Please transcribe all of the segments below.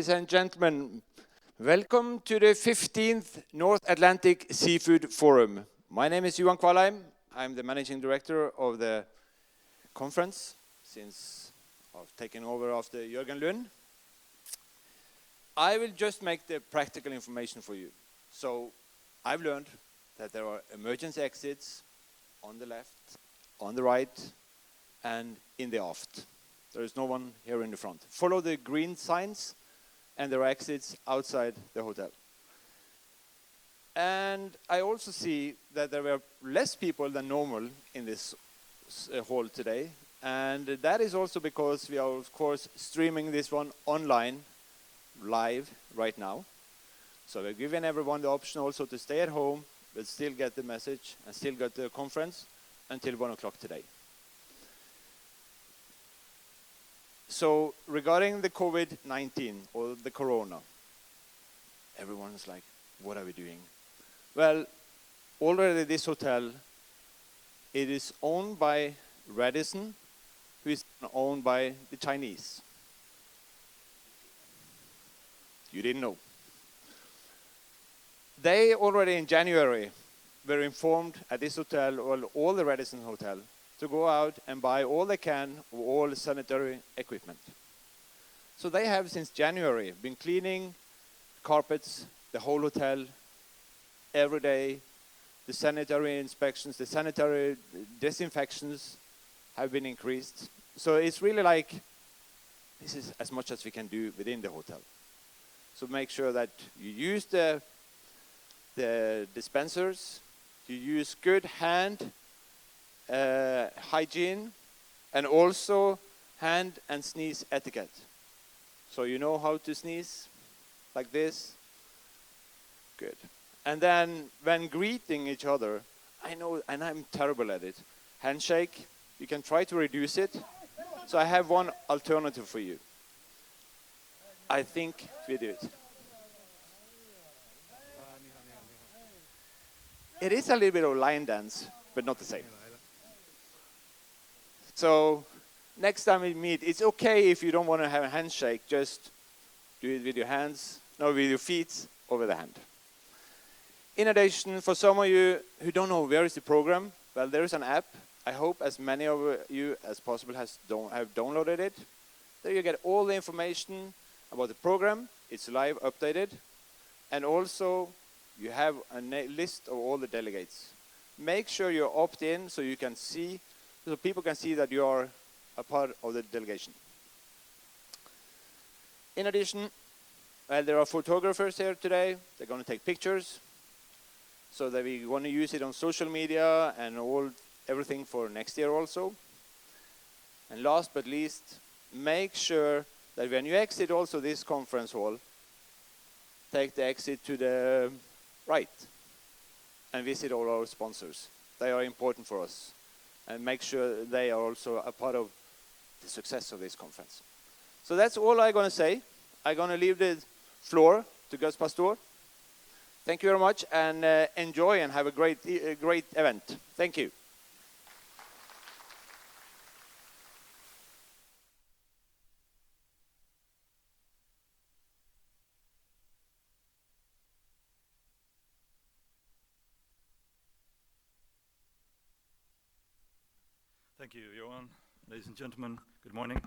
Ladies and gentlemen, welcome to the 15th North Atlantic Seafood Forum. My name is Johan Kvalheim. I'm the managing director of the conference since I've taken over after Jørgen Lund. I will just make the practical information for you. So I've learned that there are emergency exits on the left, on the right, and in the aft. There is no one here in the front. Follow the green signs, and there are exits outside the hotel. And I also see that there were less people than normal in this hall today. And that is also because we are, of course, streaming this one online, live, right now. So we're giving everyone the option also to stay at home, but still get the message and still get the conference until 1 o'clock today. So regarding the COVID-19 or the corona, everyone's like, what are we doing? Well, already this hotel, it is owned by Radisson, who is owned by the Chinese. You didn't know. They already in January were informed at this hotel, or all the Radisson hotel, to go out and buy all they can of all sanitary equipment. So they have since January been cleaning carpets, the whole hotel, every day. The sanitary inspections, the sanitary disinfections have been increased. So it's really like, this is as much as we can do within the hotel. So make sure that you use the dispensers, you use good hand hygiene, and also hand and sneeze etiquette. So you know how to sneeze, like this. Good. And then when greeting each other, I know, and I'm terrible at it, handshake, you can try to reduce it. So I have one alternative for you. I think we do it. It is a little bit of line dance, but not the same. So next time we meet, it's okay if you don't want to have a handshake, just do it with your hands, no, with your feet over the hand. In addition, for some of you who don't know where is the program, well, there is an app. I hope as many of you as possible have downloaded it. There you get all the information about the program. It's live updated. And also, you have a list of all the delegates. Make sure you opt in so you can see, so people can see that you are a part of the delegation. In addition, there are photographers here today. They're going to take pictures so that we want to use it on social media and everything for next year also. And last but least, make sure that when you exit also this conference hall, take the exit to the right and visit all our sponsors. They are important for us. And make sure they are also a part of the success of this conference. So that's all I'm going to say. I'm going to leave the floor to Gus Pastor. Thank you very much, and enjoy and have a great event. Thank you. Thank you, Johan. Ladies and gentlemen, good morning.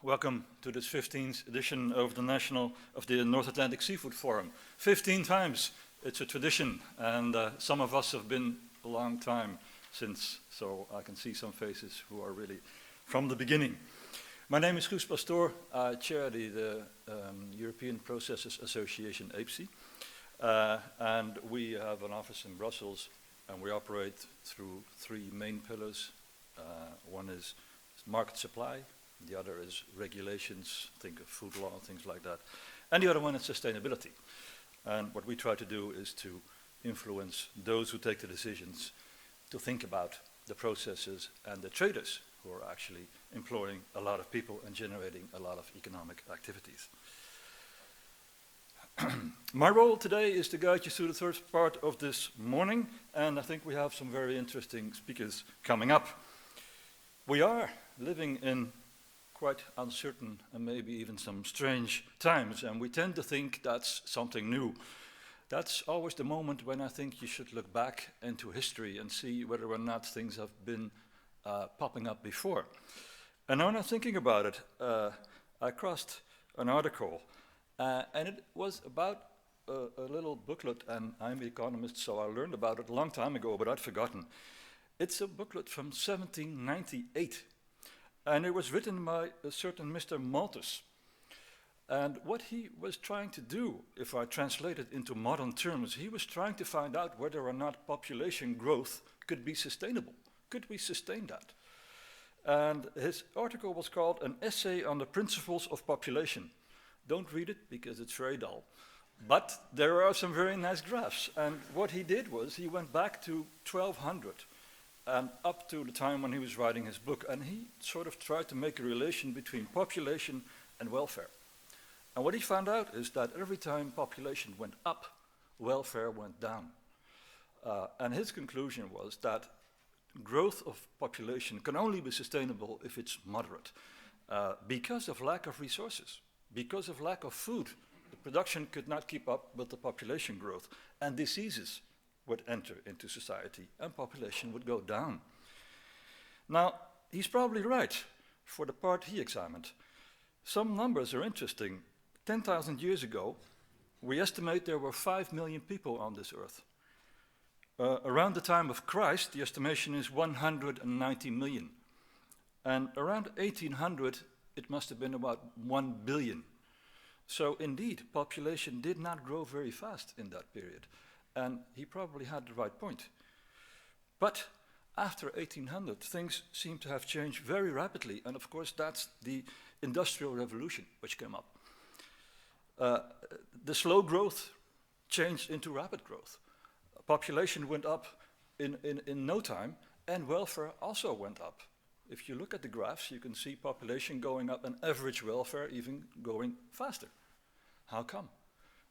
Welcome to this 15th edition of the North Atlantic Seafood Forum. 15 times, it's a tradition, and some of us have been a long time since, so I can see some faces who are really from the beginning. My name is Gus Pastor. I chair the European Processors Association, APSI, and we have an office in Brussels. And we operate through three main pillars. One is market supply, the other is regulations, think of food law, things like that. And the other one is sustainability. And what we try to do is to influence those who take the decisions to think about the processes and the traders who are actually employing a lot of people and generating a lot of economic activities. My role today is to guide you through the third part of this morning, and I think we have some very interesting speakers coming up. We are living in quite uncertain and maybe even some strange times, and we tend to think that's something new. That's always the moment when I think you should look back into history and see whether or not things have been popping up before. And when I'm thinking about it, I crossed an article, and it was about a little booklet, and I'm an economist, so I learned about it a long time ago, but I'd forgotten. It's a booklet from 1798, and it was written by a certain Mr. Malthus. And what he was trying to do, if I translate it into modern terms, he was trying to find out whether or not population growth could be sustainable. Could we sustain that? And his article was called An Essay on the Principles of Population. Don't read it because it's very dull. But there are some very nice graphs. And what he did was he went back to 1200 and up to the time when he was writing his book. And he sort of tried to make a relation between population and welfare. And what he found out is that every time population went up, welfare went down. And his conclusion was that growth of population can only be sustainable if it's moderate, because of lack of resources, because of lack of food. The production could not keep up with the population growth, and diseases would enter into society, and population would go down. Now, he's probably right for the part he examined. Some numbers are interesting. 10,000 years ago, we estimate there were 5 million people on this earth. Around the time of Christ, the estimation is 190 million. And around 1800, it must have been about 1 billion. So indeed, population did not grow very fast in that period. And he probably had the right point. But after 1800, things seem to have changed very rapidly. And of course, that's the Industrial Revolution which came up. The slow growth changed into rapid growth. Population went up in no time, and welfare also went up. If you look at the graphs, you can see population going up and average welfare even going faster. How come?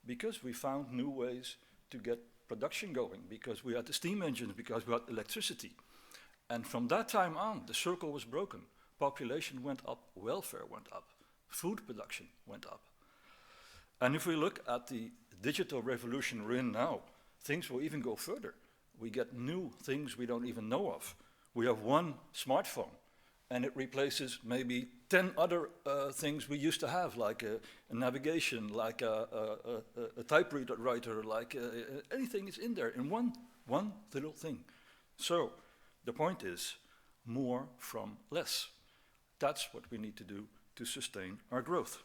Because we found new ways to get production going, because we had the steam engines, because we had electricity. And from that time on, the circle was broken. Population went up, welfare went up, food production went up. And if we look at the digital revolution we're in now, things will even go further. We get new things we don't even know of. We have one smartphone, and it replaces maybe 10 other things we used to have, like a navigation, like a typewriter, like anything is in there in one little thing. So the point is, more from less. That's what we need to do to sustain our growth.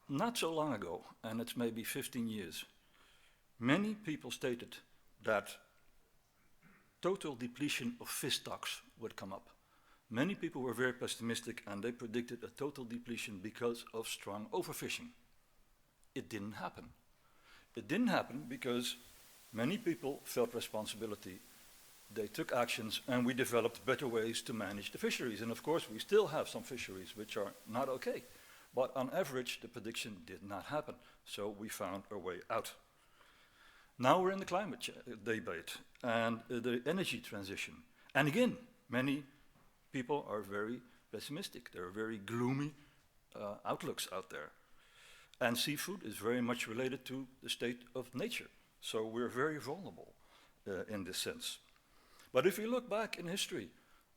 Not so long ago, and it's maybe 15 years, many people stated that total depletion of fish stocks would come up. Many people were very pessimistic, and they predicted a total depletion because of strong overfishing. It didn't happen. It didn't happen because many people felt responsibility. They took actions, and we developed better ways to manage the fisheries. And of course, we still have some fisheries which are not okay. But on average, the prediction did not happen. So we found a way out. Now we're in the climate debate and the energy transition. And again, many people are very pessimistic. There are very gloomy outlooks out there. And seafood is very much related to the state of nature. So we're very vulnerable in this sense. But if we look back in history,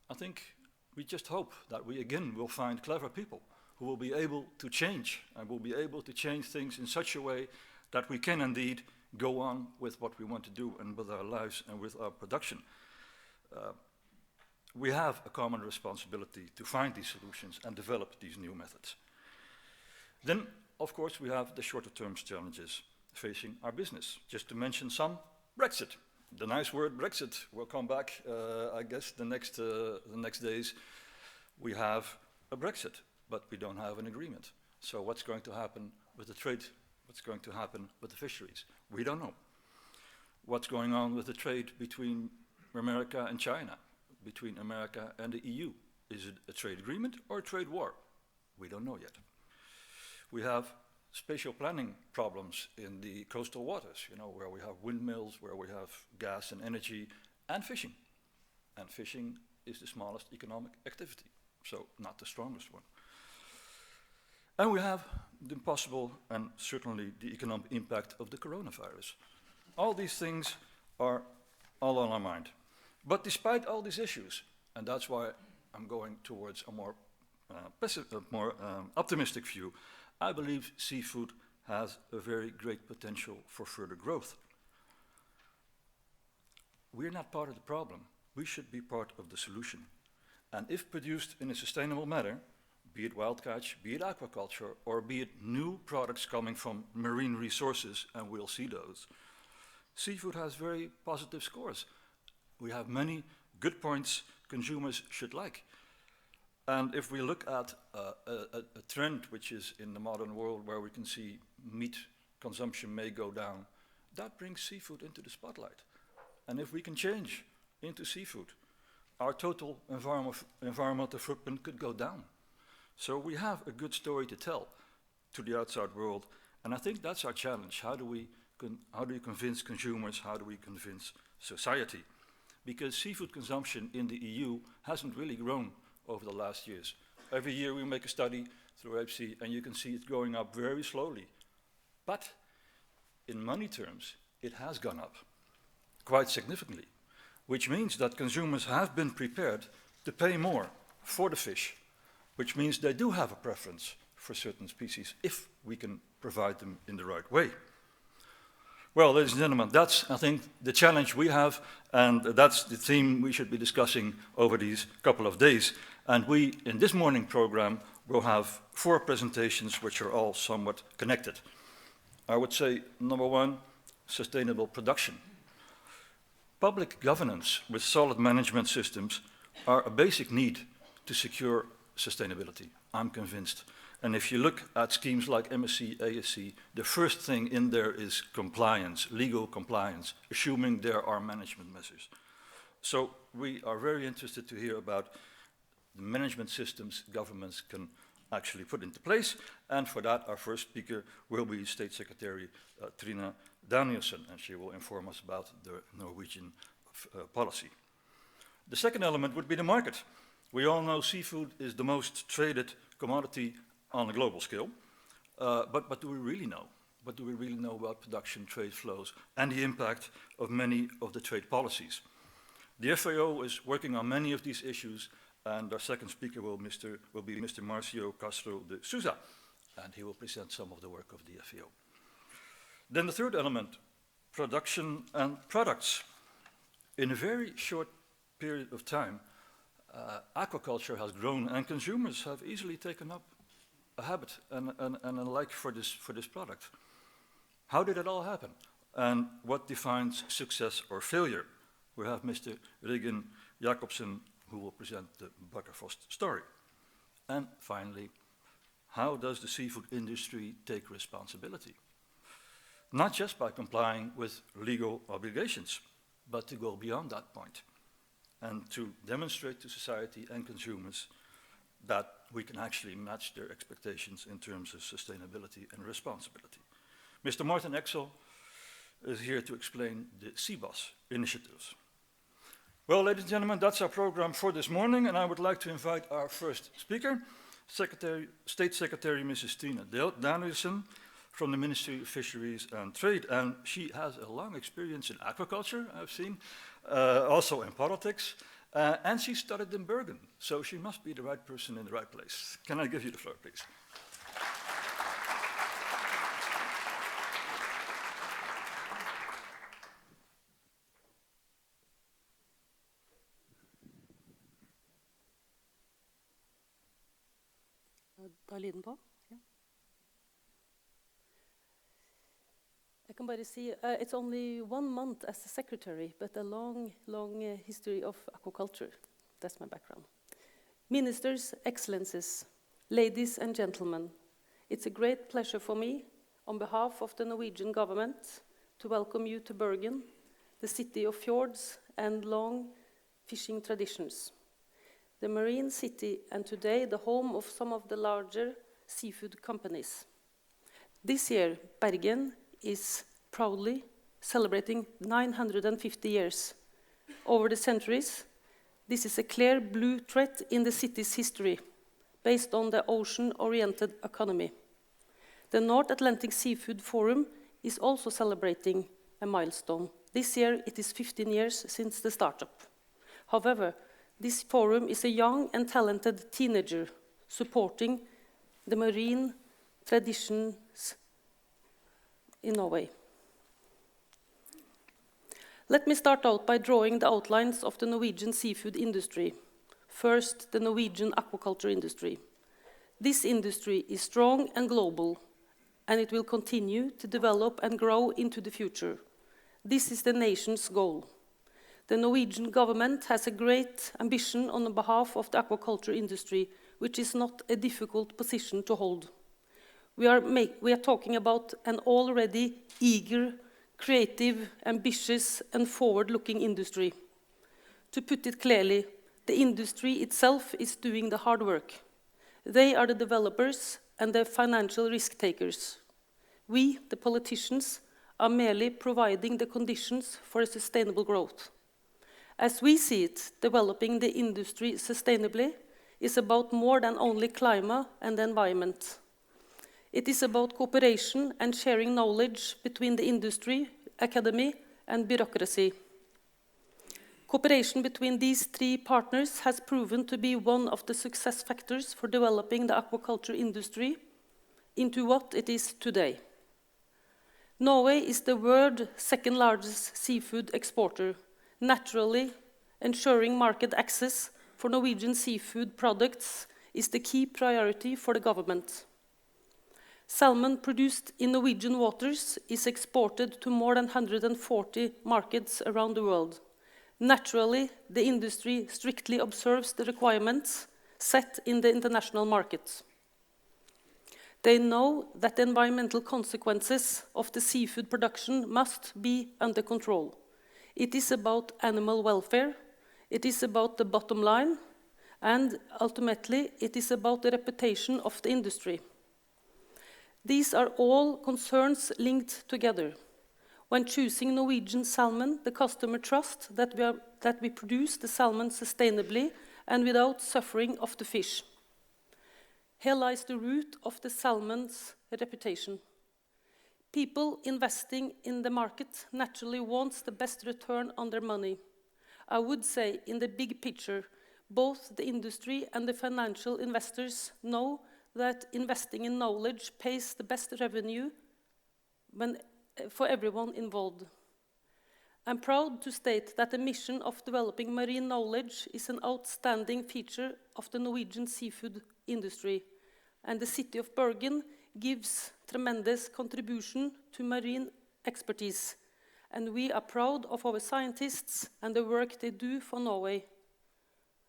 I think we just hope that we again will find clever people who will be able to change, and will be able to change things in such a way that we can indeed go on with what we want to do and with our lives and with our production. We have a common responsibility to find these solutions and develop these new methods. Then, of course, we have the shorter-term challenges facing our business. Just to mention some, Brexit. The nice word Brexit will come back, I guess, the next days. We have a Brexit, but we don't have an agreement. So what's going to happen with the trade? What's going to happen with the fisheries? We don't know. What's going on with the trade between America and China, between America and the EU? Is it a trade agreement or a trade war? We don't know yet. We have spatial planning problems in the coastal waters, where we have windmills, where we have gas and energy and fishing. and fishing is the smallest economic activity, so not the strongest one. And we have the possible and certainly the economic impact of the coronavirus. All these things are all on our mind. But despite all these issues, and that's why I'm going towards a more optimistic view, I believe seafood has a very great potential for further growth. We're not part of the problem. We should be part of the solution. And if produced in a sustainable manner, be it wild catch, be it aquaculture, or be it new products coming from marine resources, and we'll see those, seafood has very positive scores. We have many good points consumers should like. And if we look at a trend which is in the modern world where we can see meat consumption may go down, that brings seafood into the spotlight. And if we can change into seafood, our total environmental footprint could go down. So we have a good story to tell to the outside world, and I think that's our challenge. How do we convince consumers? How do we convince society? Because seafood consumption in the EU hasn't really grown over the last years. Every year we make a study through IPC, and you can see it going up very slowly. But in money terms, it has gone up quite significantly, which means that consumers have been prepared to pay more for the fish, which means they do have a preference for certain species if we can provide them in the right way. Well, ladies and gentlemen, that's, I think, the challenge we have, and that's the theme we should be discussing over these couple of days. And we, in this morning program, will have 4 presentations which are all somewhat connected. I would say, number 1, sustainable production. Public governance with solid management systems are a basic need to secure sustainability, I'm convinced. And if you look at schemes like MSC, ASC, the first thing in there is compliance, legal compliance, assuming there are management measures. So we are very interested to hear about the management systems governments can actually put into place. And for that, our first speaker will be State Secretary Trine Danielsen, and she will inform us about the Norwegian policy. The second element would be the market. We all know seafood is the most traded commodity on a global scale, but do we really know? What do we really know about production, trade flows, and the impact of many of the trade policies? The FAO is working on many of these issues, and our second speaker will be Mr. Marcio Castro de Souza, and he will present some of the work of the FAO. Then the third element, production and products. In a very short period of time, aquaculture has grown, and consumers have easily taken up a habit and a like for this product. How did it all happen? And what defines success or failure? We have Mr. Regan Jacobsen, who will present the Bakkerfrost story. And finally, how does the seafood industry take responsibility? Not just by complying with legal obligations, but to go beyond that point and to demonstrate to society and consumers that we can actually match their expectations in terms of sustainability and responsibility. Mr. Martin Exel is here to explain the CBOS initiatives. Well, ladies and gentlemen, that's our program for this morning, and I would like to invite our first speaker, State Secretary Mrs. Trine Danielsen from the Ministry of Fisheries and Trade, and she has a long experience in aquaculture, I've seen, also in politics, and she studied in Bergen, so she must be the right person in the right place. Can I give you the floor, please? Da lyden på. Ja. I can bare si, it's only 1 month as a secretary, but a long, long history of aquaculture. That's my background. Ministers, excellencies, ladies and gentlemen, it's a great pleasure for me, on behalf of the Norwegian government, to welcome you to Bergen, the city of fjords and long fishing traditions. The marine city, and today the home of some of the larger seafood companies. This year, Bergen is proudly celebrating 950 years. Over the centuries, This is a clear blue thread in the city's history, based on the ocean-oriented economy. The North Atlantic Seafood Forum is also celebrating a milestone. This year, it is 15 years since the startup. However, this forum is a young and talented teenager supporting the marine traditions in Norway. Let me start out by drawing the outlines of the Norwegian seafood industry. First, the Norwegian aquaculture industry. This industry is strong and global, and it will continue to develop and grow into the future. This is the nation's goal. The Norwegian government has a great ambition on behalf of the aquaculture industry, which is not a difficult position to hold. We are talking about an already eager, creative, ambitious, and forward-looking industry. To put it clearly, the industry itself is doing the hard work. They are the developers and the financial risk takers. We, the politicians, are merely providing the conditions for a sustainable growth. As we see it, developing the industry sustainably is about more than only climate and the environment. It is about cooperation and sharing knowledge between the industry, academy, and bureaucracy. Cooperation between these three partners has proven to be one of the success factors for developing the aquaculture industry into what it is today. Norway is the world's second largest seafood exporter, naturally ensuring market access for Norwegian seafood products is the key priority for the government. Salmon produced in Norwegian waters is exported to more than 140 markets around the world. Naturally, the industry strictly observes the requirements set in the international market. They know that the environmental consequences of the seafood production must be under control. It is about animal welfare, it is about the bottom line, and ultimately it is about the reputation of the industry. These are all concerns linked together. When choosing Norwegian salmon, the customer trusts that we produce the salmon sustainably and without suffering of the fish. Here lies the root of the salmon's reputation. People investing in the market naturally want the best return on their money. I would say, in the big picture, both the industry and the financial investors know that investing in knowledge pays the best revenue for everyone involved. I'm proud to state that the mission of developing marine knowledge is an outstanding feature of the Norwegian seafood industry, and the city of Bergen gives tremendous contribution to marine expertise, and we are proud of our scientists and the work they do for Norway,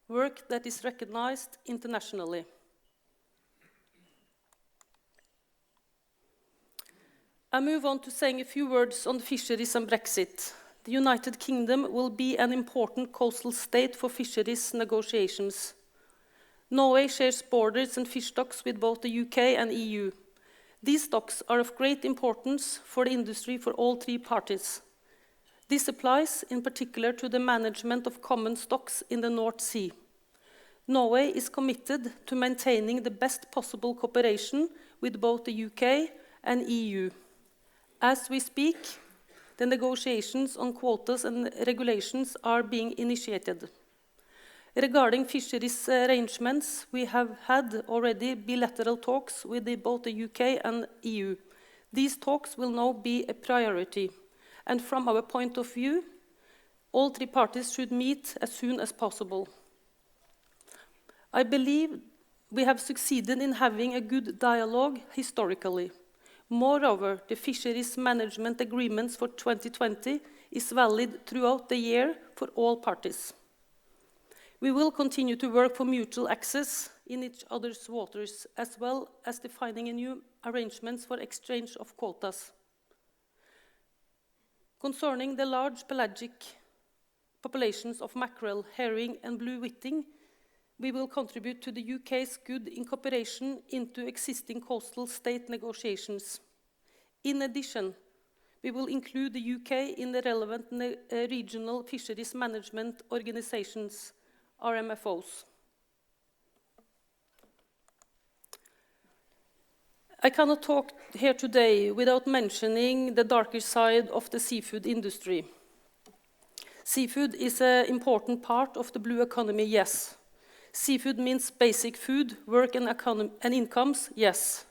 work that is recognized internationally. I move on to saying a few words on fisheries and Brexit. The United Kingdom will be an important coastal state for fisheries negotiations. Norway shares borders and fish stocks with both the UK and EU. These stocks are of great importance for the industry for all three parties. This applies in particular to the management of common stocks in the North Sea. Norway is committed to maintaining the best possible cooperation with both the UK and EU. As we speak, the negotiations on quotas and regulations are being initiated. Regarding fisheries arrangements, we have had already bilateral talks with both the UK and EU. These talks will now be a priority, and from our point of view, all three parties should meet as soon as possible. I believe we have succeeded in having a good dialogue historically. Moreover, the fisheries management agreements for 2020 is valid throughout the year for all parties. We will continue to work for mutual access in each other's waters, as well as defining a new arrangements for exchange of quotas. Concerning the large pelagic populations of mackerel, herring, and blue whiting, we will contribute to the UK's good incorporation into existing coastal state negotiations. In addition, we will include the UK in the relevant regional fisheries management organizations, RMFOs. I cannot talk here today without mentioning the darker side of the seafood industry. Seafood is an important part of the blue economy, yes. Seafood means basic food, work and incomes, yes.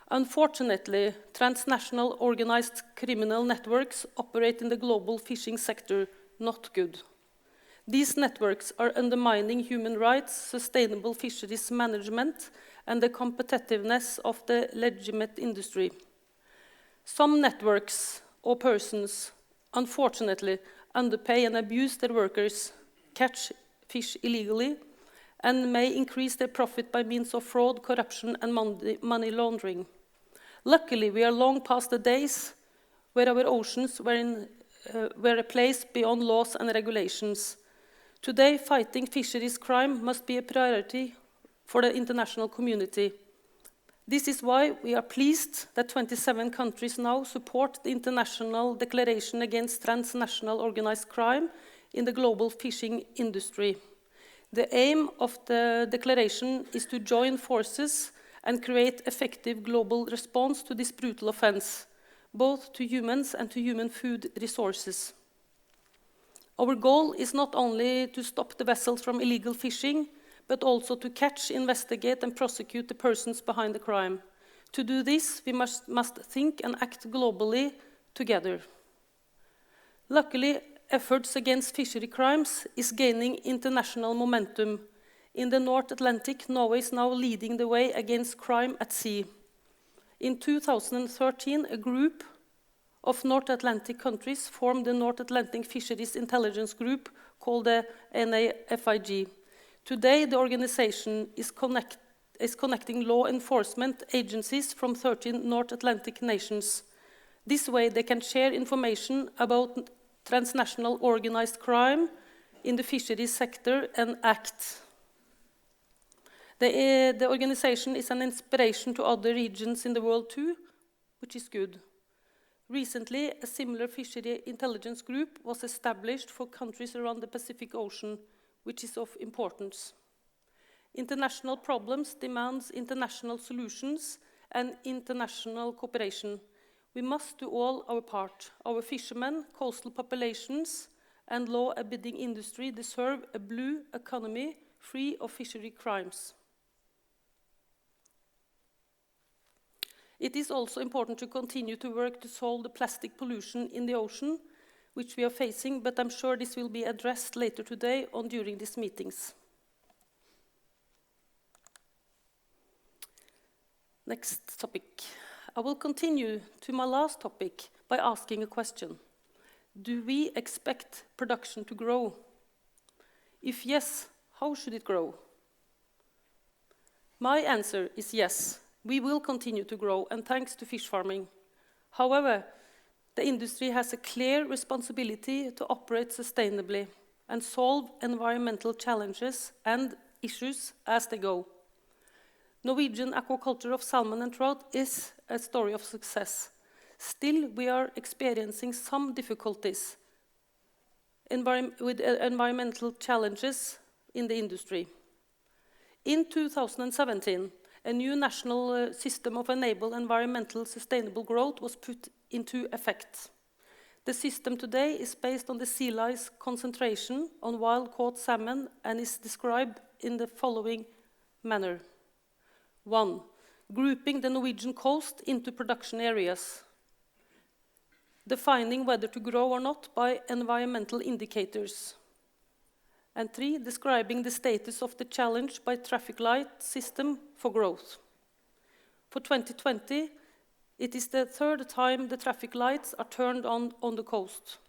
Unfortunately, transnational organized criminal networks operate in the global fishing sector, not good. These networks are undermining human rights, sustainable fisheries management, and the competitiveness of the legitimate industry. Some networks or persons, unfortunately, underpay and abuse their workers, catch fish illegally, and may increase their profit by means of fraud, corruption, and money laundering. Luckily, we are long past the days where our oceans were a place beyond laws and regulations. Today, fighting fisheries crime must be a priority for the international community. This is why we are pleased that 27 countries now support the International Declaration Against Transnational Organized Crime in the global fishing industry. The aim of the declaration is to join forces and create effective global response to this brutal offense, both to humans and to human food resources. Our goal is not only to stop the vessels from illegal fishing, but also to catch, investigate, and prosecute the persons behind the crime. To do this, we must think and act globally together. Luckily, efforts against fishery crimes is gaining international momentum. In the North Atlantic, Norway is now leading the way against crime at sea. In 2013, a group of North Atlantic countries formed the North Atlantic Fisheries Intelligence Group called the NAFIG. Today, the organization is connecting law enforcement agencies from 13 North Atlantic nations. This way, they can share information about transnational organized crime in the fisheries sector and act. The organization is an inspiration to other regions in the world too, which is good. Recently, a similar fishery intelligence group was established for countries around the Pacific Ocean, which is of importance. International problems demand international solutions and international cooperation. We must do all our part. Our fishermen, coastal populations, and law-abiding industry deserve a blue economy free of fishery crimes. It is also important to continue to work to solve the plastic pollution in the ocean, which we are facing, but I'm sure this will be addressed later today or during these meetings. Next topic. I will continue to my last topic by asking a question. Do we expect production to grow? If yes, how should it grow? My answer is yes. We will continue to grow, and thanks to fish farming. However, the industry has a clear responsibility to operate sustainably and solve environmental challenges and issues as they go. Norwegian aquaculture of salmon and trout is a story of success. Still, we are experiencing some difficulties with environmental challenges in the industry. In 2017, a new national system of enable environmental sustainable growth was put into effect. The system today is based on the sea lice concentration on wild-caught salmon and is described in the following manner. 1. Grouping the Norwegian coast into production areas. Defining whether to grow or not by environmental indicators. And 3. Describing the status of the challenge by traffic light system for growth. For 2020, it is the third time the traffic lights are turned on the coast.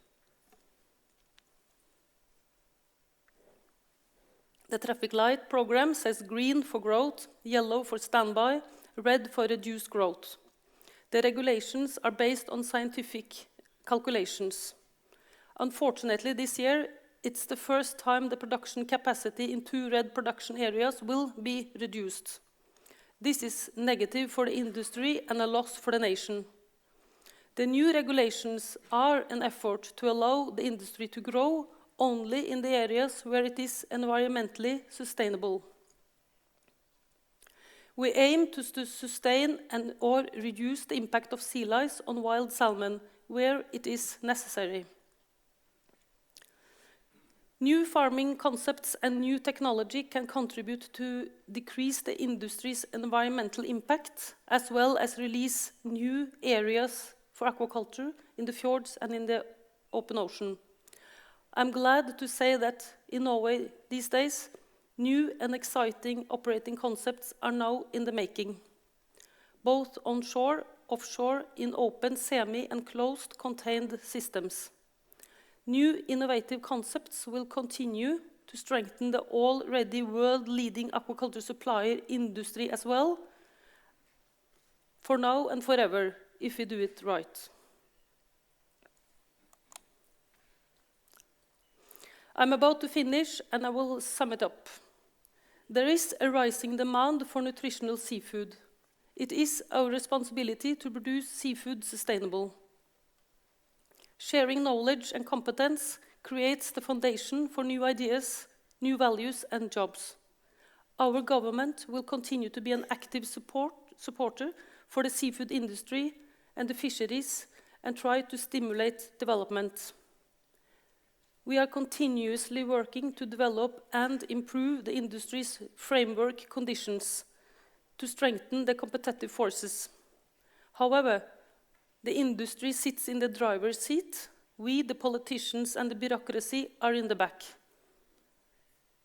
The traffic light program says green for growth, yellow for standby, red for reduced growth. The regulations are based on scientific calculations. Unfortunately, this year, it's the first time the production capacity in 2 red production areas will be reduced. This is negative for the industry and a loss for the nation. The new regulations are an effort to allow the industry to grow only in the areas where it is environmentally sustainable. We aim to sustain or reduce the impact of sea lice on wild salmon where it is necessary. New farming concepts and new technology can contribute to decrease the industry's environmental impact, as well as release new areas for aquaculture in the fjords and in the open ocean. I'm glad to say that in Norway these days, new and exciting operating concepts are now in the making, both onshore, offshore, in open, semi, and closed contained systems. New innovative concepts will continue to strengthen the already world-leading aquaculture supplier industry as well, for now and forever, if we do it right. I'm about to finish, and I will sum it up. There is a rising demand for nutritional seafood. It is our responsibility to produce seafood sustainable. Sharing knowledge and competence creates the foundation for new ideas, new values, and jobs. Our government will continue to be an active supporter for the seafood industry and the fisheries and try to stimulate development. We are continuously working to develop and improve the industry's framework conditions to strengthen the competitive forces. However, the industry sits in the driver's seat. We, the politicians and the bureaucracy, are in the back.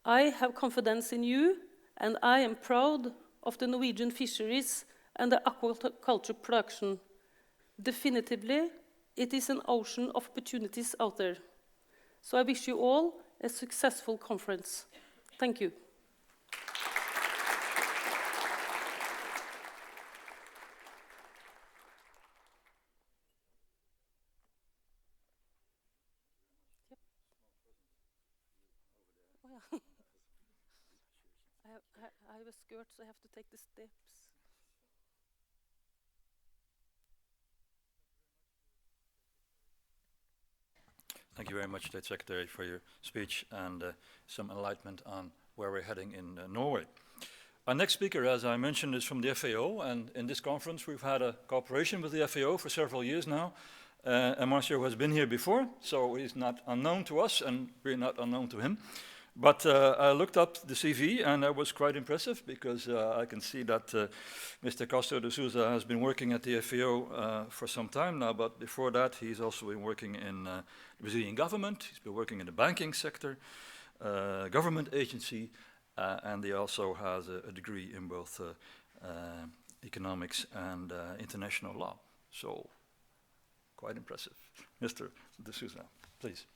I have confidence in you, and I am proud of the Norwegian fisheries and the aquaculture production. Definitively, it is an ocean of opportunities out there. So I wish you all a successful conference. Thank you. I have a skirt, so I have to take the steps. Thank you very much, State Secretary, for your speech and some enlightenment on where we're heading in Norway. Our next speaker, as I mentioned, is from the FAO, and in this conference we've had a cooperation with the FAO for several years now. And Marcio has been here before, so he's not unknown to us, and we're not unknown to him. But I looked up the CV, and that was quite impressive, because I can see that Mr. Castro de Souza has been working at the FAO for some time now, but before that he's also been working in the Brazilian government, he's been working in the banking sector, government agency, and he also has a degree in both economics and international law. So, quite impressive. Mr. de Souza, please.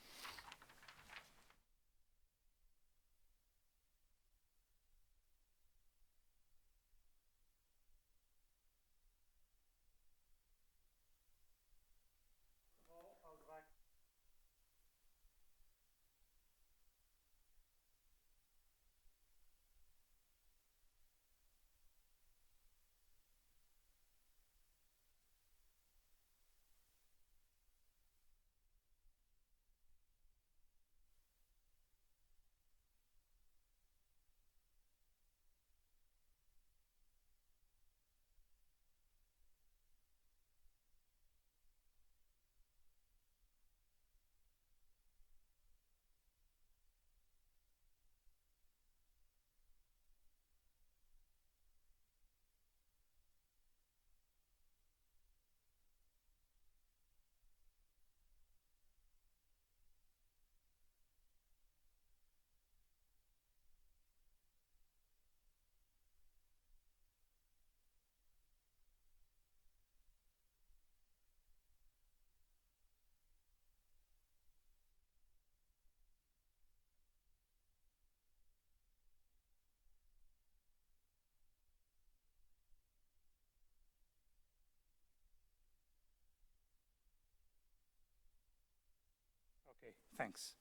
Okay, thanks.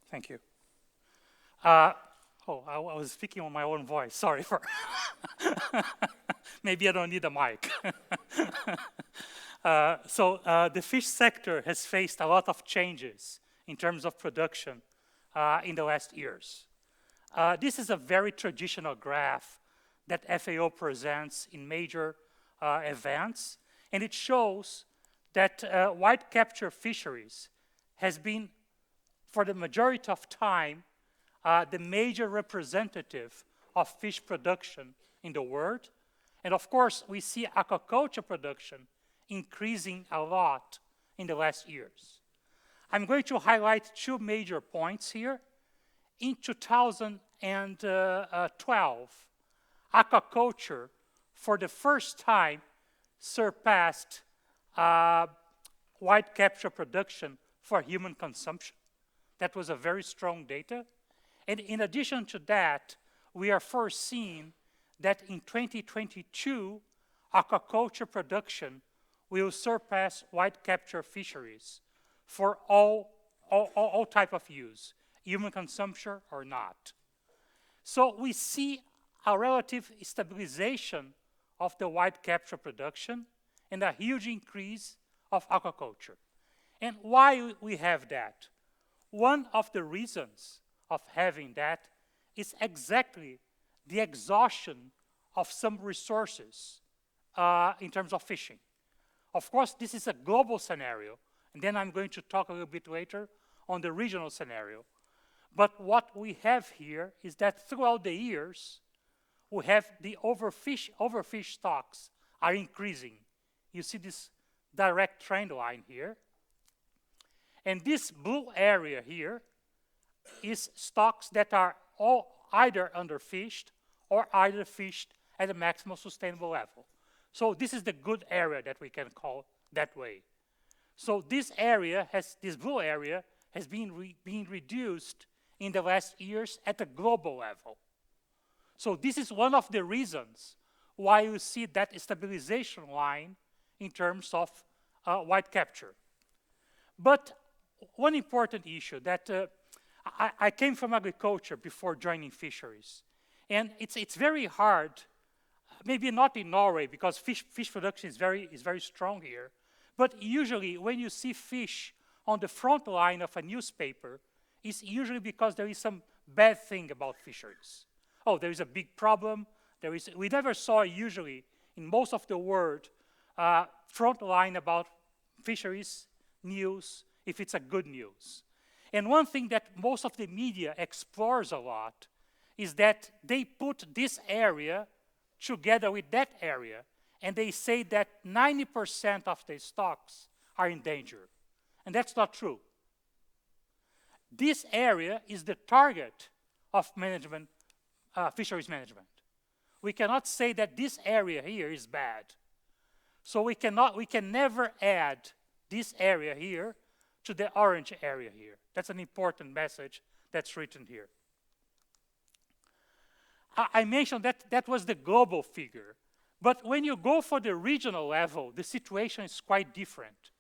Thank you. I was speaking on my own voice. Sorry for. Maybe I don't need a mic. The fish sector has faced a lot of changes in terms of production in the last years. This is a very traditional graph that FAO presents in major events, and it shows that white capture fisheries has been, for the majority of time, the major representative of fish production in the world. And of course, we see aquaculture production increasing a lot in the last years. I'm going to highlight two major points here. In 2012, aquaculture, for the first time, surpassed white capture production for human consumption. That was a very strong data. And in addition to that, we are foreseeing that in 2022, aquaculture production will surpass white capture fisheries for all type of use, human consumption or not. So we see a relative stabilization of the white capture production and a huge increase of aquaculture. And why we have that? One of the reasons of having that is exactly the exhaustion of some resources in terms of fishing. Of course, this is a global scenario, and then I'm going to talk a little bit later on the regional scenario. But what we have here is that throughout the years, we have the overfish stocks are increasing. You see this direct trend line here. And this blue area here is stocks that are all either underfished or either fished at a maximum sustainable level. So this is the good area that we can call that way. So this blue area has been reduced in the last years at a global level. So this is one of the reasons why you see that stabilization line in terms of white capture. But one important issue that I came from agriculture before joining fisheries, and it's very hard, maybe not in Norway because fish production is very strong here, but usually when you see fish on the front line of a newspaper, it's usually because there is some bad thing about fisheries. Oh, there is a big problem. We never saw usually in most of the world front line about fisheries news if it's a good news. And one thing that most of the media explores a lot is that they put this area together with that area, and they say that 90% of the stocks are in danger. And that's not true. This area is the target of management, fisheries management. We cannot say that this area here is bad. So we can never add this area here to the orange area here. That's an important message that's written here. I mentioned that was the global figure. But when you go for the regional level, the situation is quite different.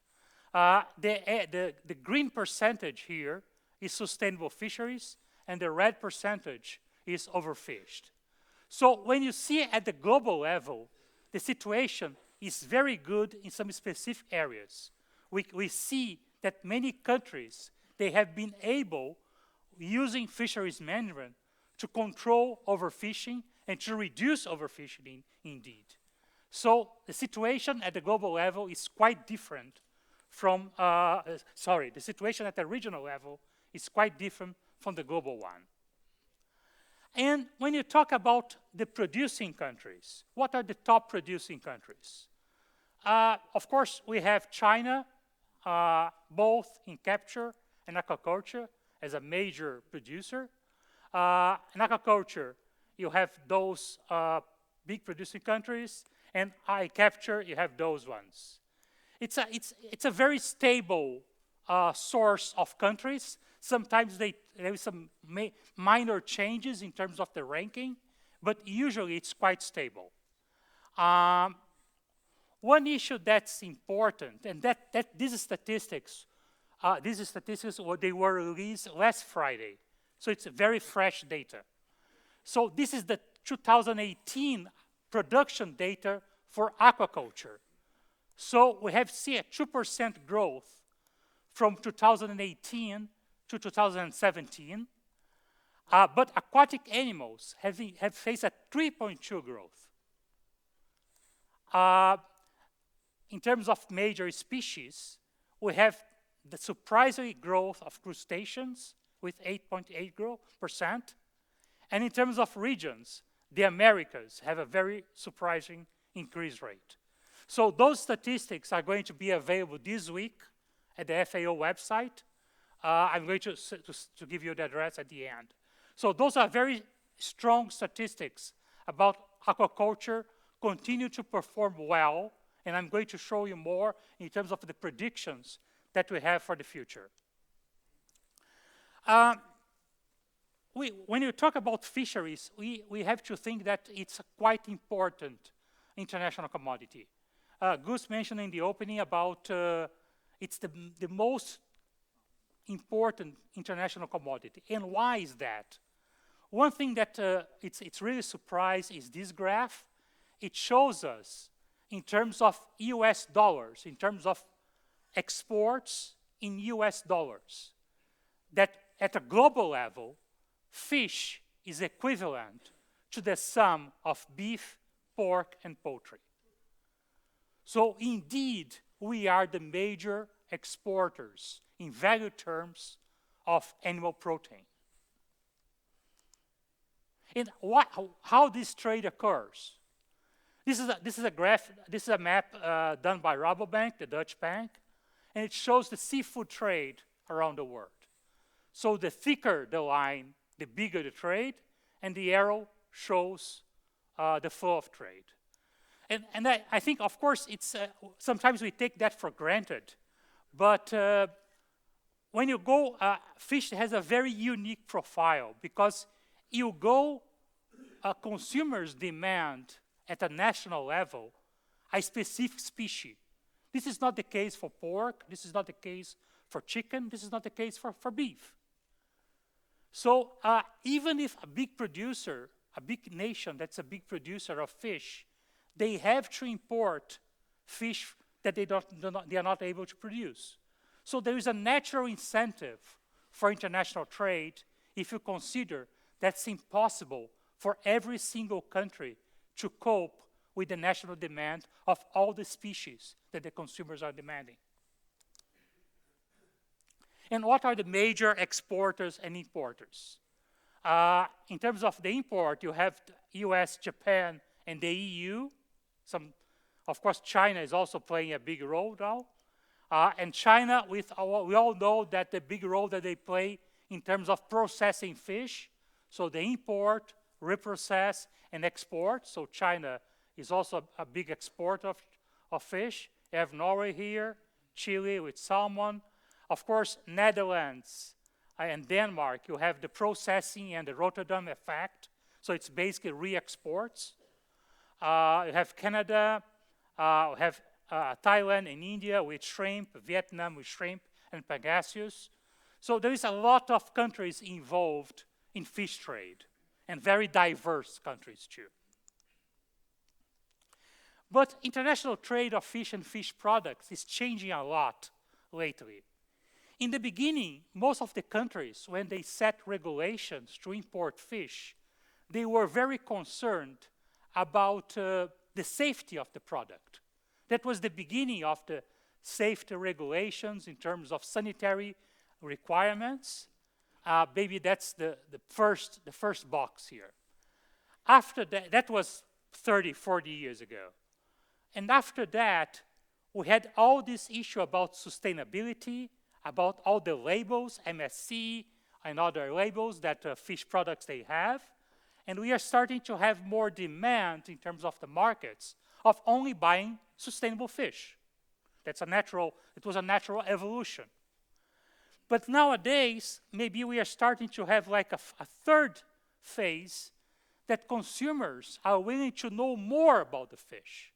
The green percentage here is sustainable fisheries, and the red percentage is overfished. So when you see at the global level, the situation is very good in some specific areas. We see that many countries, they have been able, using fisheries management, to control overfishing and to reduce overfishing indeed. So the situation at the global level is quite different from, the situation at the regional level is quite different from the global one. And when you talk about the producing countries, what are the top producing countries? Of course, we have China, both in capture and aquaculture as a major producer. In aquaculture, you have those big producing countries, and capture, you have those ones. It's a very stable source of countries. Sometimes there is some minor changes in terms of the ranking, but usually it's quite stable. One issue that's important, and these statistics, they were released last Friday, so it's very fresh data. So this is the 2018 production data for aquaculture. So we have seen a 2% growth from 2018 to 2017, but aquatic animals have faced a 3.2 growth. In terms of major species, we have the surprising growth of crustaceans with 8.8%. And in terms of regions, the Americas have a very surprising increase rate. So those statistics are going to be available this week at the FAO website. I'm going to give you the address at the end. So those are very strong statistics about aquaculture continue to perform well, and I'm going to show you more in terms of the predictions that we have for the future. When you talk about fisheries, we have to think that it's a quite important international commodity. Gus mentioned in the opening about it's the most important international commodity. And why is that? One thing that it's really surprised is this graph. It shows us in terms of US dollars, in terms of exports in US dollars, that at a global level, fish is equivalent to the sum of beef, pork, and poultry. So indeed, we are the major exporters in value terms of animal protein. And how this trade occurs? This is a graph. This is a map done by Rabobank, the Dutch bank, and it shows the seafood trade around the world. So the thicker the line, the bigger the trade, and the arrow shows the flow of trade. And I think, of course, it's sometimes we take that for granted, but when you go, fish has a very unique profile because you go, consumers demand at a national level a specific species. This is not the case for pork, this is not the case for chicken, this is not the case for beef. So even if a big producer, a big nation that's a big producer of fish, they have to import fish that they are not able to produce. So there is a natural incentive for international trade if you consider that's impossible for every single country to cope with the national demand of all the species that the consumers are demanding. And what are the major exporters and importers? In terms of the import, you have the US, Japan, and the EU. Of course, China is also playing a big role now. And China, we all know that the big role that they play in terms of processing fish. So they import, reprocess, and export. So China is also a big exporter of fish. You have Norway here, Chile with salmon. Of course, Netherlands and Denmark, you have the processing and the Rotterdam effect. So it's basically re-exports. You have Canada, you have Thailand and India with shrimp, Vietnam with shrimp and pangasius. So there is a lot of countries involved in fish trade, and very diverse countries too. But international trade of fish and fish products is changing a lot lately. In the beginning, most of the countries, when they set regulations to import fish, they were very concerned about the safety of the product. That was the beginning of the safety regulations in terms of sanitary requirements. Maybe that's the first box here. After that, that was 30, 40 years ago. And after that, we had all this issue about sustainability, about all the labels, MSC and other labels that fish products they have. And we are starting to have more demand in terms of the markets of only buying sustainable fish. It was a natural evolution. But nowadays, maybe we are starting to have like a third phase that consumers are willing to know more about the fish.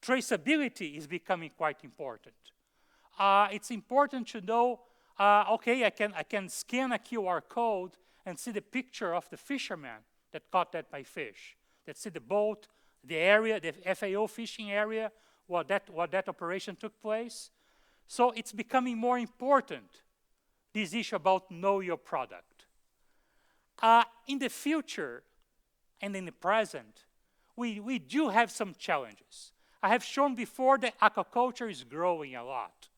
Traceability is becoming quite important. It's important to know, okay, I can scan a QR code and see the picture of the fisherman that caught my fish. That see the boat, the area, the FAO fishing area, what that operation took place. So it's becoming more important this issue about know your product. In the future and in the present, we do have some challenges. I have shown before that aquaculture is growing a lot.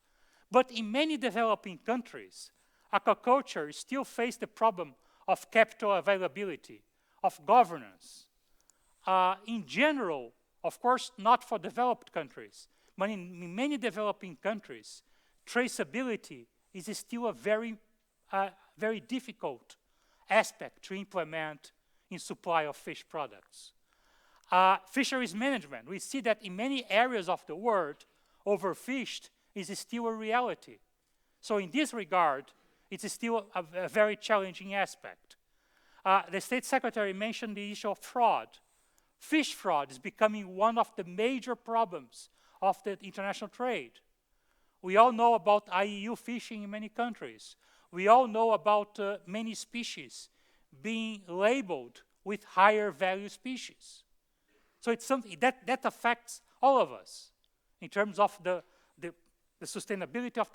But in many developing countries, aquaculture still faces the problem of capital availability, of governance. In general, of course, not for developed countries, but in many developing countries, traceability is still a very difficult aspect to implement in supply of fish products. Fisheries management, we see that in many areas of the world, overfished is still a reality. So in this regard, it's still a very challenging aspect. The State Secretary mentioned the issue of fraud. Fish fraud is becoming one of the major problems of the international trade. We all know about IUU fishing in many countries. We all know about many species being labeled with higher value species. So it's something that affects all of us in terms of the sustainability of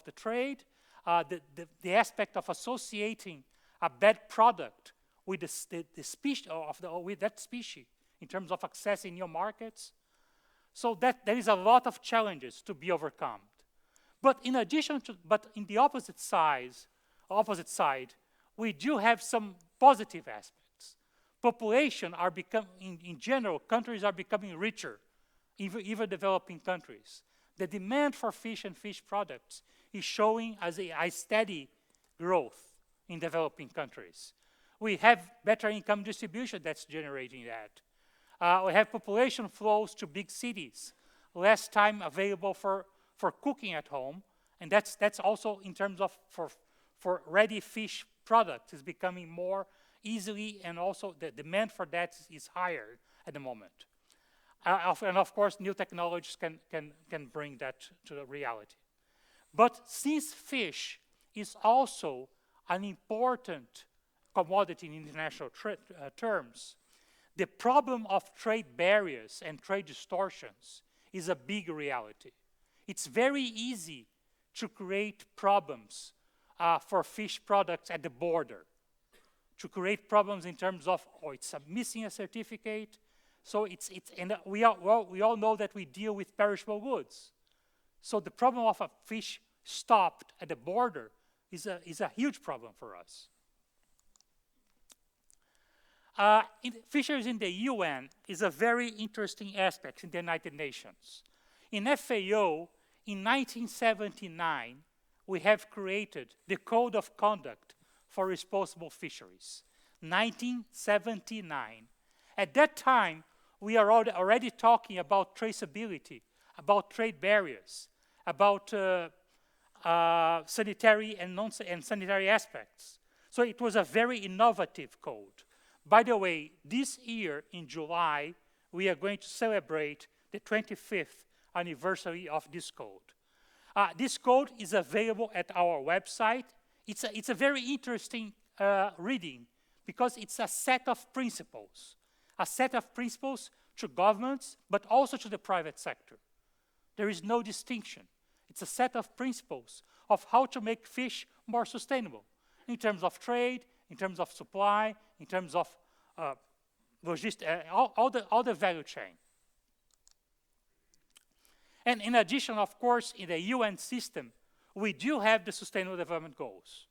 the trade, the aspect of associating a bad product with the species with that species in terms of accessing new markets. So that there is a lot of challenges to be overcome. But in addition to, in the opposite side, we do have some positive aspects. Population are becoming, in general, countries are becoming richer, even developing countries. The demand for fish and fish products is showing as a steady growth in developing countries. We have better income distribution that's generating that. We have population flows to big cities, less time available for cooking at home, and that's also in terms of for ready fish products is becoming more easily, and also the demand for that is higher at the moment. And of course, new technologies can bring that to the reality. But since fish is also an important commodity in international terms, the problem of trade barriers and trade distortions is a big reality. It's very easy to create problems for fish products at the border, to create problems in terms of, it's missing a certificate. So and we all know that we deal with perishable goods. So the problem of a fish stopped at the border is a huge problem for us. Fisheries in the UN is a very interesting aspect in the United Nations. In FAO, in 1979, we have created the Code of Conduct for Responsible Fisheries. 1979. At that time, we are already talking about traceability, about trade barriers, about sanitary and non-sanitary aspects. So it was a very innovative code. By the way, this year in July, we are going to celebrate the 25th anniversary of this code. This code is available at our website. It's a very interesting reading because it's a set of principles to governments, but also to the private sector. There is no distinction. It's a set of principles of how to make fish more sustainable in terms of trade, in terms of supply, in terms of logistics, all the value chain. And in addition, of course, in the UN system, we do have the Sustainable Development Goals.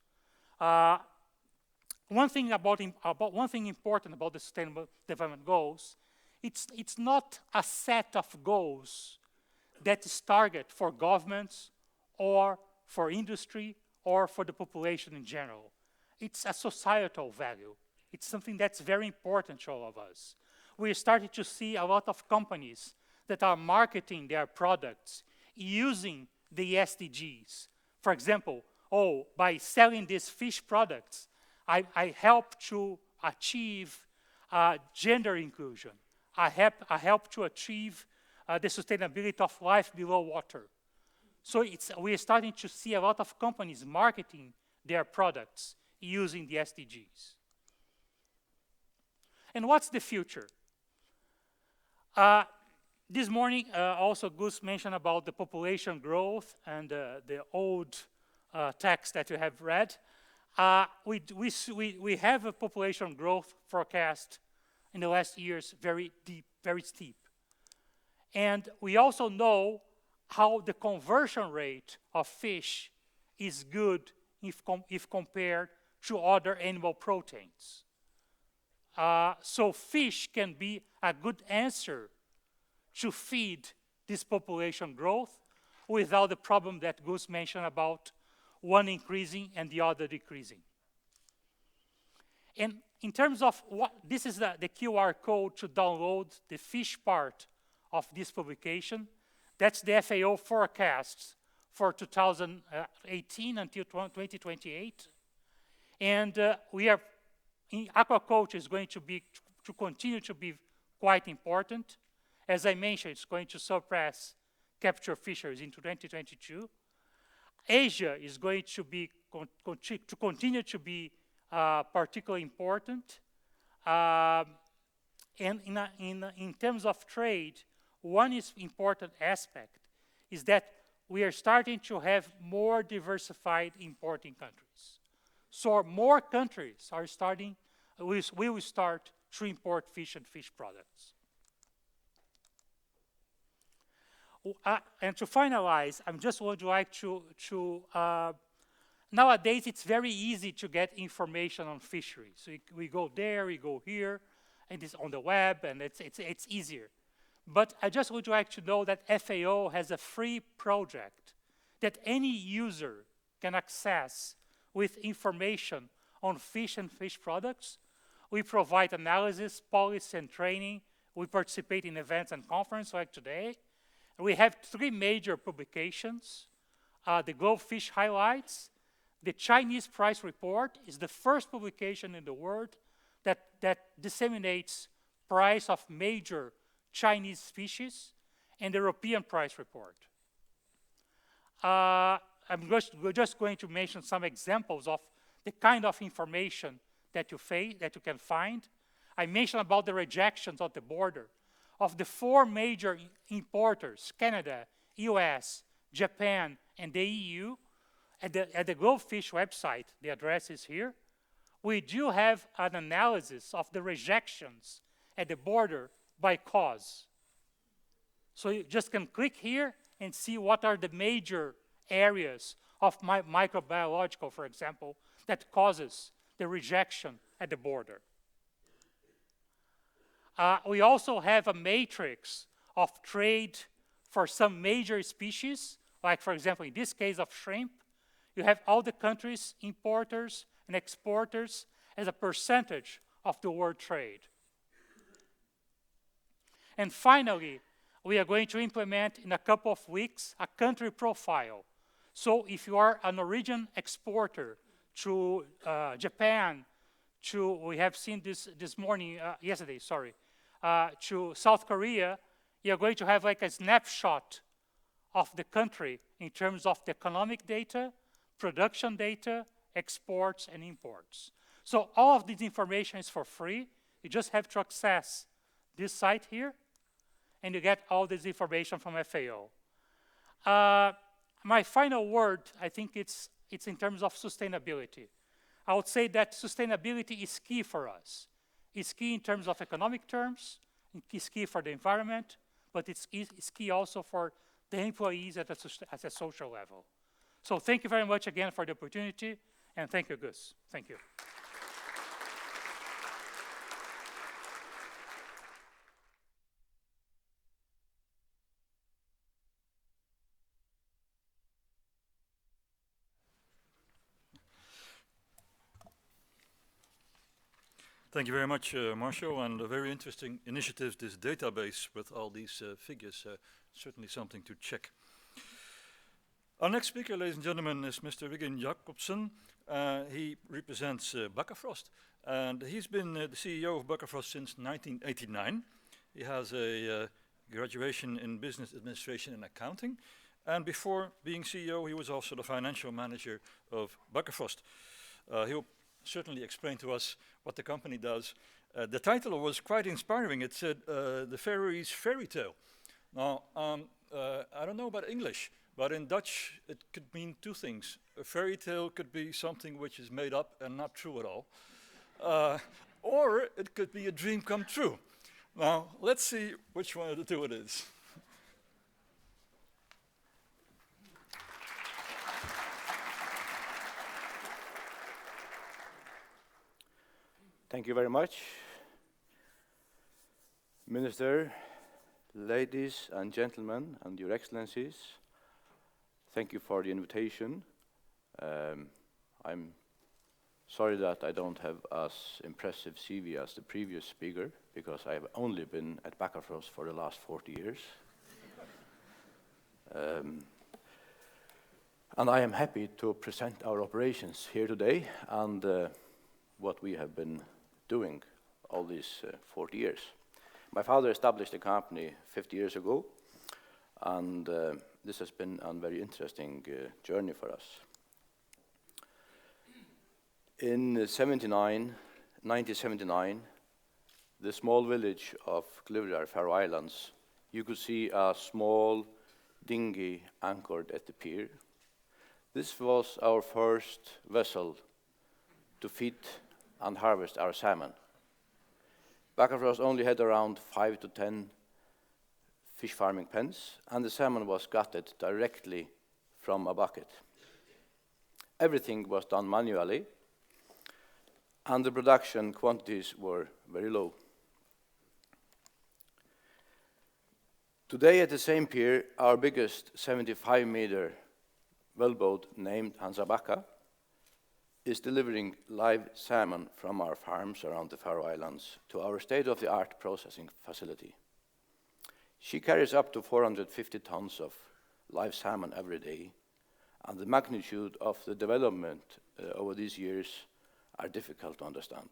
One thing important about the Sustainable Development Goals, it's not a set of goals that is target for governments or for industry or for the population in general. It's a societal value. It's something that's very important to all of us. We're starting to see a lot of companies that are marketing their products using the SDGs. For example, by selling these fish products, I help to achieve gender inclusion. I help to achieve the sustainability of life below water. So we're starting to see a lot of companies marketing their products using the SDGs. And what's the future? This morning, also Gus mentioned about the population growth and the old text that you have read, we have a population growth forecast in the last years very deep, very steep. And we also know how the conversion rate of fish is good if compared to other animal proteins. So fish can be a good answer to feed this population growth without the problem that Gus mentioned about one increasing and the other decreasing. And in terms of what, this is the QR code to download the fish part of this publication. That's the FAO forecasts for 2018 until 2028. And aquaculture is going to continue to be quite important. As I mentioned, it's going to surpass capture fisheries in 2022. Asia is going to continue to be particularly important. And in terms of trade, one important aspect is that we are starting to have more diversified importing countries. So more countries are starting, we will start to import fish and fish products. And to finalize, I'm just would like to nowadays it's very easy to get information on fisheries. So we go there, we go here, and it's on the web, and it's easier. But I just would like to know that FAO has a free project that any user can access with information on fish and fish products. We provide analysis, policy, and training. We participate in events and conferences like today. We have 3 major publications. The Globe Fish Highlights. The Chinese Price Report is the first publication in the world that disseminates price of major Chinese species, and the European Price Report. We're just going to mention some examples of the kind of information that you can find. I mentioned about the rejections at the border. Of the 4 major importers, Canada, US, Japan, and the EU, at the GlobeFish website, the address is here, we do have an analysis of the rejections at the border by cause. So you just can click here and see what are the major areas of microbiological, for example, that causes the rejection at the border. We also have a matrix of trade for some major species, like, for example, in this case of shrimp, you have all the countries, importers and exporters, as a percentage of the world trade. And finally, we are going to implement in a couple of weeks a country profile. So if you are an origin exporter to Japan, we have seen this yesterday, to South Korea, you're going to have like a snapshot of the country in terms of the economic data, production data, exports, and imports. So all of this information is for free. You just have to access this site here, and you get all this information from FAO. My final word, I think it's in terms of sustainability. I would say that sustainability is key for us. It's key in terms of economic terms, it's key for the environment, but it's key also for the employees at a social level. So thank you very much again for the opportunity, and thank you, Gus. Thank you. Thank you very much, Marshall, and a very interesting initiative, this database with all these figures. Certainly something to check. Our next speaker, ladies and gentlemen, is Mr. Wiggin Jacobsen. He represents Bakkafrost, and he's been the CEO of Bakkafrost since 1989. He has a graduation in business administration and accounting, and before being CEO, he was also the financial manager of Bakkafrost. He'll certainly explain to us what the company does. The title was quite inspiring. It said, The Faroese Fairy Tale. Now, I don't know about English, But in Dutch, it could mean two things. A fairy tale could be something which is made up and not true at all. Or it could be a dream come true. Now, let's see which one of the two it is. Thank you very much. Minister, ladies and gentlemen, and your excellencies, thank you for the invitation. I'm sorry that I don't have as impressive CV as the previous speaker, because I have only been at Bakkafrost for the last 40 years. And I am happy to present our operations here today and what we have been doing all these 40 years. My father established the company 50 years ago, and this has been a very interesting journey for us. In 1979, the small village of Glyvrar, Faroe Islands, you could see a small dinghy anchored at the pier. This was our first vessel to feed and harvest our salmon. Bakkafrost only had around 5 to 10 fish farming pens, and the salmon was gutted directly from a bucket. Everything was done manually, and the production quantities were very low. Today at the same pier, our biggest 75-meter wellboat named Hansabakka is delivering live salmon from our farms around the Faroe Islands to our state-of-the-art processing facility. She carries up to 450 tons of live salmon every day, and the magnitude of the development over these years are difficult to understand.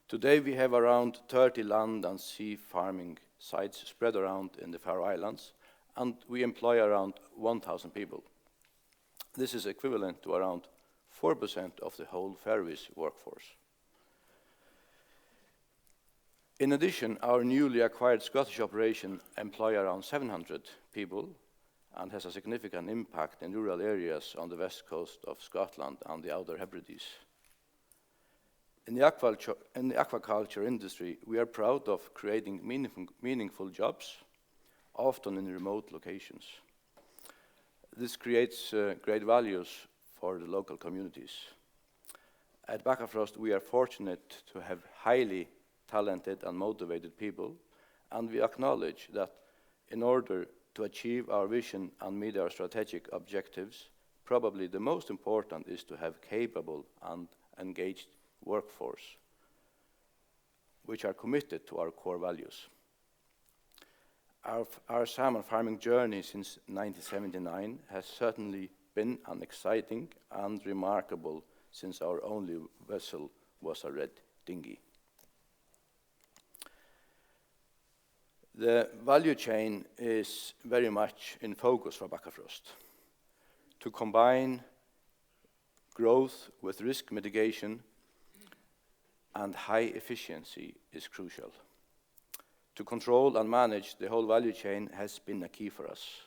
Today we have around 30 land and sea farming sites spread around in the Faroe Islands, and we employ around 1,000 people. This is equivalent to around 4% of the whole Faroese workforce. In addition, our newly acquired Scottish operation employs around 700 people and has a significant impact in rural areas on the west coast of Scotland and the Outer Hebrides. In the aquaculture industry, we are proud of creating meaningful jobs, often in remote locations. This creates great values for the local communities. At Bakkafrost, we are fortunate to have highly talented and motivated people, and we acknowledge that in order to achieve our vision and meet our strategic objectives, probably the most important is to have capable and engaged workforce, which are committed to our core values. Our salmon farming journey since 1979 has certainly been an exciting and remarkable since our only vessel was a red dinghy. The value chain is very much in focus for Bakkafrost. To combine growth with risk mitigation and high efficiency is crucial. To control and manage the whole value chain has been a key for us.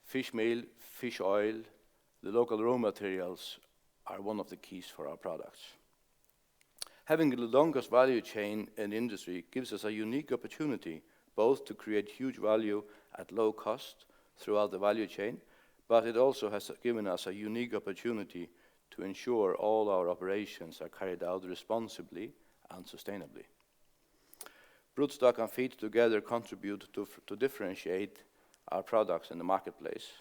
Fish meal, fish oil, the local raw materials are one of the keys for our products. Having the longest value chain in the industry gives us a unique opportunity both to create huge value at low cost throughout the value chain, but it also has given us a unique opportunity to ensure all our operations are carried out responsibly and sustainably. Broodstock and feed together contribute to differentiate our products in the marketplace,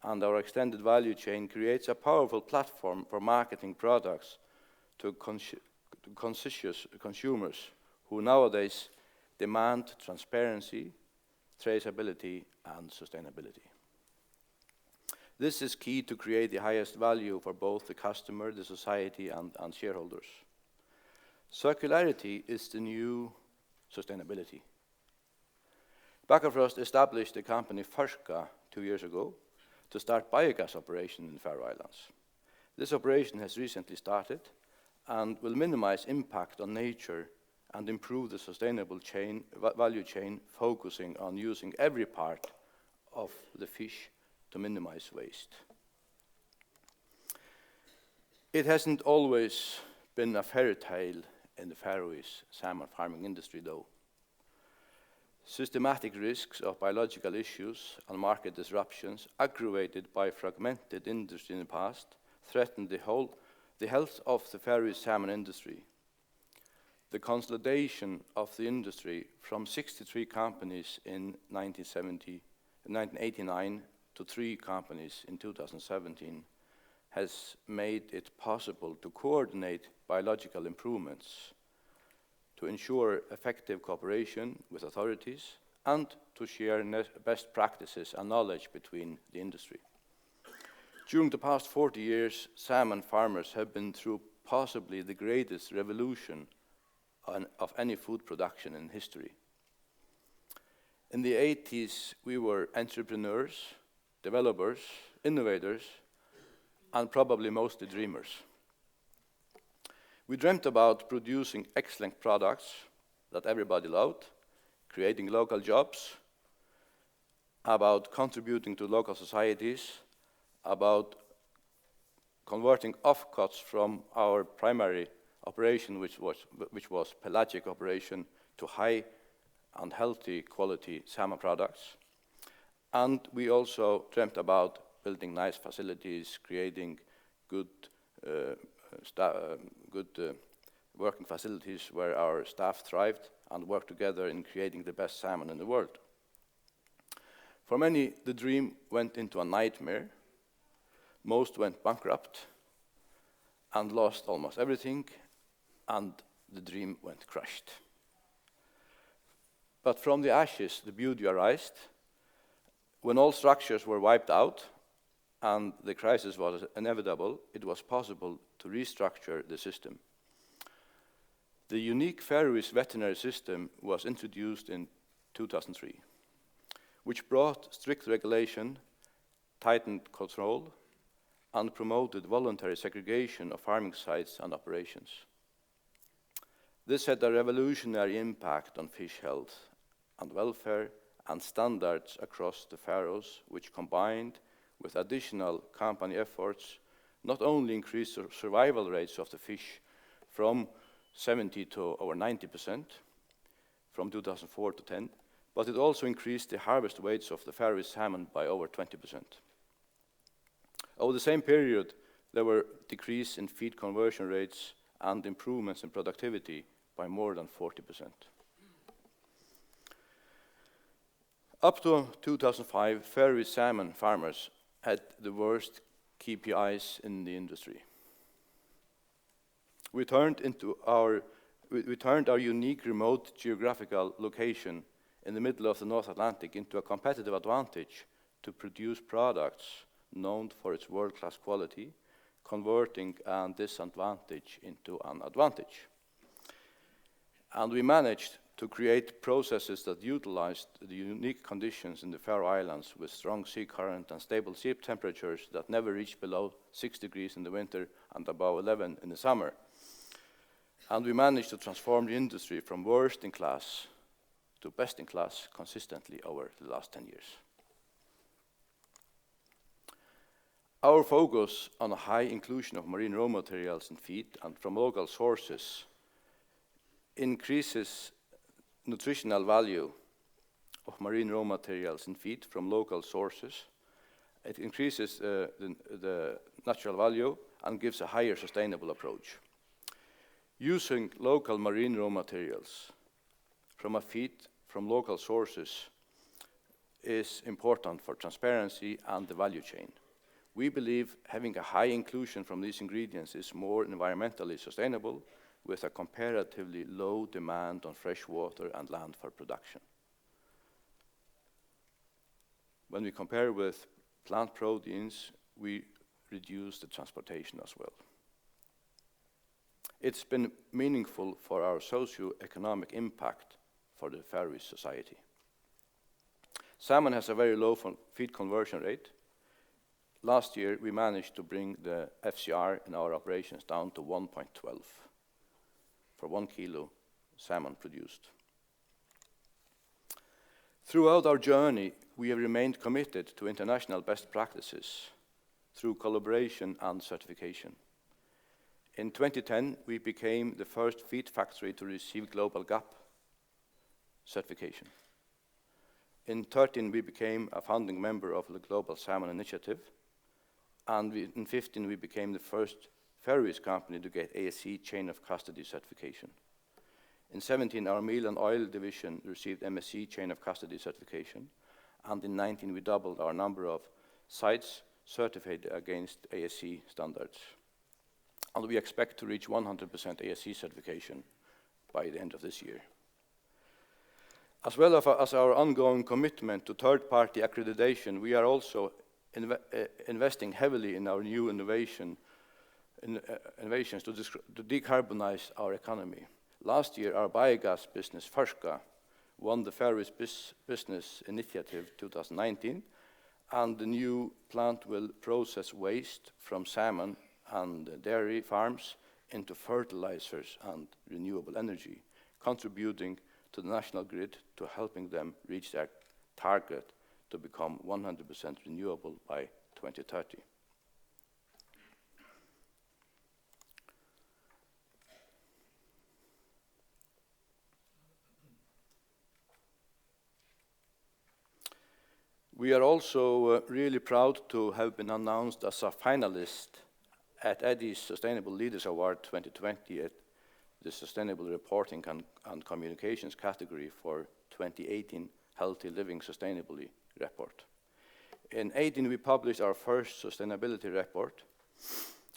and our extended value chain creates a powerful platform for marketing products to conscious consumers who nowadays demand transparency, traceability, and sustainability. This is key to create the highest value for both the customer, the society, and shareholders. Circularity is the new sustainability. Bakkafrost established the company Ferska 2 years ago to start biogas operation in the Faroe Islands. This operation has recently started and will minimize impact on nature and improve the sustainable value chain, focusing on using every part of the fish to minimize waste. It hasn't always been a fairy tale in the Faroese salmon farming industry, though. Systematic risks of biological issues and market disruptions, aggravated by fragmented industry in the past, threatened the health of the Faroese salmon industry. The consolidation of the industry from 63 companies in 1989 to 3 companies in 2017 has made it possible to coordinate biological improvements, to ensure effective cooperation with authorities, and to share best practices and knowledge between the industry. During the past 40 years, salmon farmers have been through possibly the greatest revolution of any food production in history. In the 80s, we were entrepreneurs, developers, innovators, and probably mostly dreamers. We dreamt about producing excellent products that everybody loved, creating local jobs, about contributing to local societies, about converting offcuts from our primary operation, which was pelagic operation, to high and healthy quality salmon products. And we also dreamt about building nice facilities, creating good working facilities where our staff thrived and worked together in creating the best salmon in the world. For many, the dream went into a nightmare. Most went bankrupt and lost almost everything, and the dream went crushed. But from the ashes, the beauty arose. When all structures were wiped out and the crisis was inevitable, it was possible to restructure the system. The unique Faroese veterinary system was introduced in 2003, which brought strict regulation, tightened control, and promoted voluntary segregation of farming sites and operations. This had a revolutionary impact on fish health and welfare and standards across the Faroes, which combined with additional company efforts not only increased the survival rates of the fish from 70 to over 90% from 2004 to 10, but it also increased the harvest weights of the Faroese salmon by over 20%. Over the same period, there were decreases in feed conversion rates and improvements in productivity by more than 40%. Up to 2005, Faroese salmon farmers had the worst KPIs in the industry. We turned our unique remote geographical location in the middle of the North Atlantic into a competitive advantage to produce products known for its world-class quality, converting a disadvantage into an advantage. And we managed to create processes that utilized the unique conditions in the Faroe Islands with strong sea current and stable sea temperatures that never reached below 6 degrees in the winter and above 11 in the summer. And we managed to transform the industry from worst in class to best in class consistently over the last 10 years. Our focus on a high inclusion of marine raw materials in feed and from local sources increases nutritional value of marine raw materials in feed from local sources. It increases the natural value and gives a higher sustainable approach. Using local marine raw materials from a feed from local sources is important for transparency and the value chain. We believe having a high inclusion from these ingredients is more environmentally sustainable with a comparatively low demand on fresh water and land for production. When we compare with plant proteins, we reduce the transportation as well. It's been meaningful for our socio-economic impact for the Faroese society. Salmon has a very low feed conversion rate. Last year, we managed to bring the FCR in our operations down to 1.12 for 1 kilo salmon produced. Throughout our journey, we have remained committed to international best practices through collaboration and certification. In 2010, we became the first feed factory to receive Global GAP certification. In 2013, we became a founding member of the Global Salmon Initiative, and in 2015, we became the first Faroese company to get ASC Chain of Custody certification. In 2017, our meal and oil division received MSC Chain of Custody certification, and in 2019, we doubled our number of sites certified against ASC standards. And we expect to reach 100% ASC certification by the end of this year. As well as our ongoing commitment to third-party accreditation, we are also investing heavily in our new innovations to decarbonize our economy. Last year, our biogas business, Ferska, won the Faroese Business Initiative 2019, and the new plant will process waste from salmon and dairy farms into fertilizers and renewable energy, contributing to the national grid to helping them reach their target to become 100% renewable by 2030. We are also really proud to have been announced as a finalist at Eddie's Sustainable Leaders Award 2020 at the Sustainable Reporting and Communications category for 2018 Healthy Living Sustainably report. In 2018, we published our first sustainability report,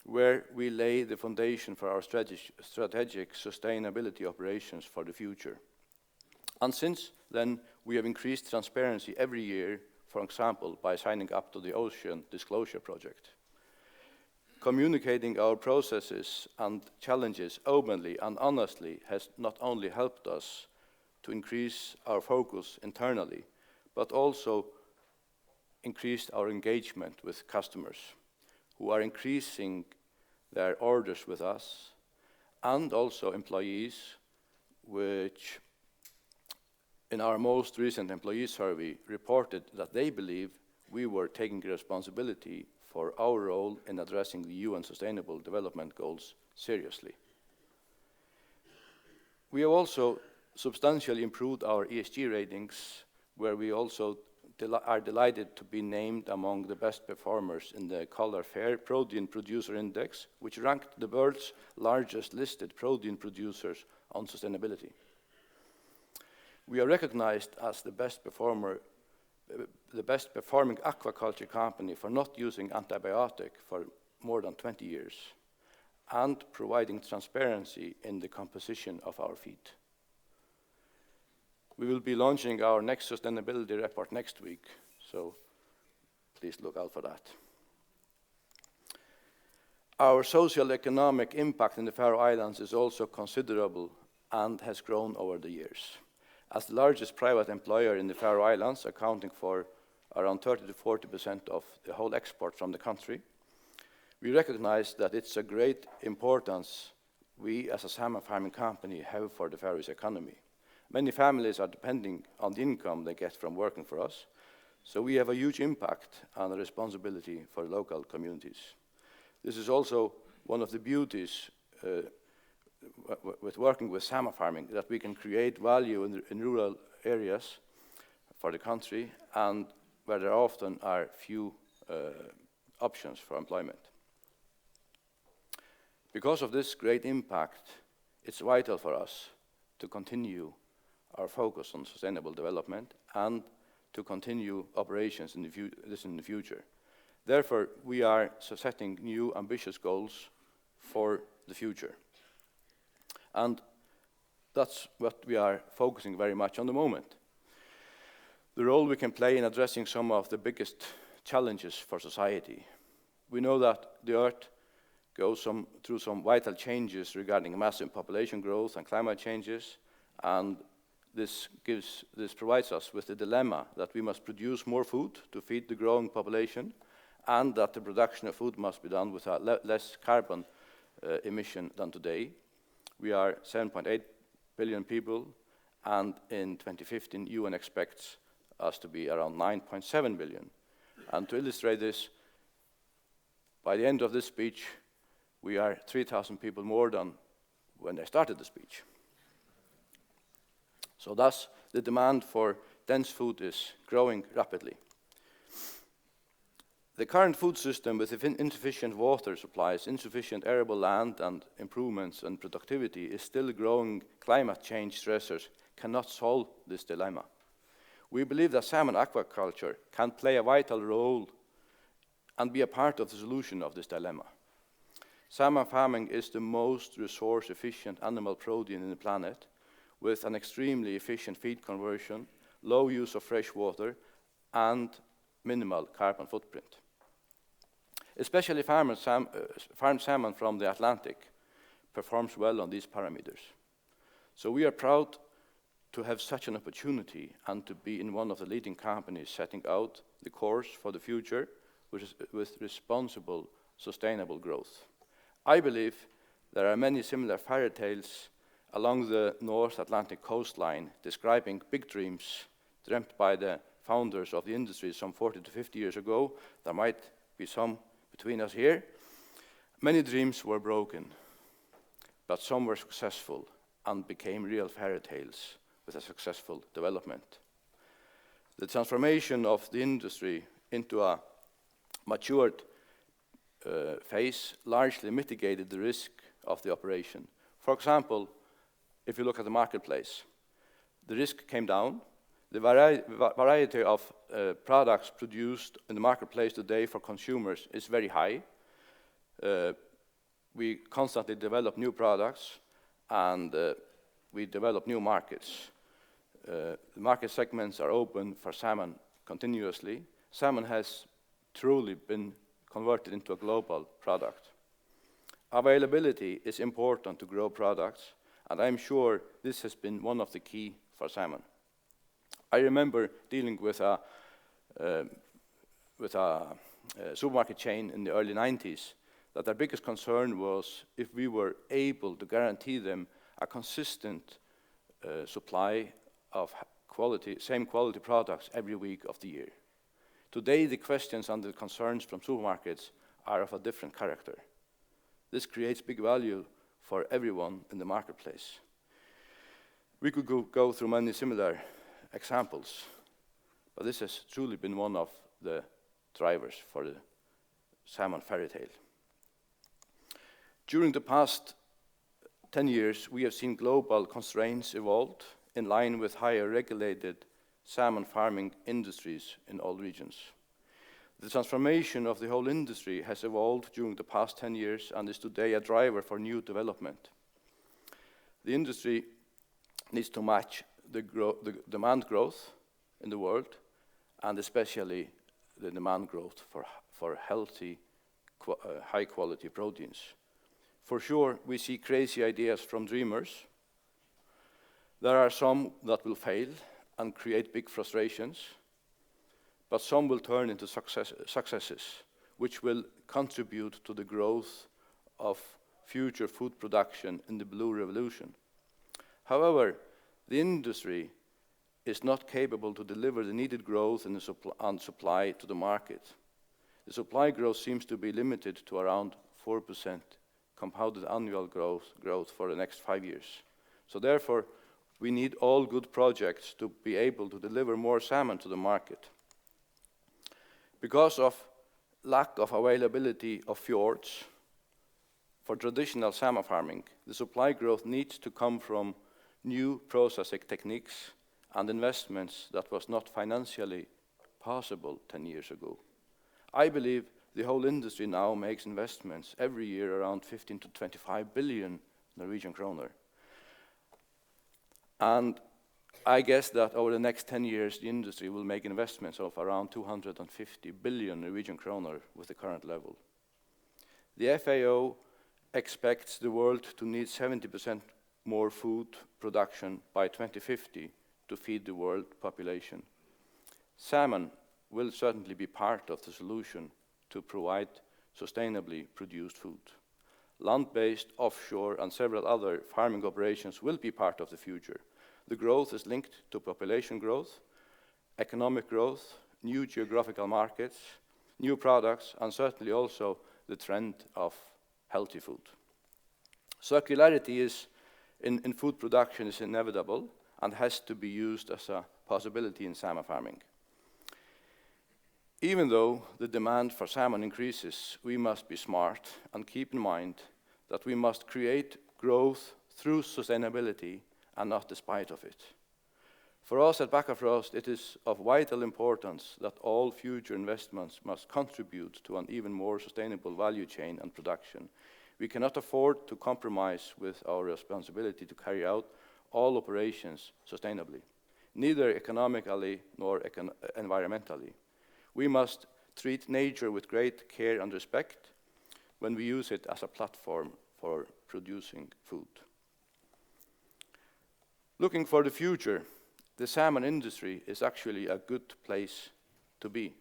where we lay the foundation for our strategic sustainability operations for the future. And since then, we have increased transparency every year, for example, by signing up to the Ocean Disclosure Project. Communicating our processes and challenges openly and honestly has not only helped us to increase our focus internally, but also increased our engagement with customers, who are increasing their orders with us, and also employees, which in our most recent employee survey reported that they believe we were taking responsibility for our role in addressing the UN Sustainable Development Goals seriously. We have also substantially improved our ESG ratings, where we also are delighted to be named among the best performers in the Coller Fair Protein Producer Index, which ranked the world's largest listed protein producers on sustainability. We are recognized as the best performing aquaculture company for not using antibiotic for more than 20 years and providing transparency in the composition of our feed. We will be launching our next sustainability report next week, so please look out for that. Our socio-economic impact in the Faroe Islands is also considerable and has grown over the years. As the largest private employer in the Faroe Islands, accounting for around 30 to 40% of the whole export from the country, we recognize that it's a great importance we as a salmon farming company have for the Faroese economy. Many families are depending on the income they get from working for us, so we have a huge impact and a responsibility for local communities. This is also one of the beauties with working with salmon farming, that we can create value in rural areas for the country and where there often are few options for employment. Because of this great impact, it's vital for us to continue our focus on sustainable development and to continue operations in the future. Therefore, we are setting new ambitious goals for the future. And that's what we are focusing very much on the moment. The role we can play in addressing some of the biggest challenges for society. We know that the Earth goes through some vital changes regarding massive population growth and climate changes, and this provides us with the dilemma that we must produce more food to feed the growing population, and that the production of food must be done with less carbon emission than today. We are 7.8 billion people, and in 2015, UN expects us to be around 9.7 billion. And to illustrate this, by the end of this speech, we are 3,000 people more than when I started the speech. So thus, the demand for dense food is growing rapidly. The current food system with insufficient water supplies, insufficient arable land, and improvements in productivity is still growing. Climate change stressors cannot solve this dilemma. We believe that salmon aquaculture can play a vital role and be a part of the solution of this dilemma. Salmon farming is the most resource-efficient animal protein in the planet, with an extremely efficient feed conversion, low use of fresh water, and minimal carbon footprint. Especially farmed salmon from the Atlantic performs well on these parameters. So we are proud to have such an opportunity and to be in one of the leading companies setting out the course for the future with responsible, sustainable growth. I believe there are many similar fairy tales along the North Atlantic coastline describing big dreams dreamt by the founders of the industry some 40 to 50 years ago. There might be some between us here. Many dreams were broken, but some were successful and became real fairy tales with a successful development. The transformation of the industry into a matured phase largely mitigated the risk of the operation. For example, if you look at the marketplace, the risk came down. The variety of products produced in the marketplace today for consumers is very high. We constantly develop new products and we develop new markets. The market segments are open for salmon continuously. Salmon has truly been converted into a global product. Availability is important to grow products, and I'm sure this has been one of the key for salmon. I remember dealing with a supermarket chain in the early 90s that their biggest concern was if we were able to guarantee them a consistent supply of same quality products every week of the year. Today, the questions and the concerns from supermarkets are of a different character. This creates big value for everyone in the marketplace. We could go through many similar examples, but this has truly been one of the drivers for the salmon fairy tale. During the past 10 years, we have seen global constraints evolved in line with higher regulated salmon farming industries in all regions. The transformation of the whole industry has evolved during the past 10 years and is today a driver for new development. The industry needs to match the demand growth in the world, and especially the demand growth for healthy, high-quality proteins. For sure, we see crazy ideas from dreamers. There are some that will fail and create big frustrations, but some will turn into successes, which will contribute to the growth of future food production in the Blue Revolution. However, the industry is not capable to deliver the needed growth and supply to the market. The supply growth seems to be limited to around 4% compounded annual growth for the next 5 years. So therefore, we need all good projects to be able to deliver more salmon to the market. Because of lack of availability of fjords for traditional salmon farming, the supply growth needs to come from new processing techniques and investments that was not financially possible 10 years ago. I believe the whole industry now makes investments every year around 15 to 25 billion Norwegian kroner. And I guess that over the next 10 years, the industry will make investments of around 250 billion Norwegian kroner with the current level. The FAO expects the world to need 70% more food production by 2050 to feed the world population. Salmon will certainly be part of the solution to provide sustainably produced food. Land-based, offshore, and several other farming operations will be part of the future. The growth is linked to population growth, economic growth, new geographical markets, new products, and certainly also the trend of healthy food. Circularity in food production is inevitable and has to be used as a possibility in salmon farming. Even though the demand for salmon increases, we must be smart and keep in mind that we must create growth through sustainability and not despite of it. For us at Bakkafrost, it is of vital importance that all future investments must contribute to an even more sustainable value chain and production. We cannot afford to compromise with our responsibility to carry out all operations sustainably, neither economically nor environmentally. We must treat nature with great care and respect when we use it as a platform for producing food. Looking for the future, the salmon industry is actually a good place to be.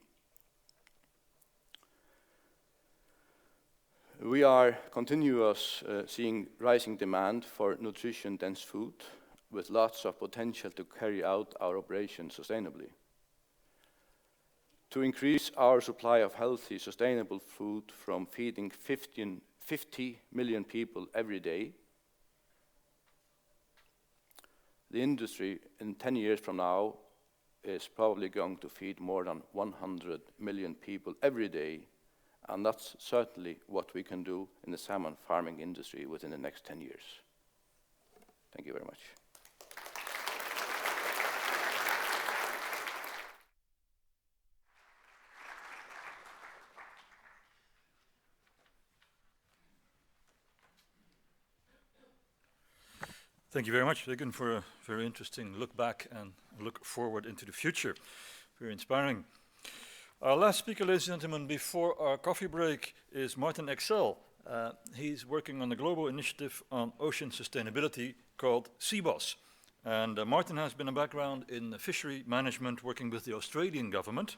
We are seeing rising demand for nutrition-dense food with lots of potential to carry out our operations sustainably. To increase our supply of healthy, sustainable food from feeding 50 million people every day, the industry in 10 years from now is probably going to feed more than 100 million people every day, and that's certainly what we can do in the salmon farming industry within the next 10 years. Thank you very much. Thank you very much, Viggen, for a very interesting look back and look forward into the future. Very inspiring. Our last speaker, ladies and gentlemen, before our coffee break is Martin Excel. He's working on a global initiative on ocean sustainability called CBOS. And Martin has been a background in fishery management, working with the Australian government.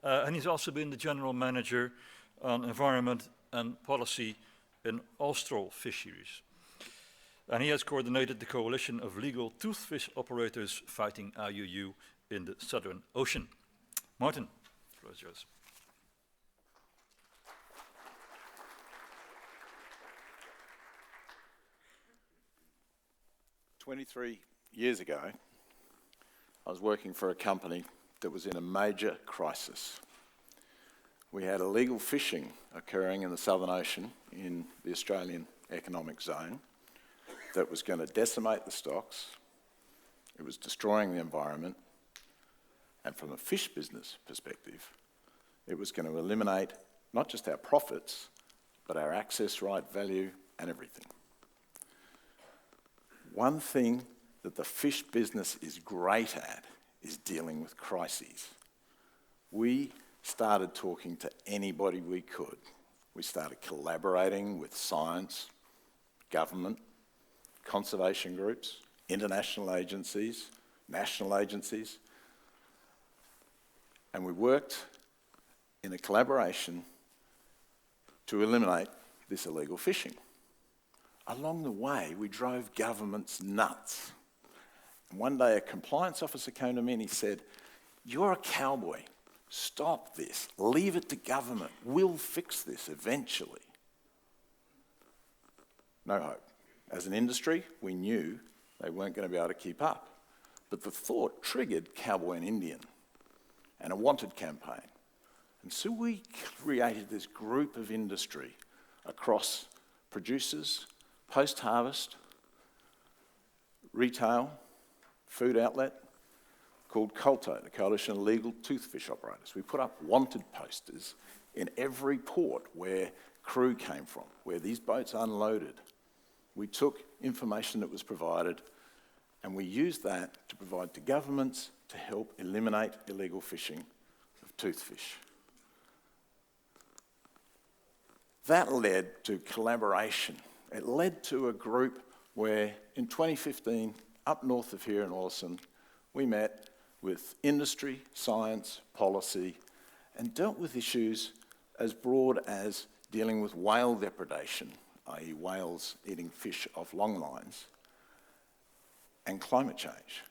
And he's also been the general manager on environment and policy in Austral fisheries. And he has coordinated the coalition of legal toothfish operators fighting IUU in the Southern Ocean. Martin, the floor is yours. "23 years ago, I was working for a company that was in a major crisis. We had illegal fishing occurring in the Southern Ocean in the Australian Economic Zone that was going to decimate the stocks, it was destroying the environment, and from a fish business perspective, it was going to eliminate not just our profits, but our access right value and everything. One thing that the fish business is great at is dealing with crises. We started talking to anybody we could. We started collaborating with science, government, conservation groups, international agencies, national agencies, and we worked in a collaboration to eliminate this illegal fishing. Along the way, we drove governments nuts. And one day a compliance officer came to me and he said, "You're a cowboy. Stop this. Leave it to government. We'll fix this eventually." No hope. As an industry, we knew they weren't going to be able to keep up. But the thought triggered Cowboy and Indian and a wanted campaign. And so we created this group of industry across producers, post-harvest, retail, food outlet, called COLTO, the Coalition of Legal Toothfish Operators. We put up wanted posters in every port where crew came from, where these boats unloaded. We took information that was provided and we used that to provide to governments to help eliminate illegal fishing of toothfish. That led to collaboration. It led to a group where in 2015, up north of here in Orson, we met with industry, science, policy, and dealt with issues as broad as dealing with whale depredation, i.e. whales eating fish off long lines, and climate change,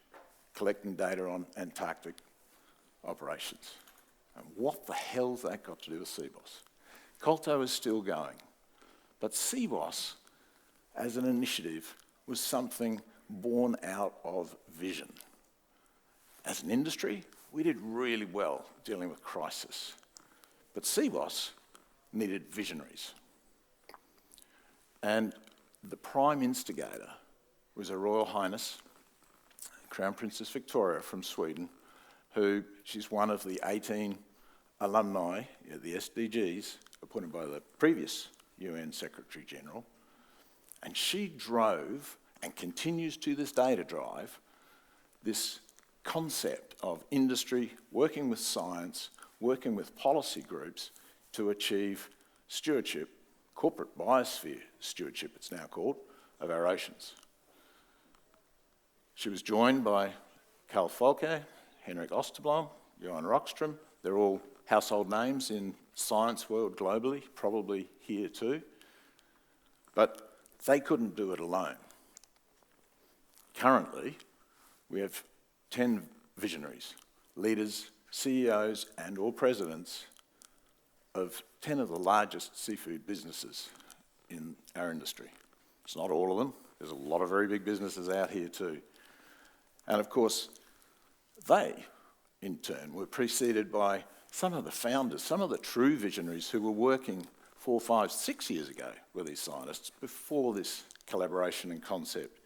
collecting data on Antarctic operations. And what the hell's that got to do with CBOS? Colto is still going, but CBOS, as an initiative, was something born out of vision. As an industry, we did really well dealing with crisis, but CBOS needed visionaries. And the prime instigator was Her Royal Highness, Crown Princess Victoria from Sweden, who she's one of the 18 alumni, the SDGs, appointed by the previous UN Secretary General, and she drove, and continues to this day to drive, this concept of industry working with science, working with policy groups to achieve stewardship, corporate biosphere stewardship it's now called, of our oceans. She was joined by Carl Folke, Henrik Osterblom, Johan Rockström. They're all household names in science world globally, probably here too. But they couldn't do it alone. Currently, we have 10 visionaries, leaders, CEOs and or presidents of 10 of the largest seafood businesses in our industry. It's not all of them. There's a lot of very big businesses out here too. And of course, they, in turn, were preceded by some of the founders, some of the true visionaries who were working 4, 5, 6 years ago with these scientists before this collaboration and concept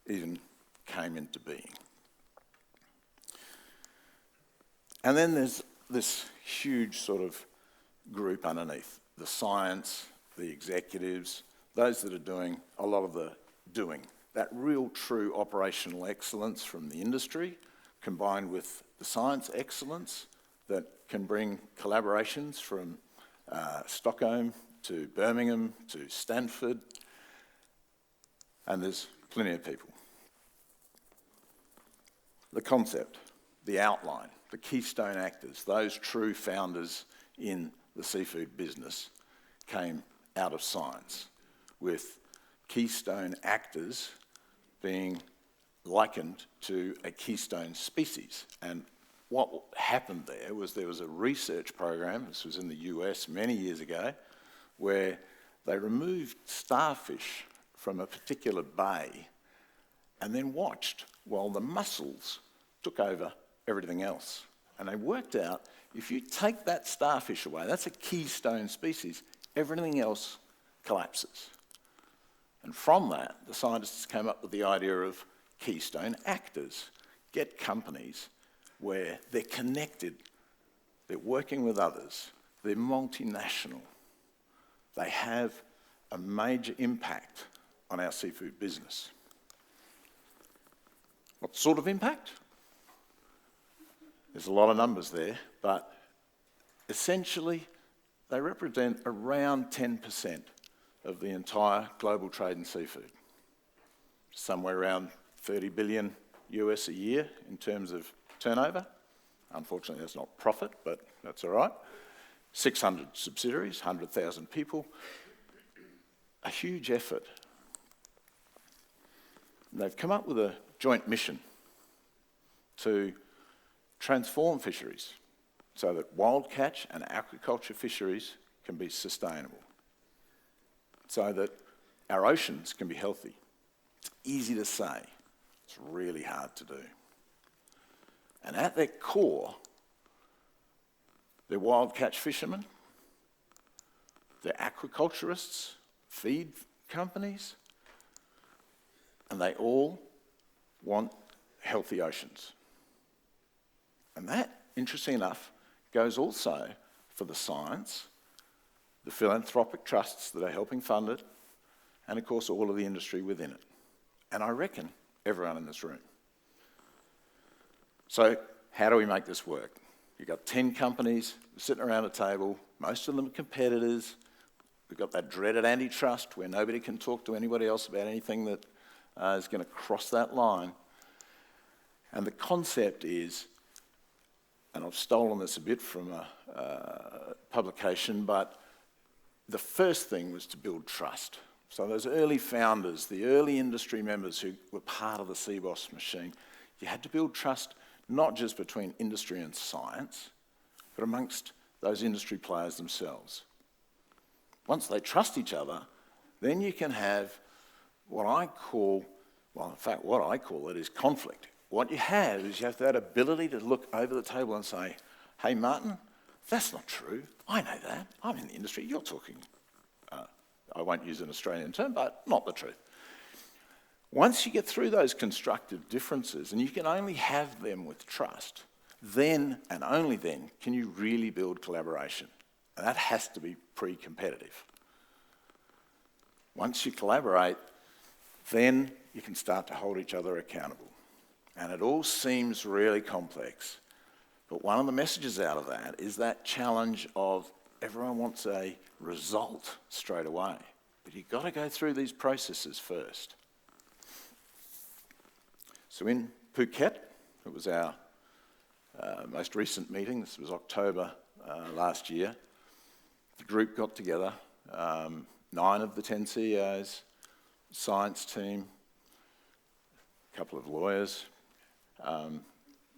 even came into being. And then there's this huge sort of group underneath, the science, the executives, those that are doing a lot of the doing. That real true operational excellence from the industry combined with the science excellence that can bring collaborations from Stockholm to Birmingham to Stanford, and there's plenty of people. The concept, the outline, the keystone actors, those true founders in the seafood business came out of science, with keystone actors being likened to a keystone species. And what happened there was a research program, this was in the US many years ago, where they removed starfish from a particular bay and then watched while the mussels took over everything else. And they worked out, if you take that starfish away, that's a keystone species, everything else collapses. And from that, the scientists came up with the idea of keystone actors. Get companies where they're connected, they're working with others, they're multinational, they have a major impact on our seafood business. What sort of impact? There's a lot of numbers there, but essentially they represent around 10% of the entire global trade in seafood. Somewhere around 30 billion US a year in terms of turnover. Unfortunately, that's not profit, but that's all right. 600 subsidiaries, 100,000 people. A huge effort. They've come up with a joint mission to transform fisheries so that wild catch and aquaculture fisheries can be sustainable, so that our oceans can be healthy. It's easy to say, it's really hard to do. And at their core, they're wild catch fishermen, they're aquaculturists, feed companies, and they all want healthy oceans. And that, interesting enough, goes also for the science, the philanthropic trusts that are helping fund it, and of course all of the industry within it. And I reckon everyone in this room. So how do we make this work? You've got 10 companies sitting around a table, most of them are competitors. We've got that dreaded antitrust where nobody can talk to anybody else about anything that is going to cross that line. And the concept is, and I've stolen this a bit from a publication, but the first thing was to build trust. So those early founders, the early industry members who were part of the CBOS machine, you had to build trust not just between industry and science, but amongst those industry players themselves. Once they trust each other, then you can have what I call it is conflict. What you have is you have that ability to look over the table and say, hey, Martin, that's not true. I know that. I'm in the industry. You're talking, I won't use an Australian term, but not the truth. Once you get through those constructive differences, and you can only have them with trust, then and only then can you really build collaboration. And that has to be pre-competitive. Once you collaborate, then you can start to hold each other accountable. And it all seems really complex. But one of the messages out of that is that challenge of everyone wants a result straight away. But you've got to go through these processes first. So in Phuket, it was our most recent meeting. This was October last year. The group got together, 9 of the 10 CEOs, science team, a couple of lawyers,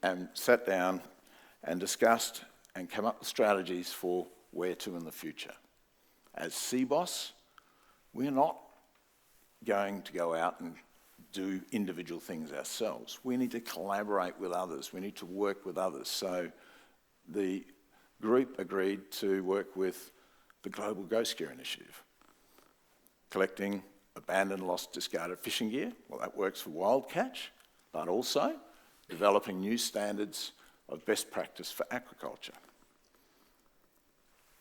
and sat down and discussed and came up with strategies for where to in the future. As CBOS, we're not going to go out and do individual things ourselves. We need to collaborate with others. We need to work with others. So the group agreed to work with the Global Ghost Gear Initiative, collecting abandoned, lost, discarded fishing gear. Well, that works for wild catch, but also developing new standards of best practice for aquaculture.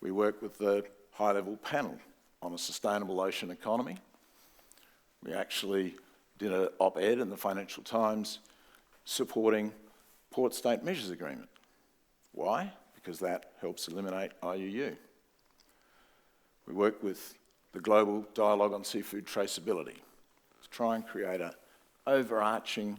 We work with the high-level panel on a sustainable ocean economy. We actually did an op-ed in the Financial Times supporting Port State Measures Agreement. Why? Because that helps eliminate IUU. We work with the Global Dialogue on Seafood Traceability to try and create an overarching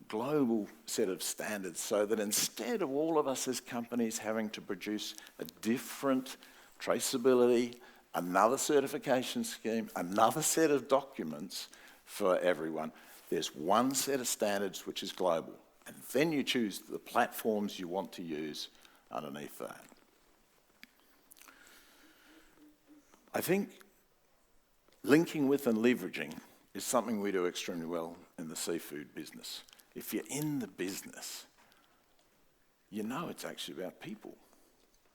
global set of standards so that instead of all of us as companies having to produce a different traceability, another certification scheme, another set of documents for everyone, there's one set of standards which is global. And then you choose the platforms you want to use underneath that. I think linking with and leveraging is something we do extremely well in the seafood business. If you're in the business, you know it's actually about people.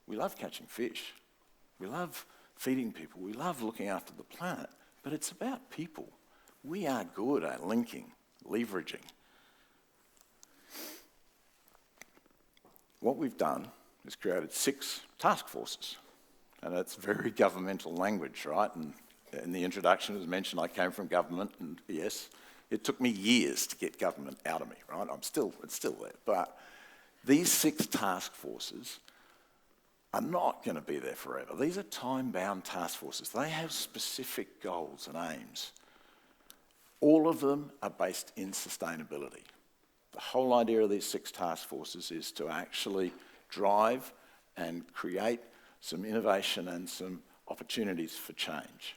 We love catching fish. We love feeding people. We love looking after the planet, but it's about people. We are good at linking, leveraging. What we've done is created 6 task forces. And it's very governmental language, right? And in the introduction, it was mentioned I came from government, and yes, it took me years to get government out of me, right? It's still there. But these 6 task forces are not going to be there forever. These are time-bound task forces. They have specific goals and aims. All of them are based in sustainability. The whole idea of these 6 task forces is to actually drive and create some innovation and some opportunities for change.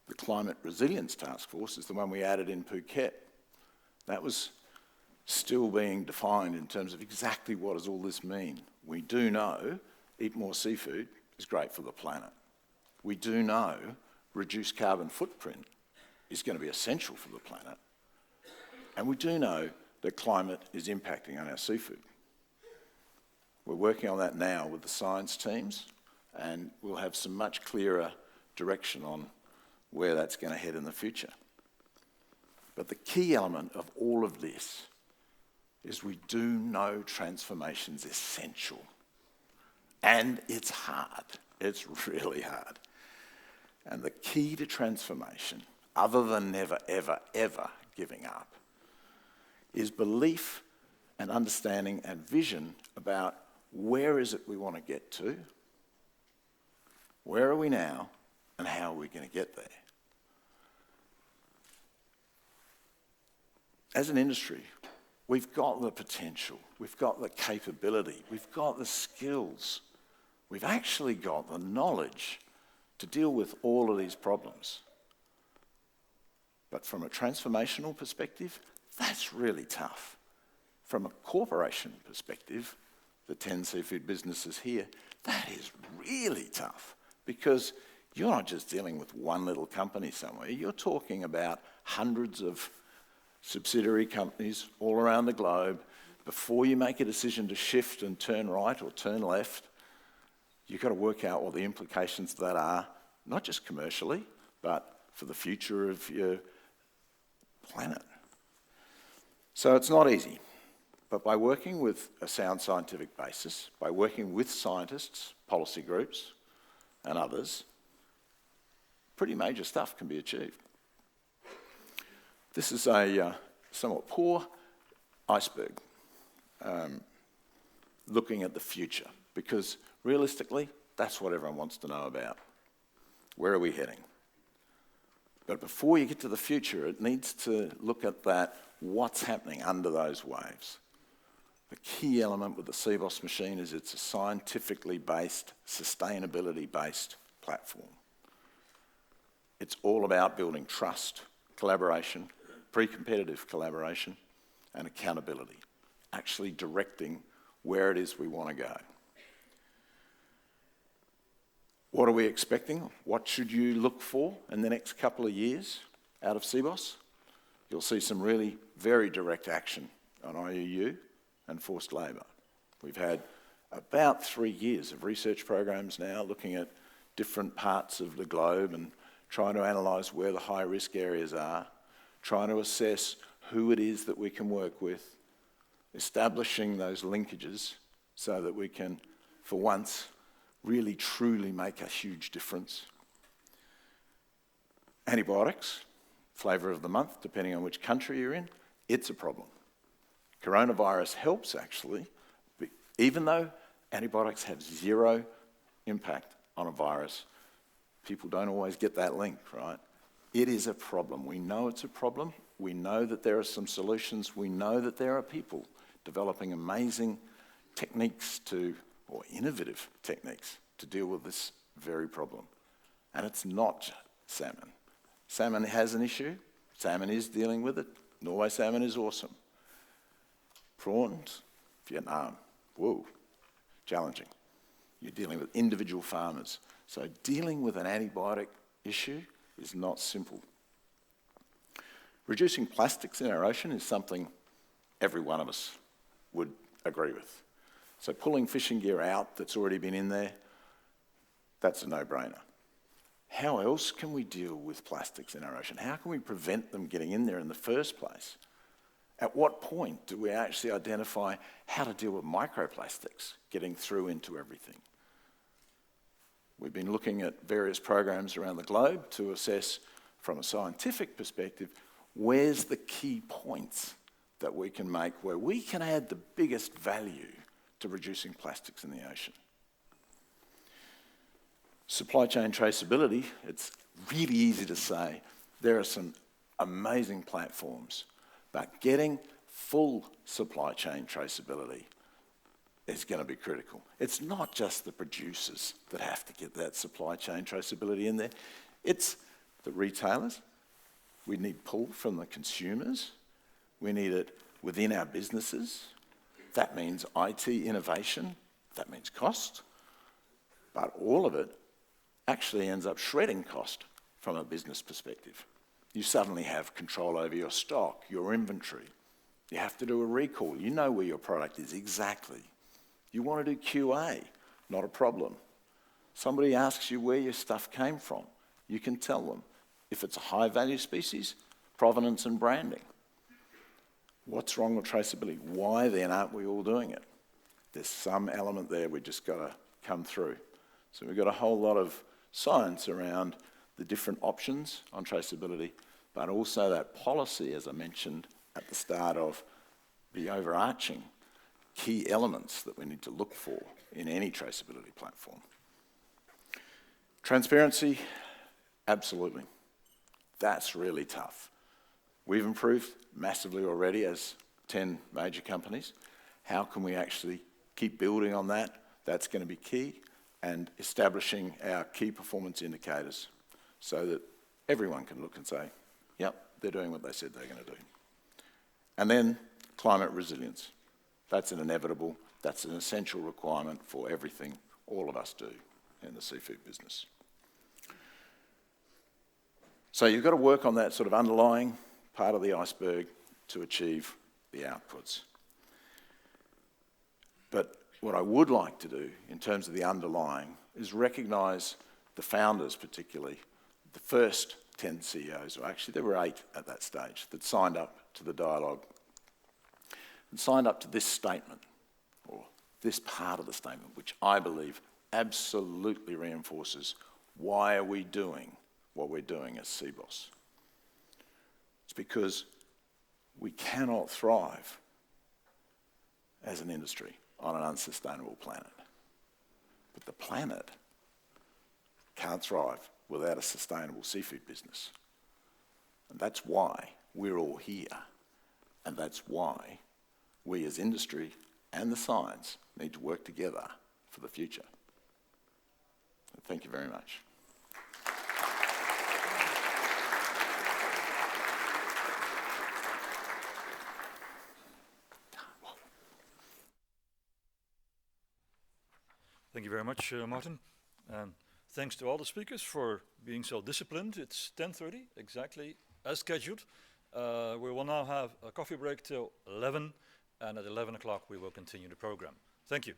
The Climate Resilience Task Force is the one we added in Phuket. That was still being defined in terms of exactly what does all this mean. We do know eat more seafood is great for the planet. We do know reduced carbon footprint is going to be essential for the planet. And we do know that climate is impacting on our seafood. We're working on that now with the science teams, and we'll have some much clearer direction on where that's going to head in the future. But the key element of all of this is we do know transformation's essential. And it's hard. It's really hard. And the key to transformation, other than never, ever, ever giving up, is belief and understanding and vision about where is it we want to get to, where are we now, and how are we going to get there. As an industry, we've got the potential, we've got the capability, we've got the skills, we've actually got the knowledge to deal with all of these problems. But from a transformational perspective, that's really tough. from a corporation perspective, the 10 seafood businesses here, that is really tough because you're not just dealing with one little company somewhere. You're talking about hundreds of subsidiary companies all around the globe. Before you make a decision to shift and turn right or turn left, you've got to work out what the implications of that are, not just commercially, but for the future of your planet. So it's not easy. But by working with a sound scientific basis, by working with scientists, policy groups, and others, pretty major stuff can be achieved. This is a somewhat poor iceberg looking at the future, because realistically, that's what everyone wants to know about. Where are we heading? But before you get to the future, it needs to look at that, what's happening under those waves. The key element with the CBOS machine is it's a scientifically based, sustainability-based platform. It's all about building trust, collaboration, pre-competitive collaboration, and accountability, actually directing where it is we want to go. What are we expecting? What should you look for in the next couple of years out of CBOS? You'll see some really very direct action on IUU and forced labour. We've had about 3 years of research programs now looking at different parts of the globe and trying to analyse where the high-risk areas are, trying to assess who it is that we can work with, establishing those linkages so that we can, for once, really truly make a huge difference. Antibiotics, flavour of the month, depending on which country you're in, it's a problem. Coronavirus helps, actually, even though antibiotics have zero impact on a virus. People don't always get that link, right? It is a problem. We know it's a problem. We know that there are some solutions. We know that there are people developing amazing techniques or innovative techniques to deal with this very problem. And it's not salmon. Salmon has an issue. Salmon is dealing with it. Norway salmon is awesome. Prawns, Vietnam, whoa, challenging. You're dealing with individual farmers. So dealing with an antibiotic issue is not simple. Reducing plastics in our ocean is something every one of us would agree with. So pulling fishing gear out that's already been in there, that's a no-brainer. How else can we deal with plastics in our ocean? How can we prevent them getting in there in the first place? At what point do we actually identify how to deal with microplastics getting through into everything? We've been looking at various programs around the globe to assess, from a scientific perspective, where's the key points that we can make where we can add the biggest value to reducing plastics in the ocean. Supply chain traceability, it's really easy to say. There are some amazing platforms, but getting full supply chain traceability is going to be critical. It's not just the producers that have to get that supply chain traceability in there. It's the retailers. We need pull from the consumers. We need it within our businesses. That means IT innovation. That means cost. But all of it actually ends up shredding cost from a business perspective. You suddenly have control over your stock, your inventory. You have to do a recall. You know where your product is exactly. You want to do QA, not a problem. Somebody asks you where your stuff came from. You can tell them. If it's a high-value species, provenance and branding. What's wrong with traceability? Why then aren't we all doing it? There's some element there we just got to come through. So we've got a whole lot of science around the different options on traceability, but also that policy, as I mentioned at the start, of the overarching key elements that we need to look for in any traceability platform. Transparency, absolutely. That's really tough. We've improved massively already as 10 major companies. How can we actually keep building on that? That's going to be key. And establishing our key performance indicators so that everyone can look and say, yep, they're doing what they said they're going to do. And then climate resilience. That's an inevitable, that's an essential requirement for everything all of us do in the seafood business. So you've got to work on that sort of underlying part of the iceberg to achieve the outputs. But what I would like to do in terms of the underlying is recognise the founders particularly, the first 10 CEOs, or actually there were 8 at that stage, that signed up to the dialogue and signed up to this statement, or this part of the statement, which I believe absolutely reinforces why are we doing what we're doing as CBOS. It's because we cannot thrive as an industry on an unsustainable planet. But the planet can't thrive without a sustainable seafood business. And that's why we're all here. And that's why we as industry and the science need to work together for the future. Thank you very much. Thank you very much, Martin. And thanks to all the speakers for being so disciplined. It's 10:30, exactly as scheduled. We will now have a coffee break till 11, and at 11 o'clock we will continue the program. Thank you.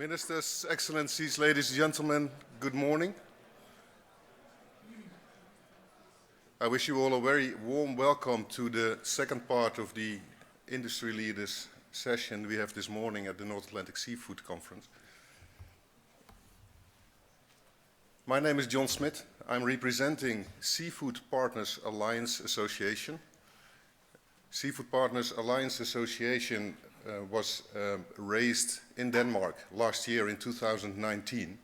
Ministers, Excellencies, ladies and gentlemen, good morning. I wish you all a very warm welcome to the second part of the industry leaders session we have this morning at the North Atlantic Seafood Conference. My name is John Smith. I'm representing Seafood Partners Alliance Association. Seafood Partners Alliance Association was raised in Denmark last year in 2019.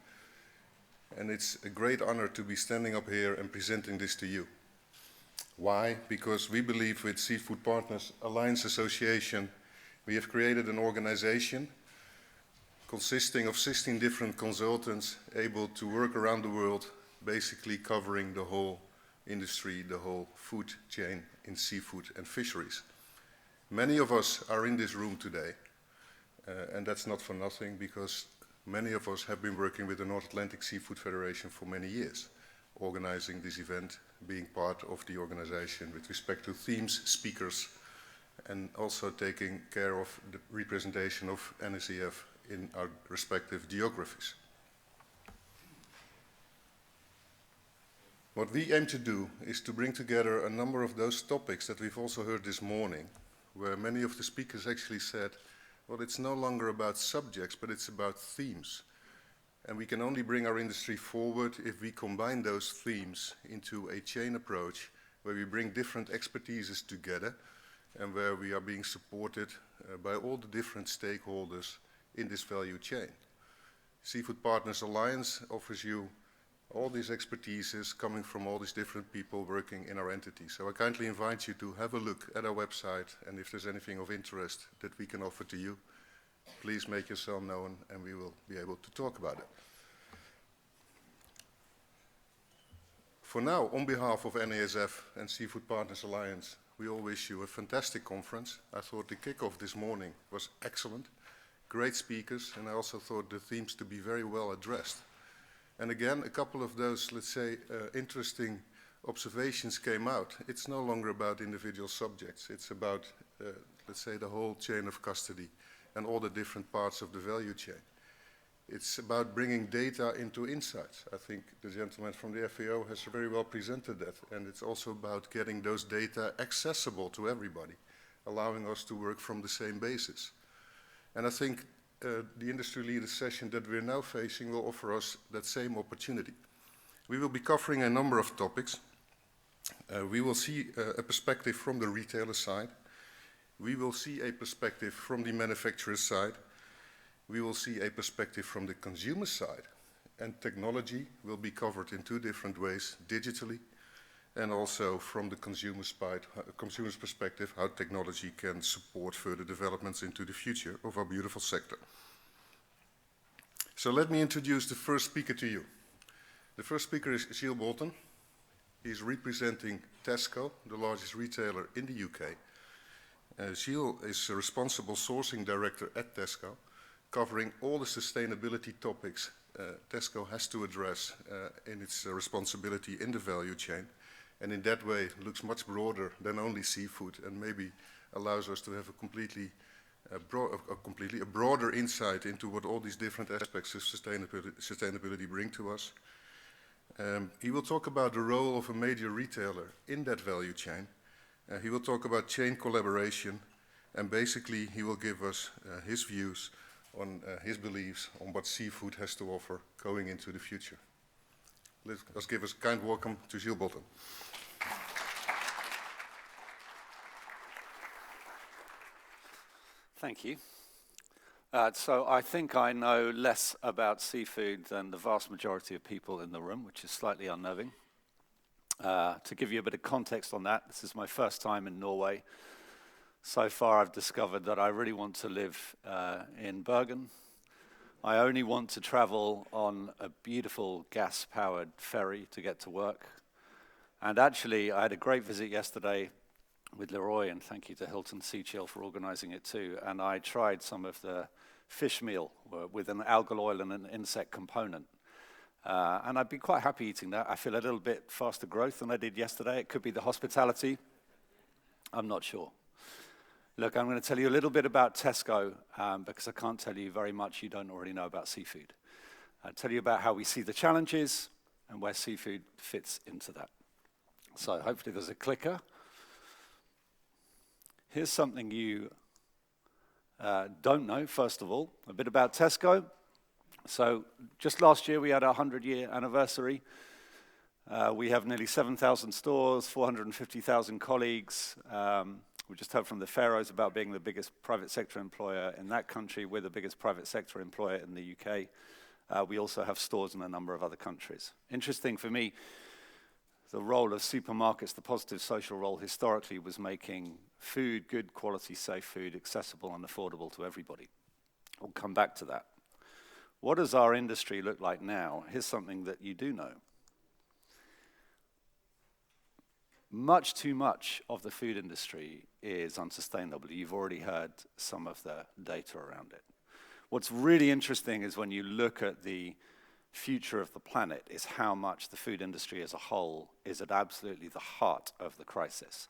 And it's a great honor to be standing up here and presenting this to you. Why? Because we believe with Seafood Partners Alliance Association, we have created an organization consisting of 16 different consultants able to work around the world, basically covering the whole industry, the whole food chain in seafood and fisheries. Many of us are in this room today, and that's not for nothing, because many of us have been working with the North Atlantic Seafood Federation for many years, organizing this event, being part of the organization with respect to themes, speakers, and also taking care of the representation of NASF in our respective geographies. What we aim to do is to bring together a number of those topics that we've also heard this morning, where many of the speakers actually said, well, it's no longer about subjects, but it's about themes. And we can only bring our industry forward if we combine those themes into a chain approach where we bring different expertises together and where we are being supported by all the different stakeholders in this value chain. Seafood Partners Alliance offers you all these expertises coming from all these different people working in our entity. So I kindly invite you to have a look at our website, and if there's anything of interest that we can offer to you, please make yourself known and we will be able to talk about it. For now, on behalf of NASF and Seafood Partners Alliance, we all wish you a fantastic conference. I thought the kickoff this morning was excellent, great speakers, and I also thought the themes to be very well addressed. And again, a couple of those, let's say, interesting observations came out. It's no longer about individual subjects. It's about, let's say, the whole chain of custody and all the different parts of the value chain. It's about bringing data into insights. I think the gentleman from the FAO has very well presented that. And it's also about getting those data accessible to everybody, allowing us to work from the same basis. And I think the industry leaders session that we're now facing will offer us that same opportunity. We will be covering a number of topics. We will see a perspective from the retailer side. We will see a perspective from the manufacturer side. We will see a perspective from the consumer side. And technology will be covered in two different ways, digitally and also from the consumer's perspective, how technology can support further developments into the future of our beautiful sector. So let me introduce the first speaker to you. The first speaker is Gilles Bolton. He's representing Tesco, the largest retailer in the UK. Gilles is a responsible sourcing director at Tesco, covering all the sustainability topics Tesco has to address in its responsibility in the value chain. And in that way, looks much broader than only seafood, and maybe allows us to have a broader insight into what all these different aspects of sustainability bring to us. He will talk about the role of a major retailer in that value chain. He will talk about chain collaboration, and basically he will give us his views on his beliefs on what seafood has to offer going into the future. Let's give us a kind welcome to Gilles Bolton. Thank you. So I think I know less about seafood than the vast majority of people in the room, which is slightly unnerving. To give you a bit of context on that, this is my first time in Norway. So far I've discovered that I really want to live in Bergen. I only want to travel on a beautiful gas-powered ferry to get to work. And actually, I had a great visit yesterday with Leroy, and thank you to Hilton Sea Chill for organizing it too. And I tried some of the fish meal with an algal oil and an insect component. And I'd be quite happy eating that. I feel a little bit faster growth than I did yesterday. It could be the hospitality. I'm not sure. Look, I'm going to tell you a little bit about Tesco because I can't tell you very much you don't already know about seafood. I'll tell you about how we see the challenges and where seafood fits into that. So hopefully there's a clicker. Here's something you don't know, first of all, a bit about Tesco. So just last year we had our 100-year anniversary. We have nearly 7,000 stores, 450,000 colleagues. We just heard from the Faroes about being the biggest private sector employer in that country. We're the biggest private sector employer in the UK. We also have stores in a number of other countries. Interesting for me, the role of supermarkets, the positive social role historically was making food, good quality, safe food, accessible and affordable to everybody. We'll come back to that. What does our industry look like now? Here's something that you do know. Much too much of the food industry is unsustainable. You've already heard some of the data around it. What's really interesting is when you look at the future of the planet is how much the food industry as a whole is at absolutely the heart of the crisis.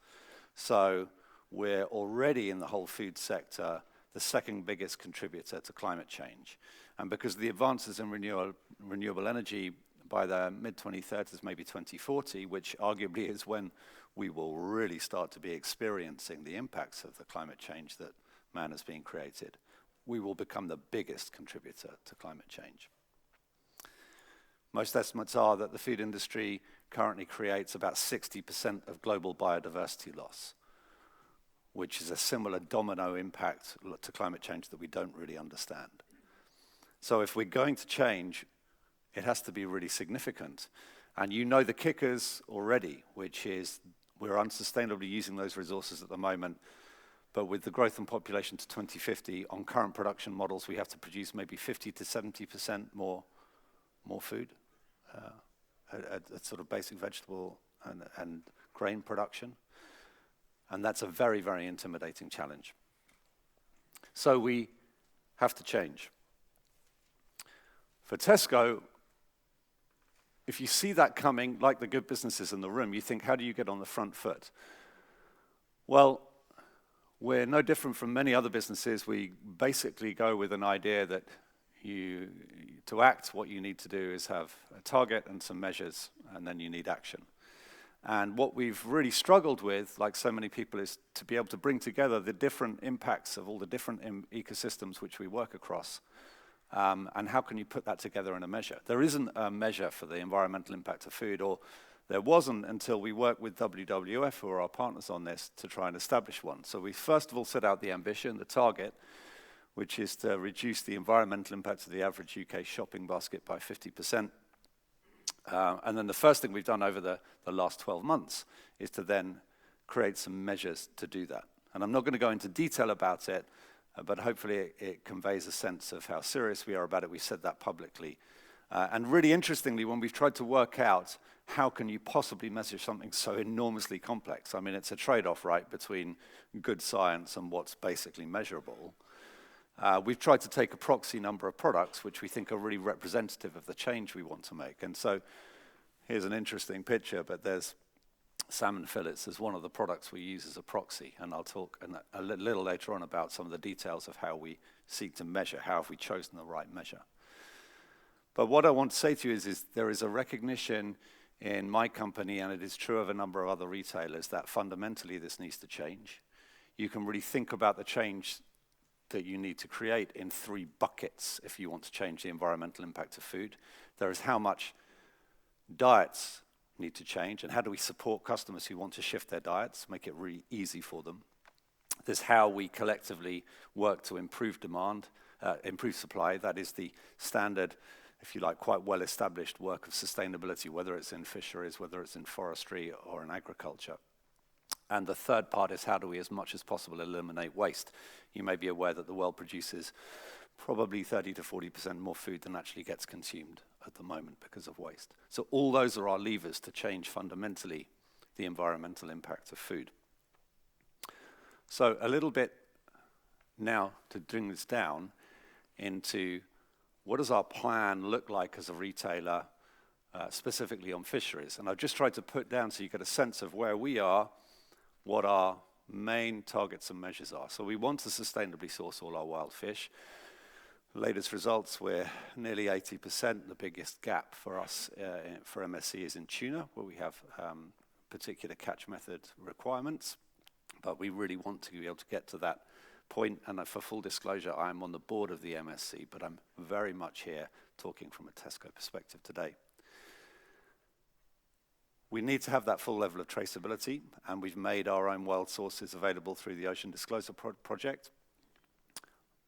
So we're already in the whole food sector the second biggest contributor to climate change. And because of the advances in renewable energy by the mid-2030s, maybe 2040, which arguably is when we will really start to be experiencing the impacts of the climate change that man has been created, we will become the biggest contributor to climate change. Most estimates are that the food industry currently creates about 60% of global biodiversity loss, which is a similar domino impact to climate change that we don't really understand. So if we're going to change, it has to be really significant. And you know the kickers already, which is we're unsustainably using those resources at the moment, but with the growth in population to 2050, on current production models, we have to produce maybe 50 to 70% more food at sort of basic vegetable and grain production. And that's a very, very intimidating challenge. So we have to change. For Tesco, if you see that coming, like the good businesses in the room, you think, how do you get on the front foot? Well, we're no different from many other businesses. We basically go with an idea that to act, what you need to do is have a target and some measures, and then you need action. And what we've really struggled with, like so many people, is to be able to bring together the different impacts of all the different ecosystems which we work across. And how can you put that together in a measure? There isn't a measure for the environmental impact of food, or there wasn't until we worked with WWF, who are our partners on this, to try and establish one. So we first of all set out the ambition, the target, which is to reduce the environmental impact of the average UK shopping basket by 50%. And then the first thing we've done over the last 12 months is to then create some measures to do that. And I'm not going to go into detail about it, but hopefully it conveys a sense of how serious we are about it. We said that publicly. And really interestingly, when we've tried to work out how can you possibly measure something so enormously complex, I mean, it's a trade-off, right, between good science and what's basically measurable. We've tried to take a proxy number of products which we think are really representative of the change we want to make. And so here's an interesting picture, but there's salmon fillets as one of the products we use as a proxy. And I'll talk a little later on about some of the details of how we seek to measure, how have we chosen the right measure. But what I want to say to you is there is a recognition in my company, and it is true of a number of other retailers, that fundamentally this needs to change. You can really think about the change that you need to create in 3 buckets if you want to change the environmental impact of food. There is how much diets need to change, and how do we support customers who want to shift their diets, make it really easy for them. There's how we collectively work to improve demand, improve supply. That is the standard, if you like, quite well-established work of sustainability, whether it's in fisheries, whether it's in forestry or in agriculture. And the third part is how do we, as much as possible, eliminate waste. You may be aware that the world produces probably 30 to 40% more food than actually gets consumed at the moment because of waste. So all those are our levers to change fundamentally the environmental impact of food. So a little bit now to bring this down into what does our plan look like as a retailer, specifically on fisheries. And I've just tried to put down so you get a sense of where we are, what our main targets and measures are. So we want to sustainably source all our wild fish. Latest results, we're nearly 80%. The biggest gap for us for MSC is in tuna, where we have particular catch method requirements. But we really want to be able to get to that point. And for full disclosure, I'm on the board of the MSC, but I'm very much here talking from a Tesco perspective today. We need to have that full level of traceability, and we've made our own wild sources available through the Ocean Disclosure Project.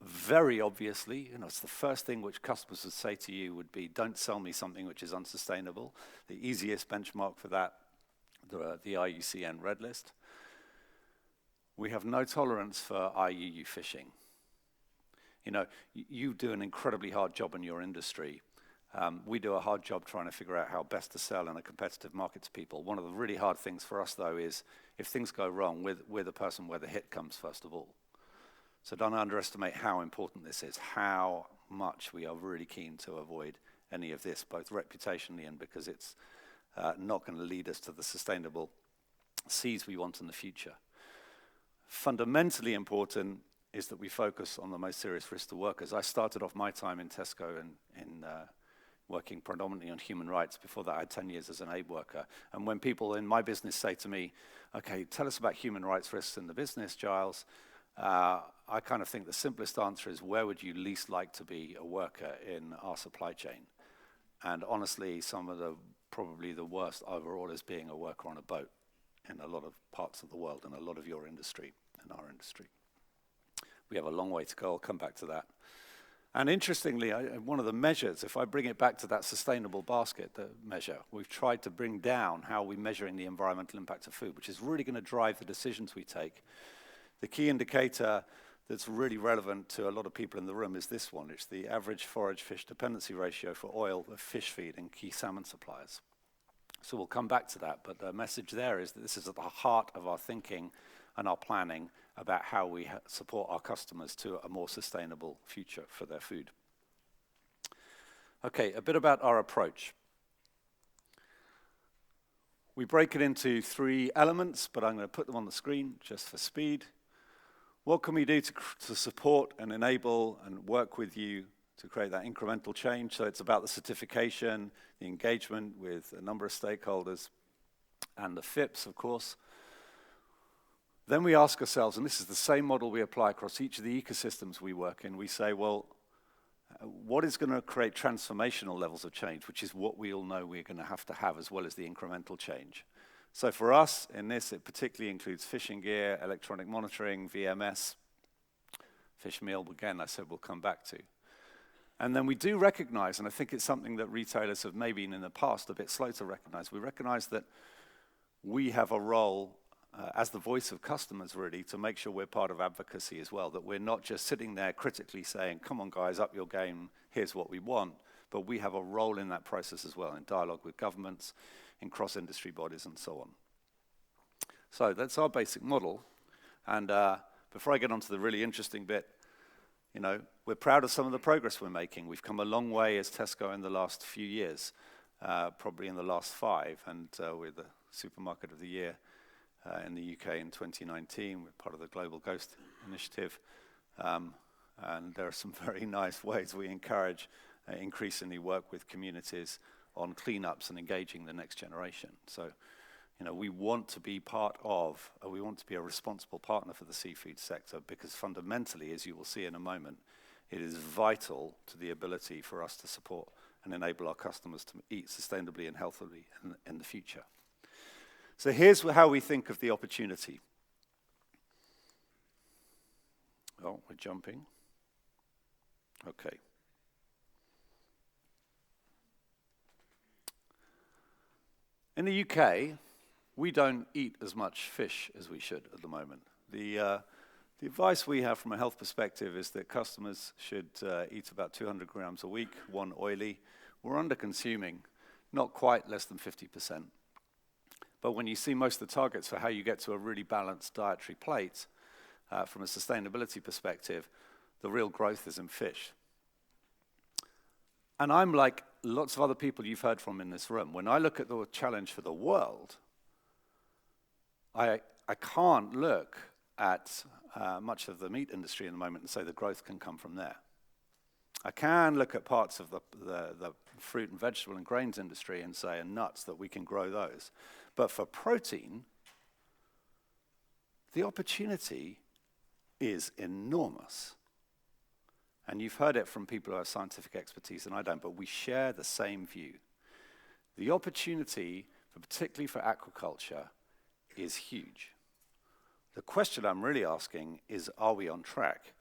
Very obviously, it's the first thing which customers would say to you would be, don't sell me something which is unsustainable. The easiest benchmark for that, the IUCN Red List. We have no tolerance for IUU fishing. You do an incredibly hard job in your industry. We do a hard job trying to figure out how best to sell in a competitive market to people. One of the really hard things for us, though, is if things go wrong, we're the person where the hit comes first of all. So don't underestimate how important this is, how much we are really keen to avoid any of this, both reputationally and because it's not going to lead us to the sustainable seas we want in the future. Fundamentally important is that we focus on the most serious risk to workers. I started off my time in Tesco in working predominantly on human rights. Before that, I had 10 years as an aid worker. And when people in my business say to me, okay, tell us about human rights risks in the business, Giles, I kind of think the simplest answer is, where would you least like to be a worker in our supply chain? And honestly, some of probably the worst overall is being a worker on a boat in a lot of parts of the world, and a lot of your industry and our industry. We have a long way to go. I'll come back to that. And interestingly, one of the measures, if I bring it back to that sustainable basket measure, we've tried to bring down how we're measuring the environmental impact of food, which is really going to drive the decisions we take. The key indicator that's really relevant to a lot of people in the room is this one. It's the average forage fish dependency ratio for oil, fish feed, and key salmon suppliers. So we'll come back to that, but the message there is that this is at the heart of our thinking and our planning about how we support our customers to a more sustainable future for their food. Okay, a bit about our approach. We break it into 3 elements, but I'm going to put them on the screen just for speed. What can we do to support and enable and work with you to create that incremental change? So it's about the certification, the engagement with a number of stakeholders, and the FIPS, of course. Then we ask ourselves, and this is the same model we apply across each of the ecosystems we work in, we say, well, what is going to create transformational levels of change, which is what we all know we're going to have as well as the incremental change. So for us, in this, it particularly includes fishing gear, electronic monitoring, VMS, fish meal, again, I said we'll come back to. And then we do recognize, and I think it's something that retailers have maybe in the past a bit slow to recognize, we recognize that we have a role as the voice of customers, really, to make sure we're part of advocacy as well, that we're not just sitting there critically saying, come on, guys, up your game, here's what we want, but we have a role in that process as well, in dialogue with governments, in cross-industry bodies, and so on. So that's our basic model. And before I get on to the really interesting bit, we're proud of some of the progress we're making. We've come a long way as Tesco in the last few years, probably in the last 5, and we're the Supermarket of the Year in the UK in 2019. We're part of the Global Ghost Initiative. And there are some very nice ways we encourage increasingly work with communities on cleanups and engaging the next generation. So, we want to be we want to be a responsible partner for the seafood sector, because fundamentally, as you will see in a moment, it is vital to the ability for us to support and enable our customers to eat sustainably and healthily in the future. So here's how we think of the opportunity. Oh, we're jumping. Okay. In the UK, we don't eat as much fish as we should at the moment. The advice we have from a health perspective is that customers should eat about 200 grams a week, 1 oily. We're under-consuming, not quite, less than 50%. But when you see most of the targets for how you get to a really balanced dietary plate, from a sustainability perspective, the real growth is in fish. And I'm like lots of other people you've heard from in this room. When I look at the challenge for the world, I can't look at much of the meat industry in the moment and say the growth can come from there. I can look at parts of the fruit and vegetable and grains industry and say, and nuts, that we can grow those. But for protein, the opportunity is enormous. And you've heard it from people who have scientific expertise, and I don't, but we share the same view. The opportunity, particularly for aquaculture, is huge. The question I'm really asking is, are we on track?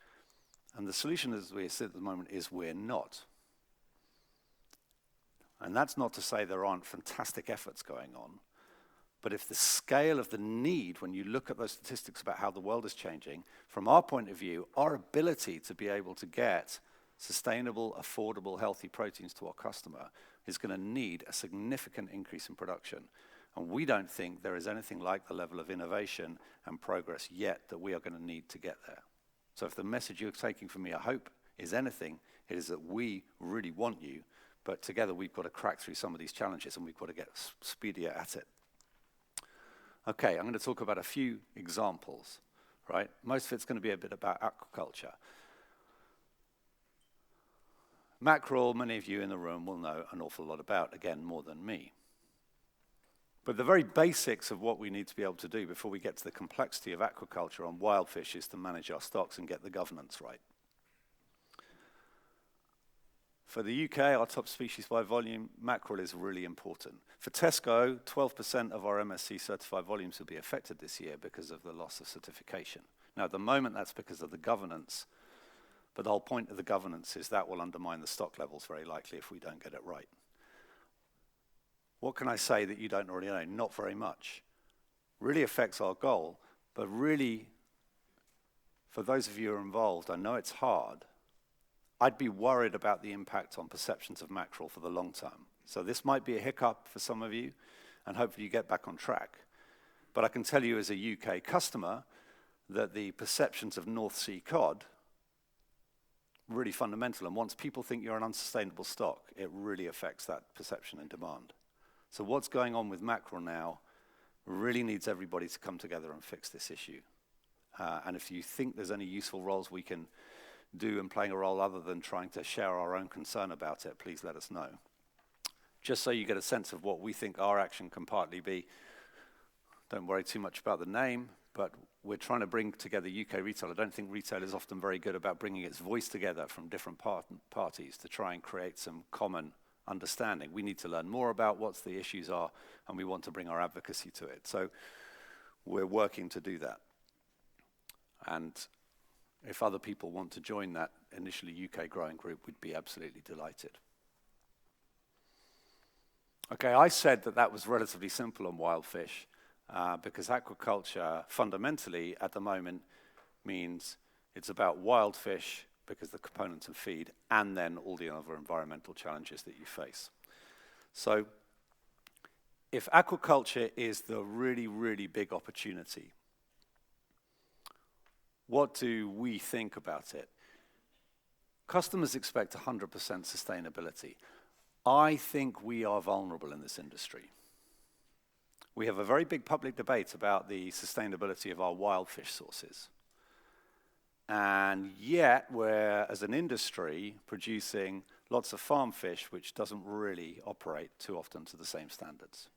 And the solution as we sit at the moment is we're not. And that's not to say there aren't fantastic efforts going on, but if the scale of the need, when you look at those statistics about how the world is changing, from our point of view, our ability to be able to get sustainable, affordable, healthy proteins to our customer is going to need a significant increase in production. And we don't think there is anything like the level of innovation and progress yet that we are going to need to get there. So if the message you're taking from me, I hope, is anything, it is that we really want you, but together we've got to crack through some of these challenges and we've got to get speedier at it. Okay, I'm going to talk about a few examples, right? Most of it's going to be a bit about aquaculture. Mackerel, many of you in the room will know an awful lot about, again, more than me. But the very basics of what we need to be able to do before we get to the complexity of aquaculture on wild fish is to manage our stocks and get the governance right. For the UK, our top species by volume, mackerel is really important. For Tesco, 12% of our MSC certified volumes will be affected this year because of the loss of certification. Now, at the moment, that's because of the governance, but the whole point of the governance is that will undermine the stock levels very likely if we don't get it right. What can I say that you don't already know? Not very much. Really affects our goal, but really, for those of you who are involved, I know it's hard. I'd be worried about the impact on perceptions of mackerel for the long term. So this might be a hiccup for some of you, and hopefully you get back on track. But I can tell you as a UK customer that the perceptions of North Sea cod really fundamental, and once people think you're an unsustainable stock, it really affects that perception and demand. So what's going on with mackerel now really needs everybody to come together and fix this issue. And if you think there's any useful roles we can do in playing a role other than trying to share our own concern about it, please let us know. Just so you get a sense of what we think our action can partly be, don't worry too much about the name, but we're trying to bring together UK retail. I don't think retail is often very good about bringing its voice together from different parties to try and create some common understanding. We need to learn more about what the issues are, and we want to bring our advocacy to it. So we're working to do that. And if other people want to join that initially UK growing group, we'd be absolutely delighted. Okay, I said that that was relatively simple on wild fish because aquaculture fundamentally at the moment means it's about wild fish because the components of feed and then all the other environmental challenges that you face. So if aquaculture is the really, really big opportunity, what do we think about it? Customers expect 100% sustainability. I think we are vulnerable in this industry. We have a very big public debate about the sustainability of our wild fish sources. And yet we're, as an industry, producing lots of farm fish which doesn't really operate too often to the same standards.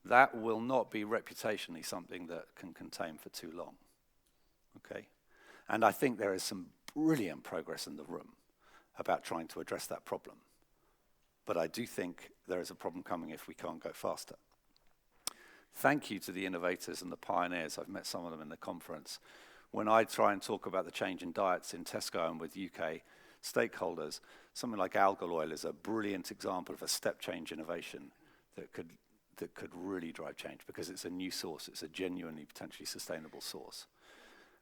That will not be reputationally something that can contain for too long. Okay? And I think there is some brilliant progress in the room about trying to address that problem. But I do think there is a problem coming if we can't go faster. Thank you to the innovators and the pioneers. I've met some of them in the conference. When I try and talk about the change in diets in Tesco and with UK stakeholders, something like algal oil is a brilliant example of a step change innovation that could really drive change because it's a new source. It's a genuinely potentially sustainable source.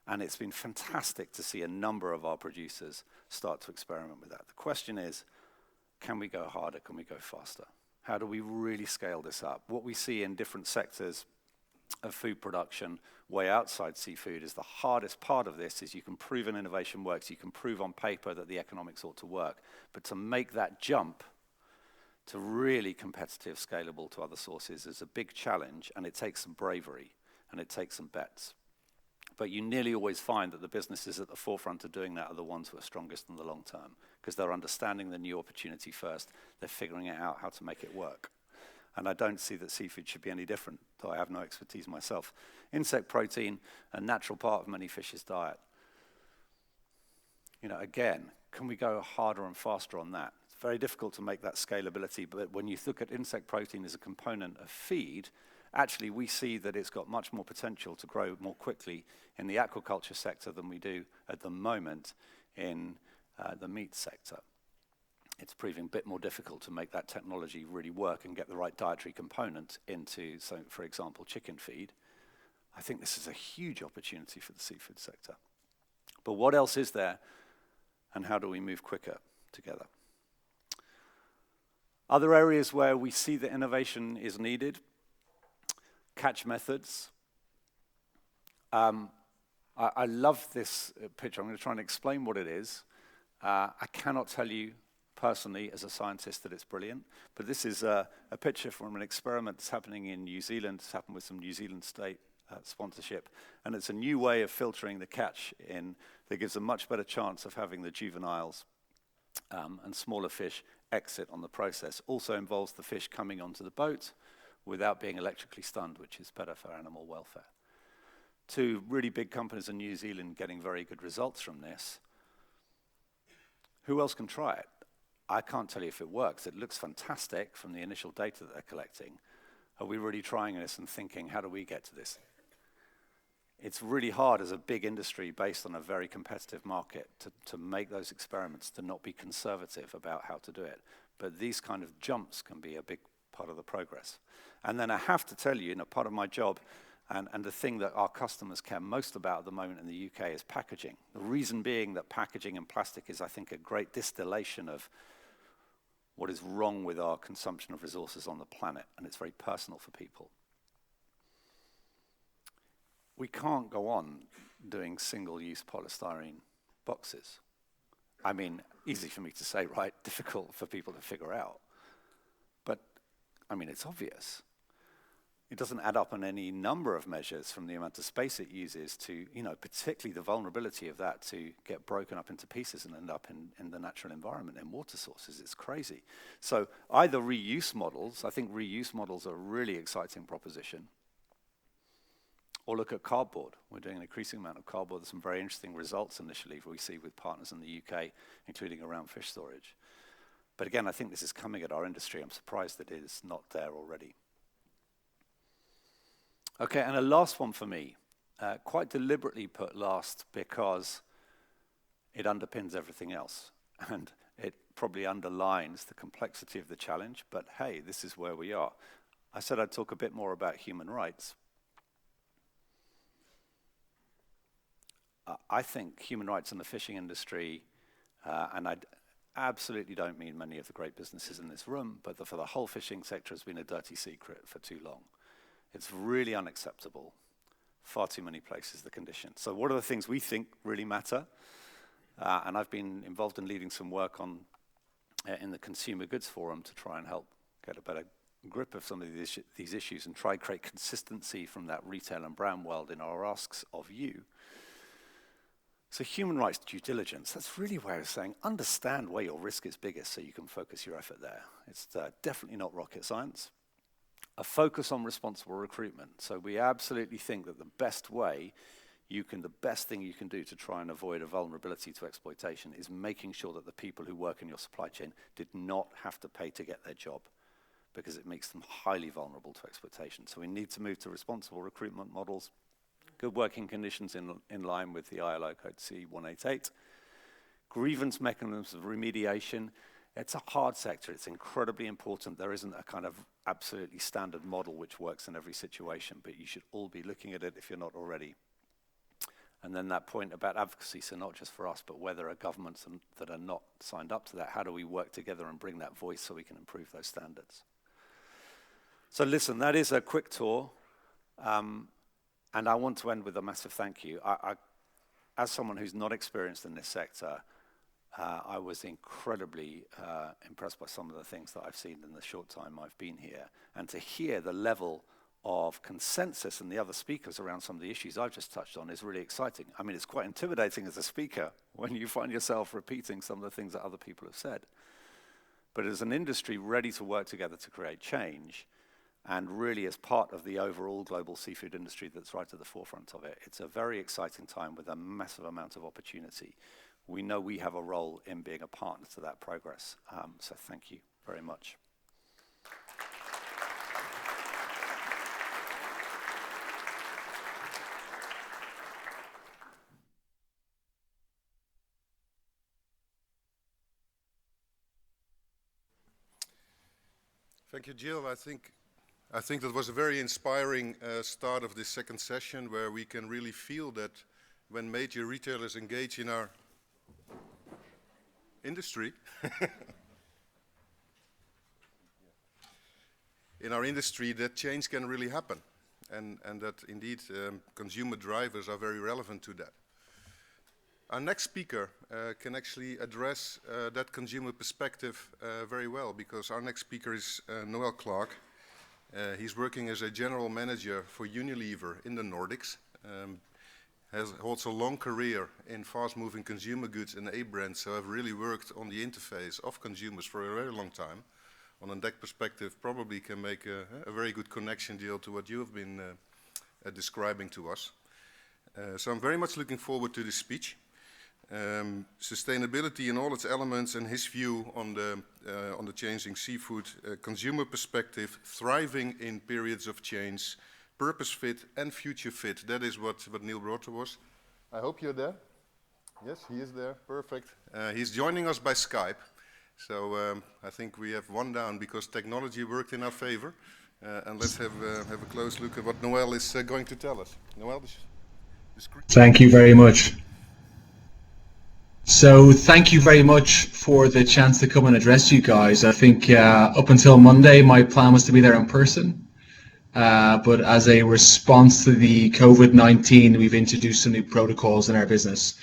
And it's been fantastic to see a number of our producers start to experiment with that. The question is, can we go harder? Can we go faster? How do we really scale this up? What we see in different sectors of food production way outside seafood is the hardest part of this is you can prove an innovation works, you can prove on paper that the economics ought to work, but to make that jump to really competitive, scalable to other sources is a big challenge, and it takes some bravery, and it takes some bets. But you nearly always find that the businesses at the forefront of doing that are the ones who are strongest in the long term, because they're understanding the new opportunity first, they're figuring out how to make it work. And I don't see that seafood should be any different, though I have no expertise myself. Insect protein, a natural part of many fish's diet. You know, again, can we go harder and faster on that? It's very difficult to make that scalability, but when you look at insect protein as a component of feed, actually we see that it's got much more potential to grow more quickly in the aquaculture sector than we do at the moment in the meat sector. It's proving a bit more difficult to make that technology really work and get the right dietary component into, so for example, chicken feed. I think this is a huge opportunity for the seafood sector. But what else is there, and how do we move quicker together? Other areas where we see that innovation is needed, catch methods. I love this picture. I'm going to try and explain what it is. I cannot tell you personally as a scientist that it's brilliant, but this is a picture from an experiment that's happening in New Zealand. It's happened with some New Zealand state sponsorship, and it's a new way of filtering the catch in that gives a much better chance of having the juveniles and smaller fish exit on the process. Also involves the fish coming onto the boat without being electrically stunned, which is better for animal welfare. Two really big companies in New Zealand getting very good results from this. Who else can try it? I can't tell you if it works. It looks fantastic from the initial data that they're collecting. Are we really trying this and thinking, how do we get to this? It's really hard as a big industry based on a very competitive market to make those experiments, to not be conservative about how to do it. But these kind of jumps can be a big part of the progress. And then I have to tell you, part of my job and the thing that our customers care most about at the moment in the UK is packaging. The reason being that packaging and plastic is, I think, a great distillation of what is wrong with our consumption of resources on the planet, and it's very personal for people. We can't go on doing single-use polystyrene boxes. I mean, easy for me to say, right? Difficult for people to figure out. But, I mean, it's obvious. It doesn't add up on any number of measures from the amount of space it uses to, particularly the vulnerability of that to get broken up into pieces and end up in the natural environment and water sources. It's crazy. So either reuse models, I think reuse models are a really exciting proposition, or look at cardboard. We're doing an increasing amount of cardboard. There's some very interesting results initially we see with partners in the UK, including around fish storage. But again, I think this is coming at our industry. I'm surprised that it is not there already. Okay, and a last one for me, quite deliberately put last because it underpins everything else. And it probably underlines the complexity of the challenge, but hey, this is where we are. I said I'd talk a bit more about human rights. I think human rights in the fishing industry, and I absolutely don't mean many of the great businesses in this room, but for the whole fishing sector has been a dirty secret for too long. It's really unacceptable. Far too many places, the conditions. So what are the things we think really matter? And I've been involved in leading some work on in the Consumer Goods Forum to try and help get a better grip of some of these issues and try and create consistency from that retail and brand world in our asks of you. So human rights due diligence, that's really where it's saying, understand where your risk is biggest so you can focus your effort there. It's definitely not rocket science. A focus on responsible recruitment. So we absolutely think that the best thing you can do to try and avoid a vulnerability to exploitation is making sure that the people who work in your supply chain did not have to pay to get their job, because it makes them highly vulnerable to exploitation. So we need to move to responsible recruitment models, good working conditions in line with the ILO code C188, grievance mechanisms of remediation. It's a hard sector. It's incredibly important. There isn't a kind of absolutely standard model which works in every situation, but you should all be looking at it if you're not already. And then that point about advocacy, so not just for us, but where there are governments that are not signed up to that, how do we work together and bring that voice so we can improve those standards? So listen, that is a quick tour. And I want to end with a massive thank you. As someone who's not experienced in this sector, I was incredibly impressed by some of the things that I've seen in the short time I've been here. And to hear the level of consensus and the other speakers around some of the issues I've just touched on is really exciting. I mean, it's quite intimidating as a speaker when you find yourself repeating some of the things that other people have said. But as an industry ready to work together to create change, and really as part of the overall global seafood industry that's right at the forefront of it, it's a very exciting time with a massive amount of opportunity. We know we have a role in being a partner to that progress. So thank you very much. Thank you, Jill. I think that was a very inspiring start of this second session, where we can really feel that when major retailers engage in our industry, that change can really happen, and that indeed consumer drivers are very relevant to that. Our next speaker can actually address that consumer perspective very well, because our next speaker is Noel Clark. He's working as a general manager for Unilever in the Nordics. Holds a long career in fast-moving consumer goods and A brands, so I've really worked on the interface of consumers for a very long time. On that perspective, probably can make a very good connection, Jill, to what you have been describing to us. So I'm very much looking forward to this speech. Sustainability in all its elements and his view on the changing seafood consumer perspective, thriving in periods of change, purpose fit and future fit. That is what Neil brought to us. I hope you're there. Yes, he is there. Perfect. He's joining us by Skype. So I think we have one down because technology worked in our favor. And let's have a close look at what Noel is going to tell us. Noel, the screen. Thank you very much. So thank you very much for the chance to come and address you guys. I think up until Monday, my plan was to be there in person. But as a response to the COVID-19, we've introduced some new protocols in our business,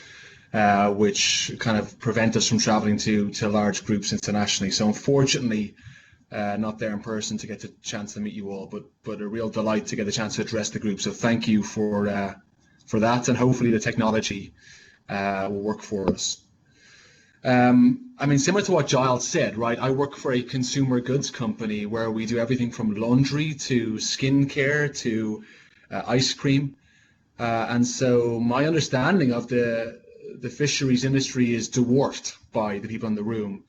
which kind of prevent us from traveling to large groups internationally. So unfortunately, not there in person to get the chance to meet you all, but a real delight to get the chance to address the group. So thank you for that, and hopefully the technology will work for us. I mean, similar to what Giles said, right? I work for a consumer goods company where we do everything from laundry to skincare to ice cream. And so my understanding of the fisheries industry is dwarfed by the people in the room.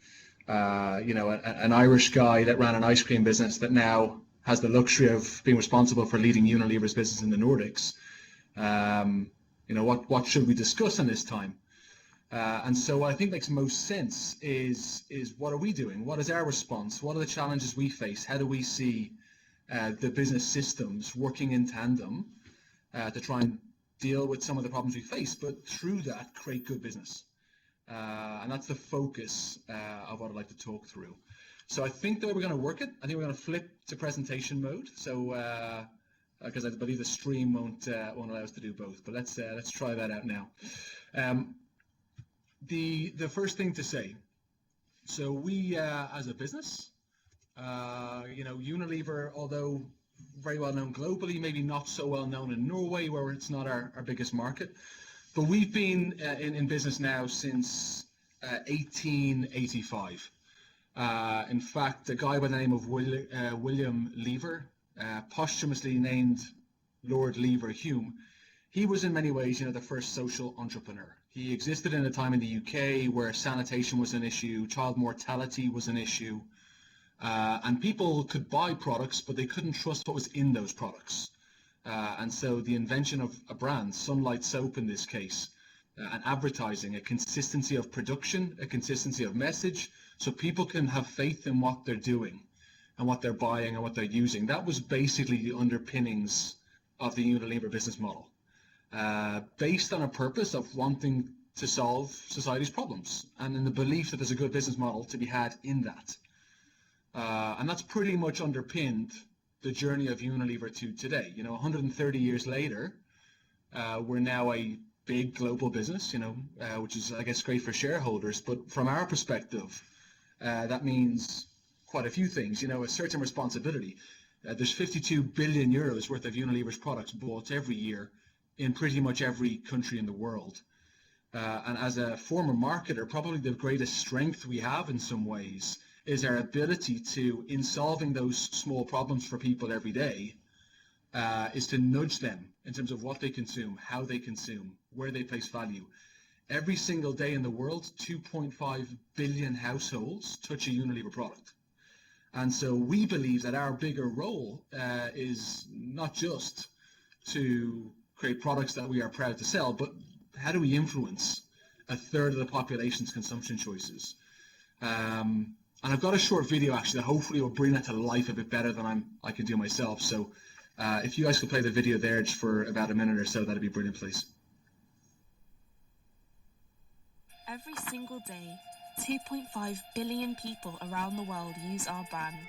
You know, an Irish guy that ran an ice cream business that now has the luxury of being responsible for leading Unilever's business in the Nordics. You know, what should we discuss in this time? And so what I think makes most sense is what are we doing? What is our response? What are the challenges we face? How do we see the business systems working in tandem to try and deal with some of the problems we face, but through that create good business? And that's the focus of what I'd like to talk through. So I think the way we're going to work it, I think we're going to flip to presentation mode. So because I believe the stream won't allow us to do both, but let's try that out now. The first thing to say, so we as a business, you know, Unilever, although very well known globally, maybe not so well known in Norway, where it's not our biggest market, but we've been in business now since 1885. In fact, a guy by the name of William Lever, posthumously named Lord Lever Hume, he was in many ways, you know, the first social entrepreneur. He existed in a time in the UK where sanitation was an issue, child mortality was an issue, and people could buy products, but they couldn't trust what was in those products. And so the invention of a brand, Sunlight Soap in this case, and advertising, a consistency of production, a consistency of message, so people can have faith in what they're doing and what they're buying and what they're using. That was basically the underpinnings of the Unilever business model. Based on a purpose of wanting to solve society's problems and in the belief that there's a good business model to be had in that. And that's pretty much underpinned the journey of Unilever to today. You know, 130 years later, we're now a big global business, you know, which is, I guess, great for shareholders. But from our perspective, that means quite a few things, you know, a certain responsibility. There's 52 billion euros worth of Unilever's products bought every year in pretty much every country in the world. And as a former marketer, probably the greatest strength we have in some ways is our ability to, in solving those small problems for people every day, is to nudge them in terms of what they consume, how they consume, where they place value. Every single day in the world, 2.5 billion households touch a Unilever product. And so we believe that our bigger role is not just to create products that we are proud to sell, but how do we influence a third of the population's consumption choices? And I've got a short video actually that hopefully will bring that to life a bit better than I can do myself. So if you guys could play the video there just for about a minute or so, that'd be brilliant, please. Every single day, 2.5 billion people around the world use our brands.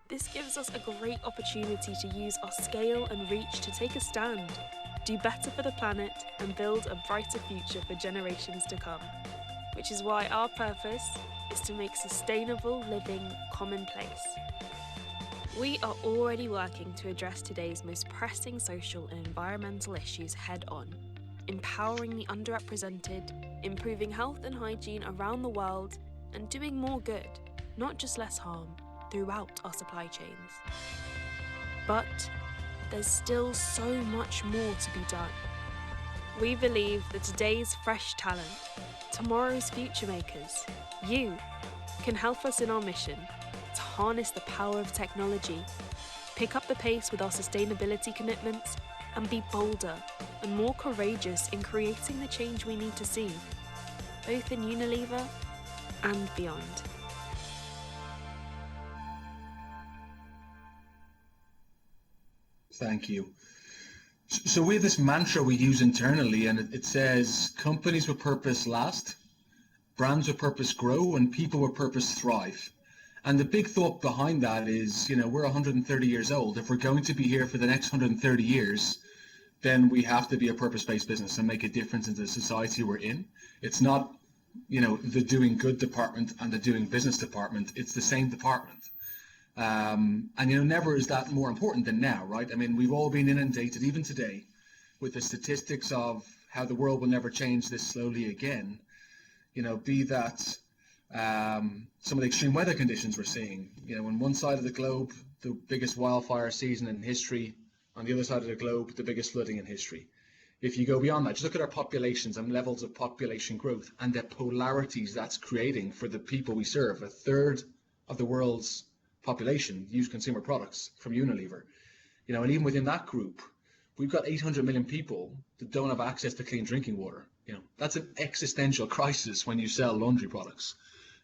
This gives us a great opportunity to use our scale and reach to take a stand, do better for the planet, and build a brighter future for generations to come. Which is why our purpose is to make sustainable living commonplace. We are already working to address today's most pressing social and environmental issues head-on, empowering the underrepresented, improving health and hygiene around the world, and doing more good, not just less harm, throughout our supply chains. But there's still so much more to be done. We believe that today's fresh talent, tomorrow's future makers, you, can help us in our mission to harness the power of technology, pick up the pace with our sustainability commitments, and be bolder and more courageous in creating the change we need to see, both in Unilever and beyond. Thank you. So we have this mantra we use internally, and it says, companies with purpose last, brands with purpose grow, and people with purpose thrive. And the big thought behind that is, we're 130 years old. If we're going to be here for the next 130 years, then we have to be a purpose-based business and make a difference in the society we're in. It's not, the doing good department and the doing business department. It's the same department. And never is that more important than now, right? I mean, we've all been inundated, even today, with the statistics of how the world will never change this slowly again. Be that some of the extreme weather conditions we're seeing. On one side of the globe, the biggest wildfire season in history. On the other side of the globe, the biggest flooding in history. If you go beyond that, just look at our populations and levels of population growth and the polarities that's creating for the people we serve. A third of the world's population use consumer products from Unilever. And even within that group, we've got 800 million people that don't have access to clean drinking water. That's an existential crisis when you sell laundry products.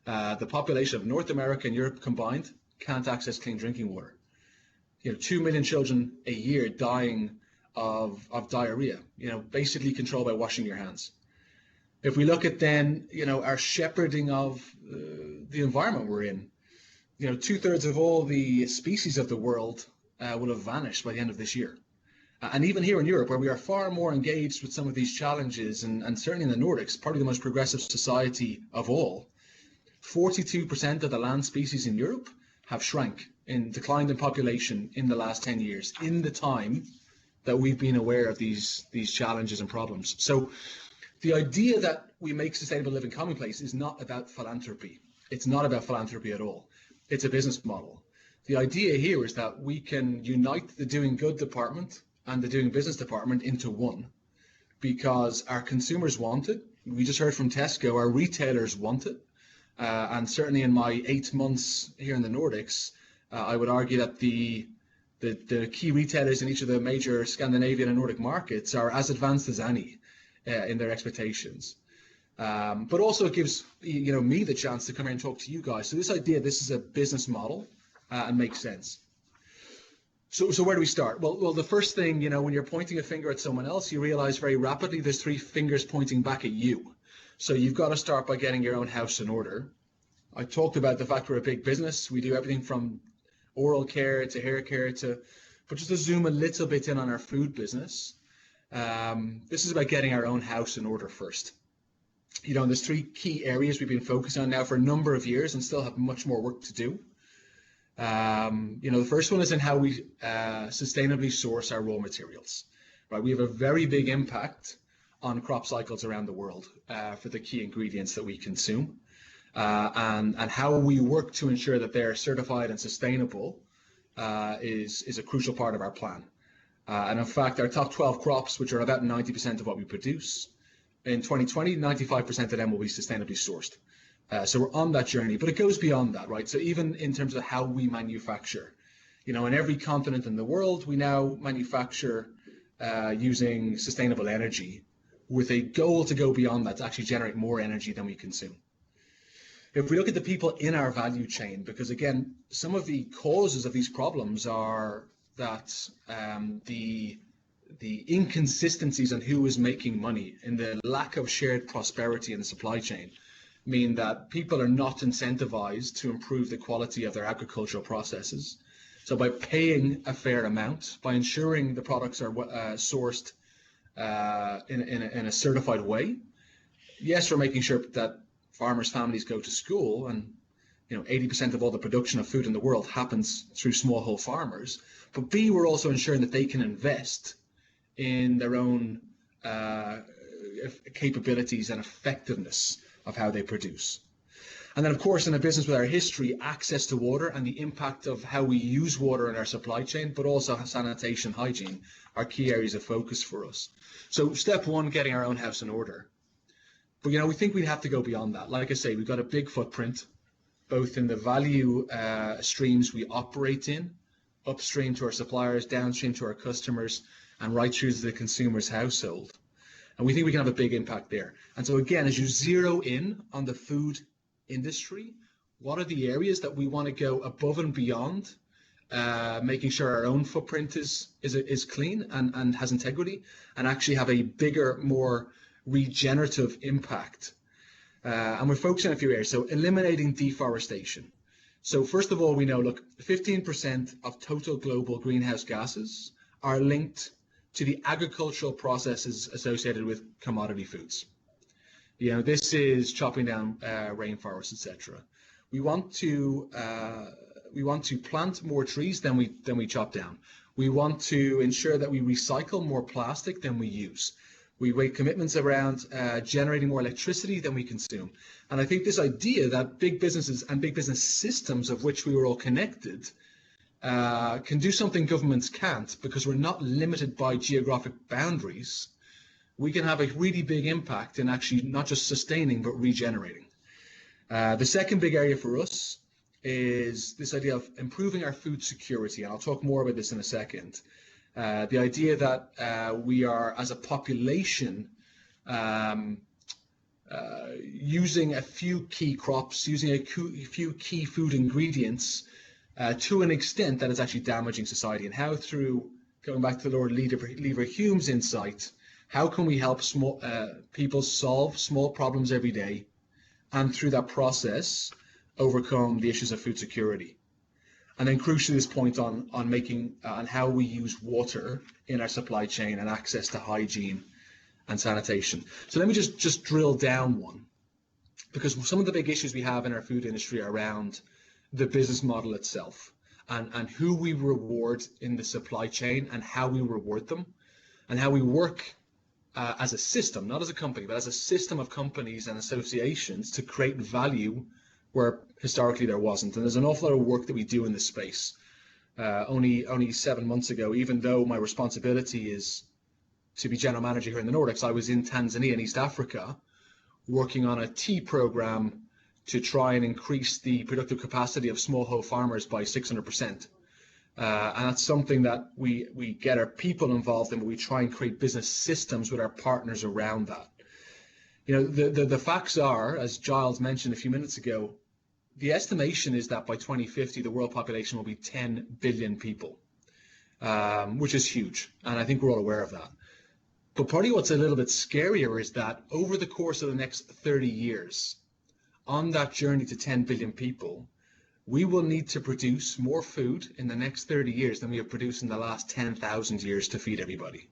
The population of North America and Europe combined can't access clean drinking water. 2 million children a year dying of diarrhea, basically controlled by washing your hands. If we look at then, our shepherding of the environment we're in, 2/3 of all the species of the world will have vanished by the end of this year. And even here in Europe, where we are far more engaged with some of these challenges, and certainly in the Nordics, probably the most progressive society of all, 42% of the land species in Europe have declined in population in the last 10 years, in the time that we've been aware of these challenges and problems. So the idea that we make sustainable living commonplace is not about philanthropy. It's not about philanthropy at all. It's a business model. The idea here is that we can unite the doing good department and the doing business department into one, because our consumers want it. We just heard from Tesco, our retailers want it. And certainly in my 8 months here in the Nordics, I would argue that the key retailers in each of the major Scandinavian and Nordic markets are as advanced as any in their expectations. But also it gives me the chance to come here and talk to you guys. So this is a business model and makes sense. So where do we start? Well, the first thing, when you're pointing a finger at someone else, you realize very rapidly there's 3 fingers pointing back at you. So you've got to start by getting your own house in order. I talked about the fact we're a big business. We do everything from oral care to hair care but just to zoom a little bit in on our food business, this is about getting our own house in order first. There's 3 key areas we've been focusing on now for a number of years and still have much more work to do. The first one is in how we sustainably source our raw materials. Right, we have a very big impact on crop cycles around the world for the key ingredients that we consume, and how we work to ensure that they're certified and sustainable is a crucial part of our plan. And in fact, our top 12 crops, which are about 90% of what we produce, in 2020, 95% of them will be sustainably sourced. So we're on that journey, but it goes beyond that, right? So even in terms of how we manufacture, in every continent in the world, we now manufacture using sustainable energy with a goal to go beyond that, to actually generate more energy than we consume. If we look at the people in our value chain, because again, some of the causes of these problems are that the inconsistencies on who is making money and the lack of shared prosperity in the supply chain mean that people are not incentivized to improve the quality of their agricultural processes. So by paying a fair amount, by ensuring the products are sourced in a certified way, yes, we're making sure that farmers' families go to school, and 80% of all the production of food in the world happens through smallholder farmers. But B, we're also ensuring that they can invest in their own capabilities and effectiveness of how they produce. And then, of course, in a business with our history, access to water and the impact of how we use water in our supply chain, but also sanitation, hygiene, are key areas of focus for us. So step one, getting our own house in order. But, we think we'd have to go beyond that. Like I say, we've got a big footprint, both in the value streams we operate in, upstream to our suppliers, downstream to our customers, and right through to the consumer's household. And we think we can have a big impact there. And so again, as you zero in on the food industry, what are the areas that we want to go above and beyond, making sure our own footprint is clean and has integrity, and actually have a bigger, more regenerative impact. And we're focusing on a few areas. So eliminating deforestation. So first of all, we know, look, 15% of total global greenhouse gases are linked to the agricultural processes associated with commodity foods. This is chopping down rainforests, etc. We want to plant more trees than we chop down. We want to ensure that we recycle more plastic than we use. We make commitments around generating more electricity than we consume. And I think this idea that big businesses and big business systems, of which we were all connected, can do something governments can't, because we're not limited by geographic boundaries, we can have a really big impact in actually not just sustaining, but regenerating. The second big area for us is this idea of improving our food security. And I'll talk more about this in a second. The idea that we are, as a population, using a few key crops, using a few key food ingredients to an extent that is actually damaging society, and how, through going back to Lord Lever Hume's insight, how can we help people solve small problems every day, and through that process overcome the issues of food security. And then crucially, this point on how we use water in our supply chain and access to hygiene and sanitation. So let me just drill down one, because some of the big issues we have in our food industry are around the business model itself, and who we reward in the supply chain, and how we reward them, and how we work as a system, not as a company, but as a system of companies and associations to create value where historically there wasn't. And there's an awful lot of work that we do in this space. Only 7 months ago, even though my responsibility is to be general manager here in the Nordics, I was in Tanzania in East Africa working on a tea program to try and increase the productive capacity of smallholder farmers by 600%. And that's something that we get our people involved in, but we try and create business systems with our partners around that. The facts are, as Giles mentioned a few minutes ago, the estimation is that by 2050, the world population will be 10 billion people, which is huge. And I think we're all aware of that. But probably what's a little bit scarier is that over the course of the next 30 years, on that journey to 10 billion people, we will need to produce more food in the next 30 years than we have produced in the last 10,000 years to feed everybody.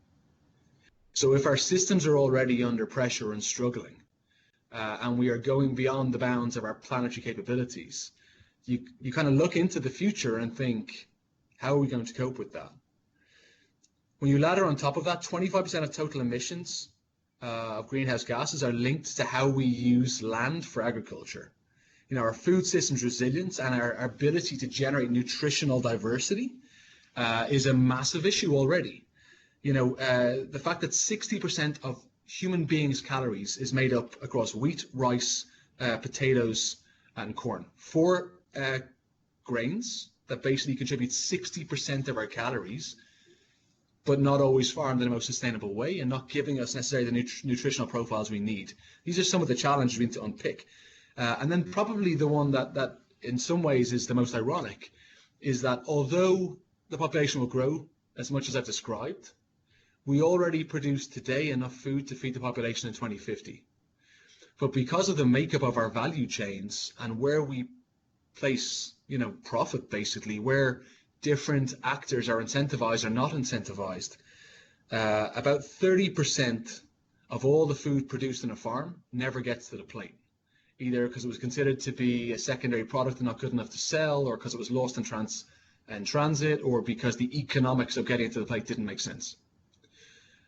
So if our systems are already under pressure and struggling, and we are going beyond the bounds of our planetary capabilities, you kind of look into the future and think, how are we going to cope with that? When you ladder on top of that, 25% of total emissions of greenhouse gases are linked to how we use land for agriculture. Our food system's resilience and our ability to generate nutritional diversity is a massive issue already. The fact that 60% of human beings' calories is made up across wheat, rice, potatoes, and corn. 4 grains that basically contribute 60% of our calories, but not always farmed in the most sustainable way and not giving us necessarily the nutritional profiles we need. These are some of the challenges we need to unpick. And then probably the one that in some ways is the most ironic is that although the population will grow as much as I've described, we already produce today enough food to feed the population in 2050. But because of the makeup of our value chains and where we place, profit basically, where different actors are incentivized or not incentivized, about 30% of all the food produced in a farm never gets to the plate, either because it was considered to be a secondary product and not good enough to sell, or because it was lost in transit, or because the economics of getting it to the plate didn't make sense.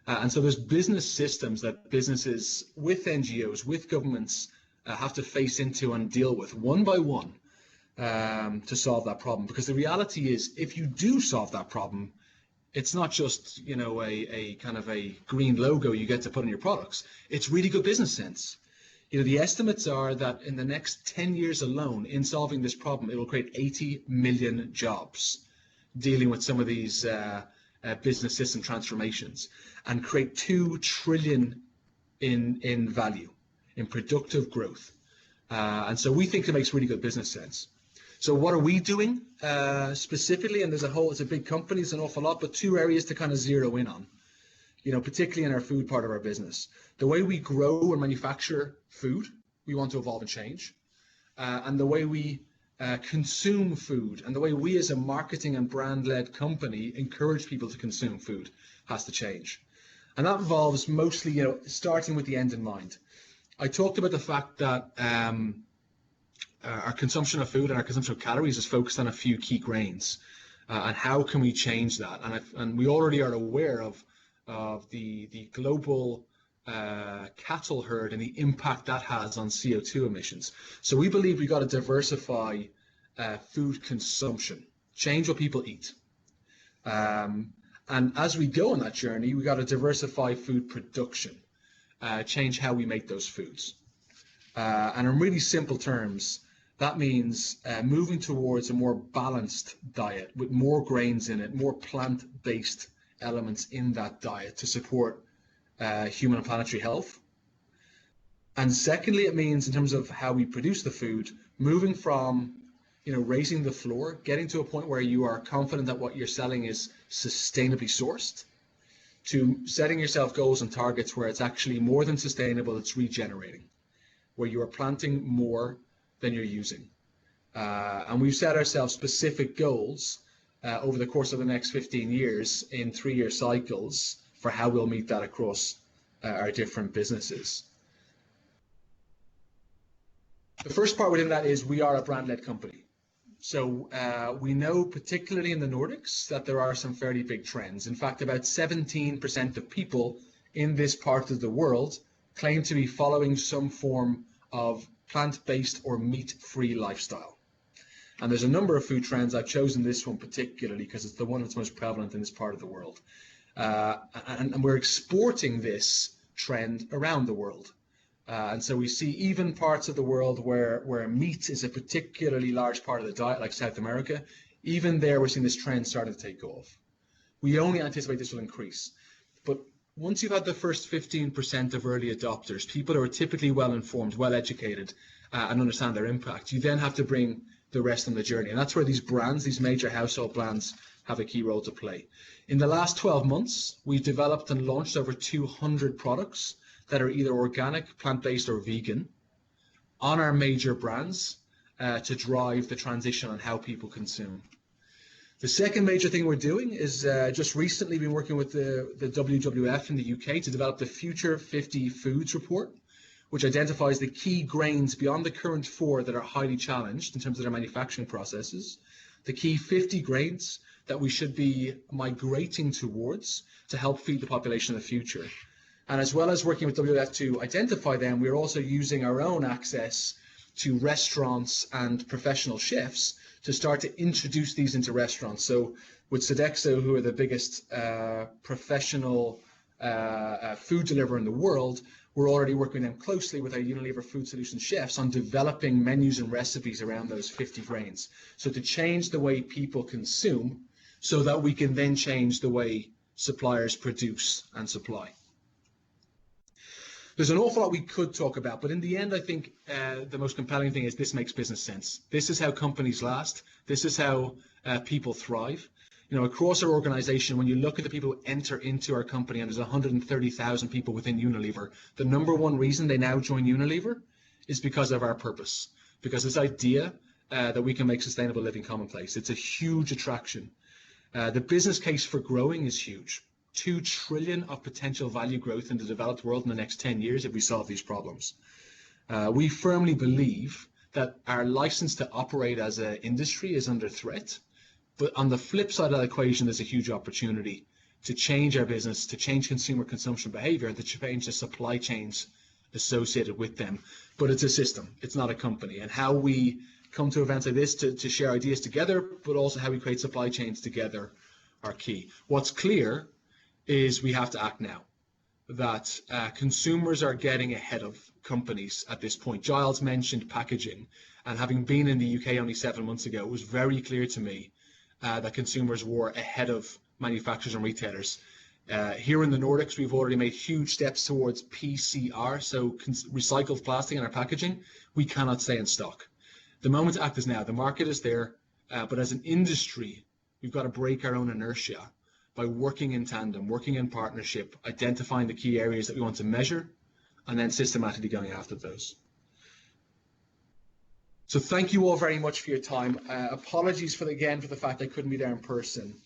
And so there's business systems that businesses with NGOs, with governments, have to face into and deal with one by one to solve that problem. Because the reality is, if you do solve that problem, it's not just a kind of a green logo you get to put on your products. It's really good business sense. The estimates are that in the next 10 years alone, in solving this problem, it will create 80 million jobs dealing with some of these business system transformations, and create 2 trillion in value, in productive growth. And so we think it makes really good business sense. So what are we doing specifically? And it's a big company, it's an awful lot, but 2 areas to kind of zero in on, particularly in our food part of our business. The way we grow and manufacture food, we want to evolve and change. And the way we consume food, and the way we as a marketing and brand-led company encourage people to consume food has to change. And that involves mostly, starting with the end in mind. I talked about the fact that our consumption of food and our consumption of calories is focused on a few key grains. And how can we change that? And we already are aware of the global cattle herd and the impact that has on CO2 emissions. So we believe we've got to diversify food consumption, change what people eat. And as we go on that journey, we got to diversify food production, change how we make those foods. And in really simple terms, that means moving towards a more balanced diet with more grains in it, more plant-based elements in that diet to support human and planetary health. And secondly, it means in terms of how we produce the food, moving from raising the floor, getting to a point where you are confident that what you're selling is sustainably sourced, to setting yourself goals and targets where it's actually more than sustainable, it's regenerating, where you are planting more than you're using. And we've set ourselves specific goals over the course of the next 15 years in 3-year cycles for how we'll meet that across our different businesses. The first part within that is we are a brand-led company. So we know, particularly in the Nordics, that there are some fairly big trends. In fact, about 17% of people in this part of the world claim to be following some form of plant-based or meat-free lifestyle. And there's a number of food trends. I've chosen this one particularly because it's the one that's most prevalent in this part of the world. And we're exporting this trend around the world. And so we see even parts of the world where meat is a particularly large part of the diet, like South America, even there we're seeing this trend starting to take off. We only anticipate this will increase. But once you've had the first 15% of early adopters, people who are typically well-informed, well-educated, and understand their impact, you then have to bring the rest on the journey. And that's where these brands, these major household brands, have a key role to play. In the last 12 months, we've developed and launched over 200 products that are either organic, plant-based, or vegan on our major brands to drive the transition on how people consume. The second major thing we're doing is just recently been working with the WWF in the UK to develop the Future 50 Foods report, which identifies the key grains beyond the current 4 that are highly challenged in terms of their manufacturing processes, the key 50 grains that we should be migrating towards to help feed the population of the future. And as well as working with WWF to identify them, we're also using our own access to restaurants and professional chefs to start to introduce these into restaurants. So with Sodexo, who are the biggest professional food deliverer in the world, we're already working with them closely with our Unilever Food Solutions chefs on developing menus and recipes around those 50 grains. So to change the way people consume so that we can then change the way suppliers produce and supply. There's an awful lot we could talk about, but in the end, I think the most compelling thing is this makes business sense. This is how companies last. This is how people thrive. You know, across our organization, when you look at the people who enter into our company, and there's 130,000 people within Unilever, the number one reason they now join Unilever is because of our purpose, because this idea that we can make sustainable living commonplace. It's a huge attraction. The business case for growing is huge. 2 trillion of potential value growth in the developed world in the next 10 years if we solve these problems. We firmly believe that our license to operate as an industry is under threat. But on the flip side of that equation, there's a huge opportunity to change our business, to change consumer consumption behavior, and to change the supply chains associated with them. But it's a system, it's not a company. And how we come to events like this to share ideas together, but also how we create supply chains together are key. What's clear is we have to act now, that consumers are getting ahead of companies at this point. Giles mentioned packaging, and having been in the UK only 7 months ago, it was very clear to me that consumers were ahead of manufacturers and retailers. Here in the Nordics, we've already made huge steps towards PCR, so recycled plastic in our packaging. We cannot stay in stock. The moment to act is now. The market is there, but as an industry, we've got to break our own inertia by working in tandem, working in partnership, identifying the key areas that we want to measure, and then systematically going after those. So thank you all very much for your time. Apologies for the fact I couldn't be there in person.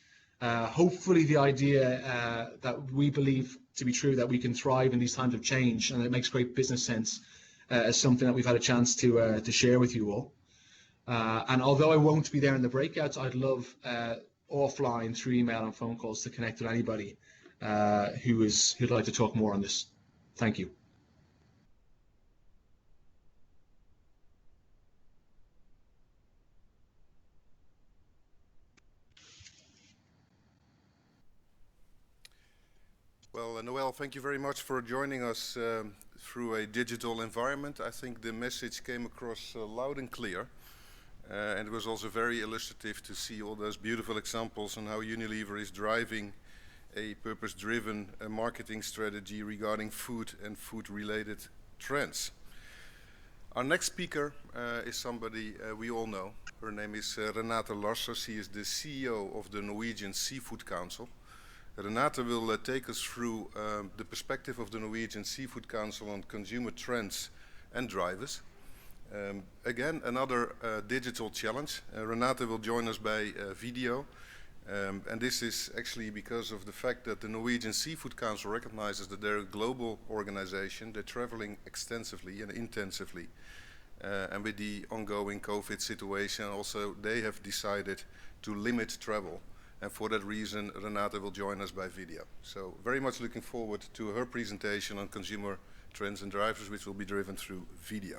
Hopefully the idea that we believe to be true, that we can thrive in these times of change, and it makes great business sense, is something that we've had a chance to share with you all. And although I won't be there in the breakouts, I'd love offline through email and phone calls to connect with anybody who'd like to talk more on this. Thank you. Well, Noel, thank you very much for joining us through a digital environment. I think the message came across loud and clear. And it was also very illustrative to see all those beautiful examples on how Unilever is driving a purpose-driven marketing strategy regarding food and food-related trends. Our next speaker is somebody we all know. Her name is Renate Larsson. She is the CEO of the Norwegian Seafood Council. Renate will take us through the perspective of the Norwegian Seafood Council on consumer trends and drivers. Again, another digital challenge. Renate will join us by video. And this is actually because of the fact that the Norwegian Seafood Council recognizes that they're a global organization. They're traveling extensively and intensively. And with the ongoing COVID situation, also they have decided to limit travel. And for that reason, Renate will join us by video. So very much looking forward to her presentation on consumer trends and drivers, which will be driven through video.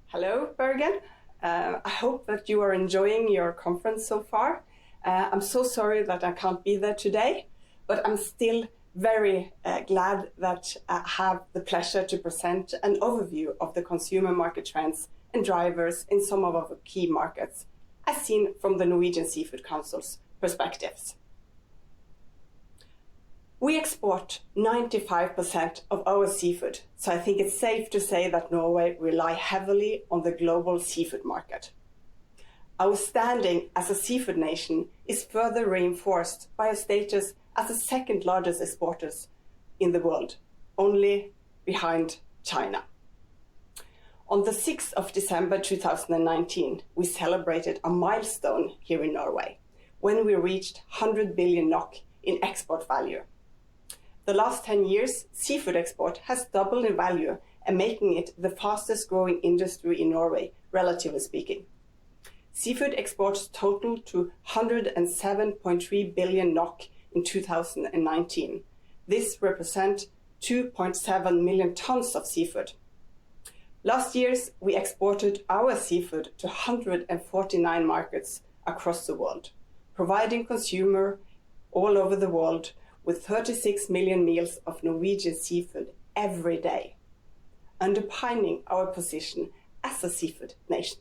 Hello, Bergen. I hope that you are enjoying your conference so far. I'm so sorry that I can't be there today, but I'm still very glad that I have the pleasure to present an overview of the consumer market trends and drivers in some of our key markets, as seen from the Norwegian Seafood Council's perspectives. We export 95% of our seafood, so I think it's safe to say that Norway relies heavily on the global seafood market. Our standing as a seafood nation is further reinforced by our status as the second largest exporters in the world, only behind China. On the 6th of December 2019, we celebrated a milestone here in Norway. when we reached 100 billion NOK in export value. The last 10 years, seafood export has doubled in value and making it the fastest growing industry in Norway, relatively speaking. Seafood exports totaled to 107.3 billion NOK in 2019. This represents 2.7 million tons of seafood. Last year, we exported our seafood to 149 markets across the world, providing consumers all over the world with 36 million meals of Norwegian seafood every day, underpinning our position as a seafood nation.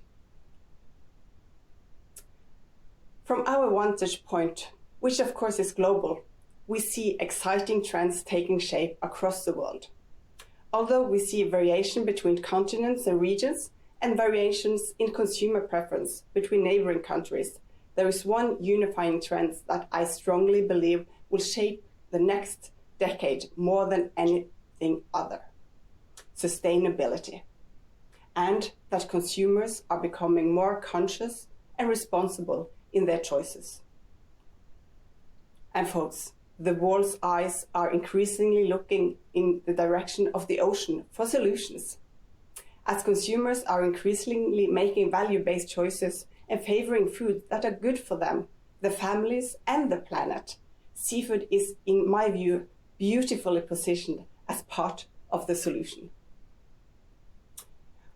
From our vantage point, which of course is global, we see exciting trends taking shape across the world. Although we see variation between continents and regions and variations in consumer preference between neighboring countries, there is one unifying trend that I strongly believe will shape the next decade more than anything other: sustainability. And that consumers are becoming more conscious and responsible in their choices. And folks, the world's eyes are increasingly looking in the direction of the ocean for solutions. As consumers are increasingly making value-based choices and favoring foods that are good for them, the families and the planet, seafood is, in my view, beautifully positioned as part of the solution.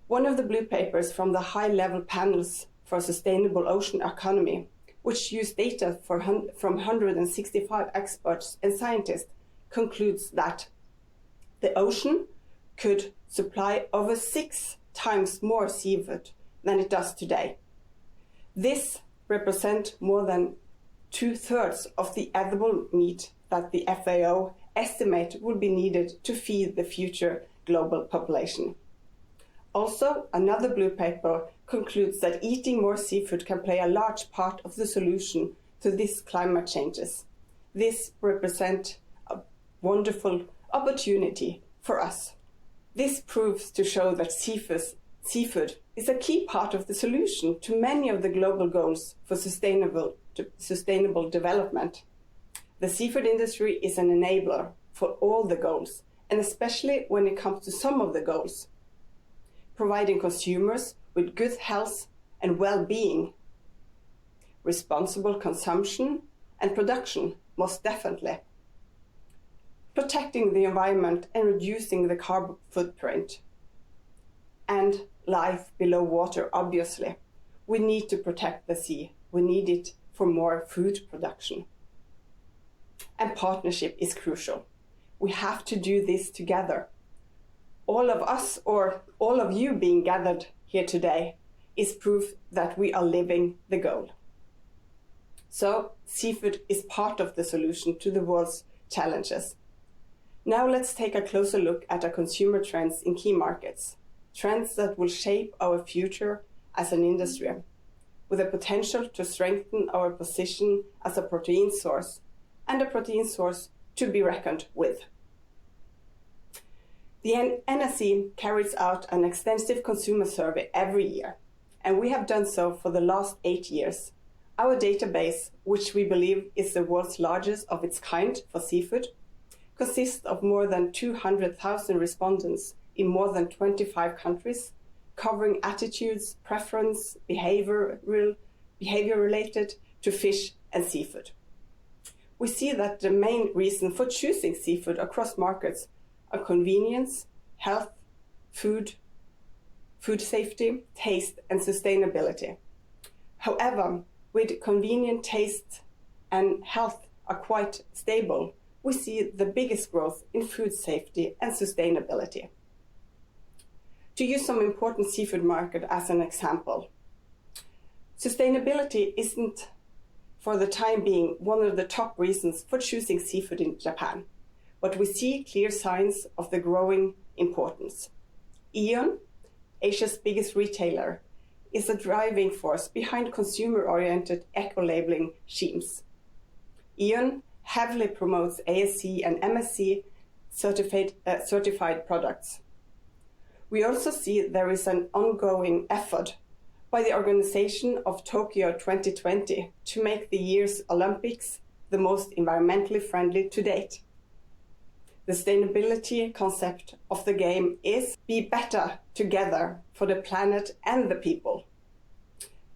One of the blue papers from the high-level panels for sustainable ocean economy, which use data from 165 experts and scientists, concludes that the ocean could supply over 6 times more seafood than it does today. This represents more than 2/3 of the edible meat that the FAO estimate will be needed to feed the future global population. Also, another blue paper concludes that eating more seafood can play a large part of the solution to these climate changes. This represents a wonderful opportunity for us. This proves to show that seafood is a key part of the solution to many of the global goals for sustainable development. The seafood industry is an enabler for all the goals, and especially when it comes to some of the goals, providing consumers with good health and well-being, responsible consumption and production, most definitely, protecting the environment and reducing the carbon footprint, and life below water, obviously. We need to protect the sea. We need it for more food production. And partnership is crucial. We have to do this together. All of us, or all of you being gathered here today, is proof that we are living the goal. So seafood is part of the solution to the world's challenges. Now let's take a closer look at our consumer trends in key markets, trends that will shape our future as an industry, with the potential to strengthen our position as a protein source, and a protein source to be reckoned with. The NSC carries out an extensive consumer survey every year, and we have done so for the last 8 years. Our database, which we believe is the world's largest of its kind for seafood, consists of more than 200,000 respondents in more than 25 countries, covering attitudes, preference, behavior related to fish and seafood. We see that the main reason for choosing seafood across markets are convenience, health, food safety, taste, and sustainability. However, with convenient taste and health are quite stable, we see the biggest growth in food safety and sustainability. To use some important seafood market as an example, sustainability isn't, for the time being, one of the top reasons for choosing seafood in Japan, but we see clear signs of the growing importance. AEON, Asia's biggest retailer, is a driving force behind consumer-oriented eco-labeling schemes. AEON heavily promotes ASC and MSC certified products. We also see there is an ongoing effort by the organization of Tokyo 2020 to make the year's Olympics the most environmentally friendly to date. The sustainability concept of the game is be better together for the planet and the people.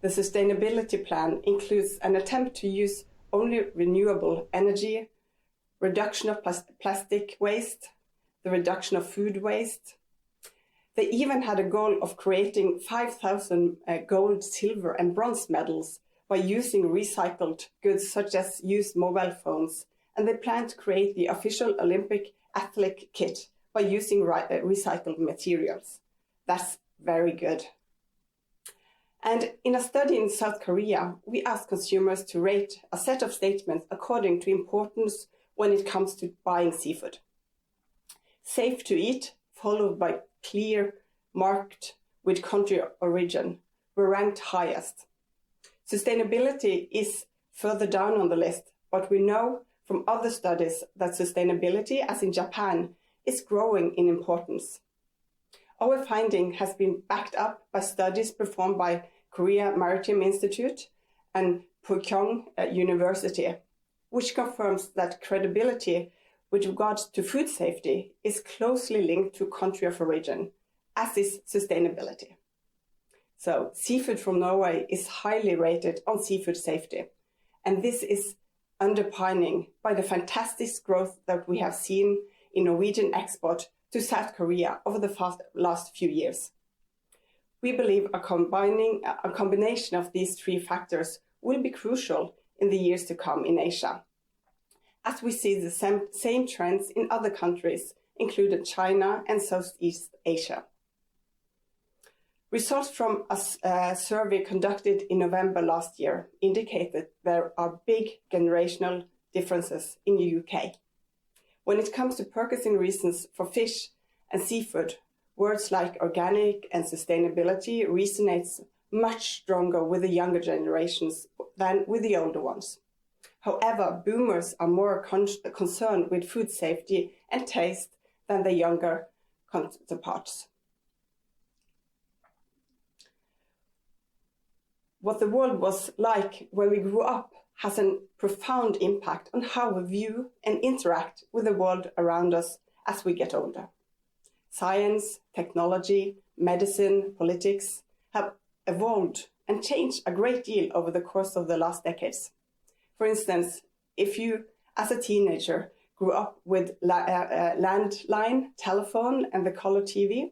The sustainability plan includes an attempt to use only renewable energy, reduction of plastic waste, the reduction of food waste. They even had a goal of creating 5,000 gold, silver and bronze medals by using recycled goods such as used mobile phones, and they plan to create the official Olympic athlete kit by using recycled materials. That's very good. And in a study in South Korea, we asked consumers to rate a set of statements according to importance when it comes to buying seafood. Safe to eat, followed by clear, marked with country origin, were ranked highest. Sustainability is further down on the list, but we know from other studies that sustainability, as in Japan, is growing in importance. Our finding has been backed up by studies performed by Korea Maritime Institute and Pukyong University, which confirms that credibility with regards to food safety is closely linked to country of origin, as is sustainability. So seafood from Norway is highly rated on seafood safety, and this is underpinning by the fantastic growth that we have seen in Norwegian export to South Korea over the last few years. We believe a combination of these three factors will be crucial in the years to come in Asia, as we see the same trends in other countries, including China and Southeast Asia. Results from a survey conducted in November last year indicated there are big generational differences in the UK. When it comes to purchasing reasons for fish and seafood, words like organic and sustainability resonates much stronger with the younger generations than with the older ones. However, boomers are more concerned with food safety and taste than the younger counterparts. What the world was like when we grew up has a profound impact on how we view and interact with the world around us as we get older. Science, technology, medicine, politics have evolved and changed a great deal over the course of the last decades. For instance, if you, as a teenager, grew up with landline, telephone, and the color TV,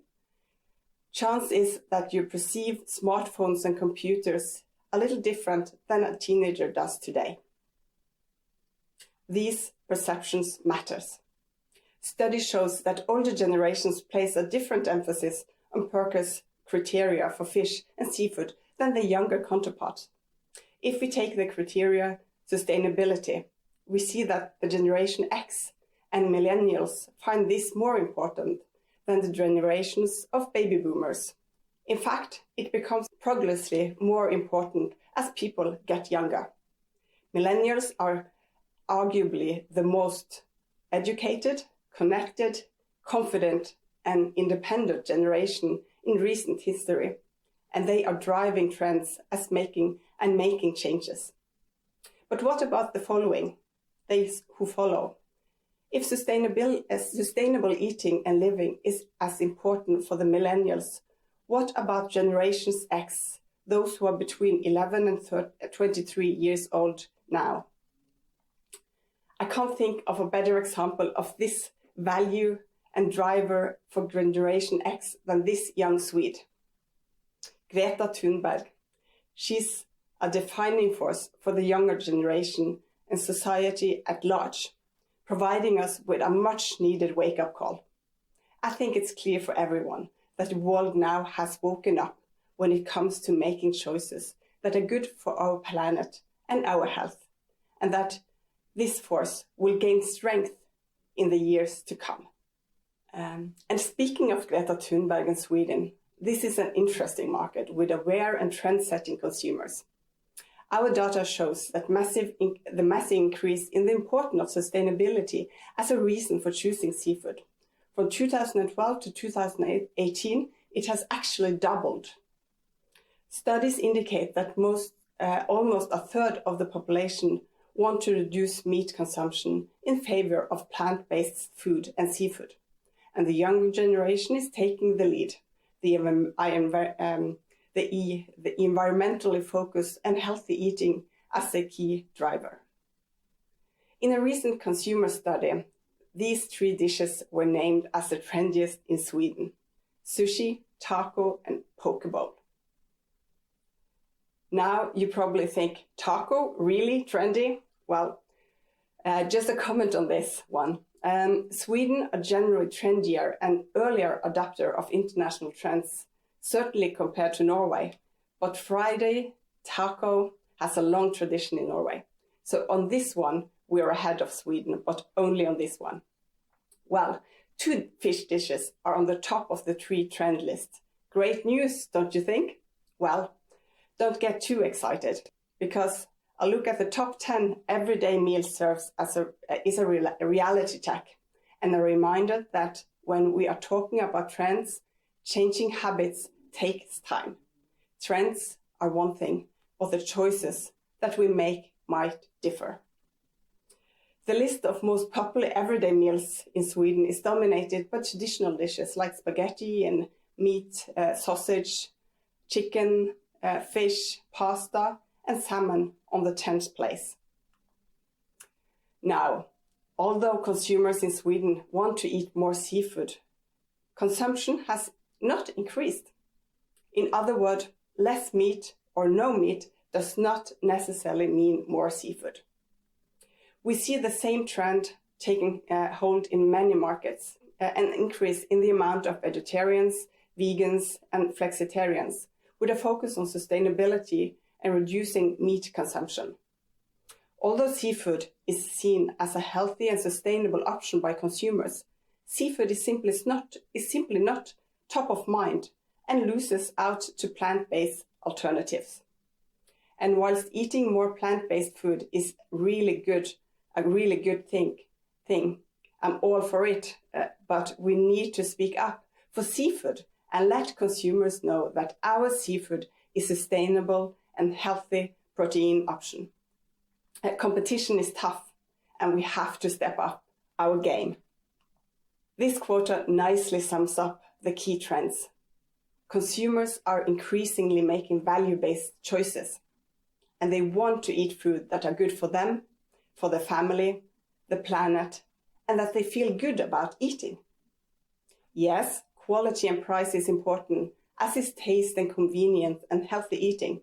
chance is that you perceive smartphones and computers a little different than a teenager does today. These perceptions matters. Study shows that older generations place a different emphasis on purchase criteria for fish and seafood than their younger counterparts. If we take the criteria sustainability, we see that the Generation X and millennials find this more important than the generations of baby boomers. In fact, it becomes progressively more important as people get younger. Millennials are arguably the most educated, connected, confident, and independent generation in recent history, and they are driving trends as making changes. But what about the following, those who follow? If sustainable eating and living is as important for the millennials, what about Generations X, those who are between 11 and 23 years old now? I can't think of a better example of this value and driver for Generation X than this young Swede, Greta Thunberg. She's a defining force for the younger generation and society at large, providing us with a much needed wake-up call. I think it's clear for everyone that the world now has woken up when it comes to making choices that are good for our planet and our health, and that this force will gain strength in the years to come. And speaking of Greta Thunberg in Sweden, this is an interesting market with aware and trend-setting consumers. Our data shows that the massive increase in the importance of sustainability as a reason for choosing seafood. From 2012 to 2018, it has actually doubled. Studies indicate that almost a third of the population want to reduce meat consumption in favor of plant-based food and seafood. And the younger generation is taking the lead. The environmentally focused and healthy eating as a key driver. In a recent consumer study, these 3 dishes were named as the trendiest in Sweden: sushi, taco, and poke bowl. Now you probably think, taco, really trendy? Well, just a comment on this one. Sweden, a generally trendier and earlier adopter of international trends, certainly compared to Norway, but Friday taco has a long tradition in Norway. So on this one, we are ahead of Sweden, but only on this one. Well, 2 fish dishes are on the top of the 3 trend list. Great news, don't you think? Well, don't get too excited, because a look at the top 10 everyday meal serves is a reality check and a reminder that when we are talking about trends, changing habits takes time. Trends are one thing, but the choices that we make might differ. The list of most popular everyday meals in Sweden is dominated by traditional dishes like spaghetti and meat, sausage, chicken, fish, pasta, and salmon on the 10th place. Now, although consumers in Sweden want to eat more seafood, consumption has not increased. In other words, less meat or no meat does not necessarily mean more seafood. We see the same trend taking hold in many markets, an increase in the amount of vegetarians, vegans, and flexitarians, with a focus on sustainability and reducing meat consumption. Although seafood is seen as a healthy and sustainable option by consumers, seafood is simply not top of mind and loses out to plant-based alternatives. And whilst eating more plant-based food is a really good thing, I'm all for it, but we need to speak up for seafood and let consumers know that our seafood is sustainable and healthy protein option. Competition is tough, and we have to step up our game. This quarter nicely sums up the key trends. Consumers are increasingly making value-based choices, and they want to eat food that are good for them, for their family, the planet, and that they feel good about eating. Yes, quality and price is important, as is taste and convenience and healthy eating,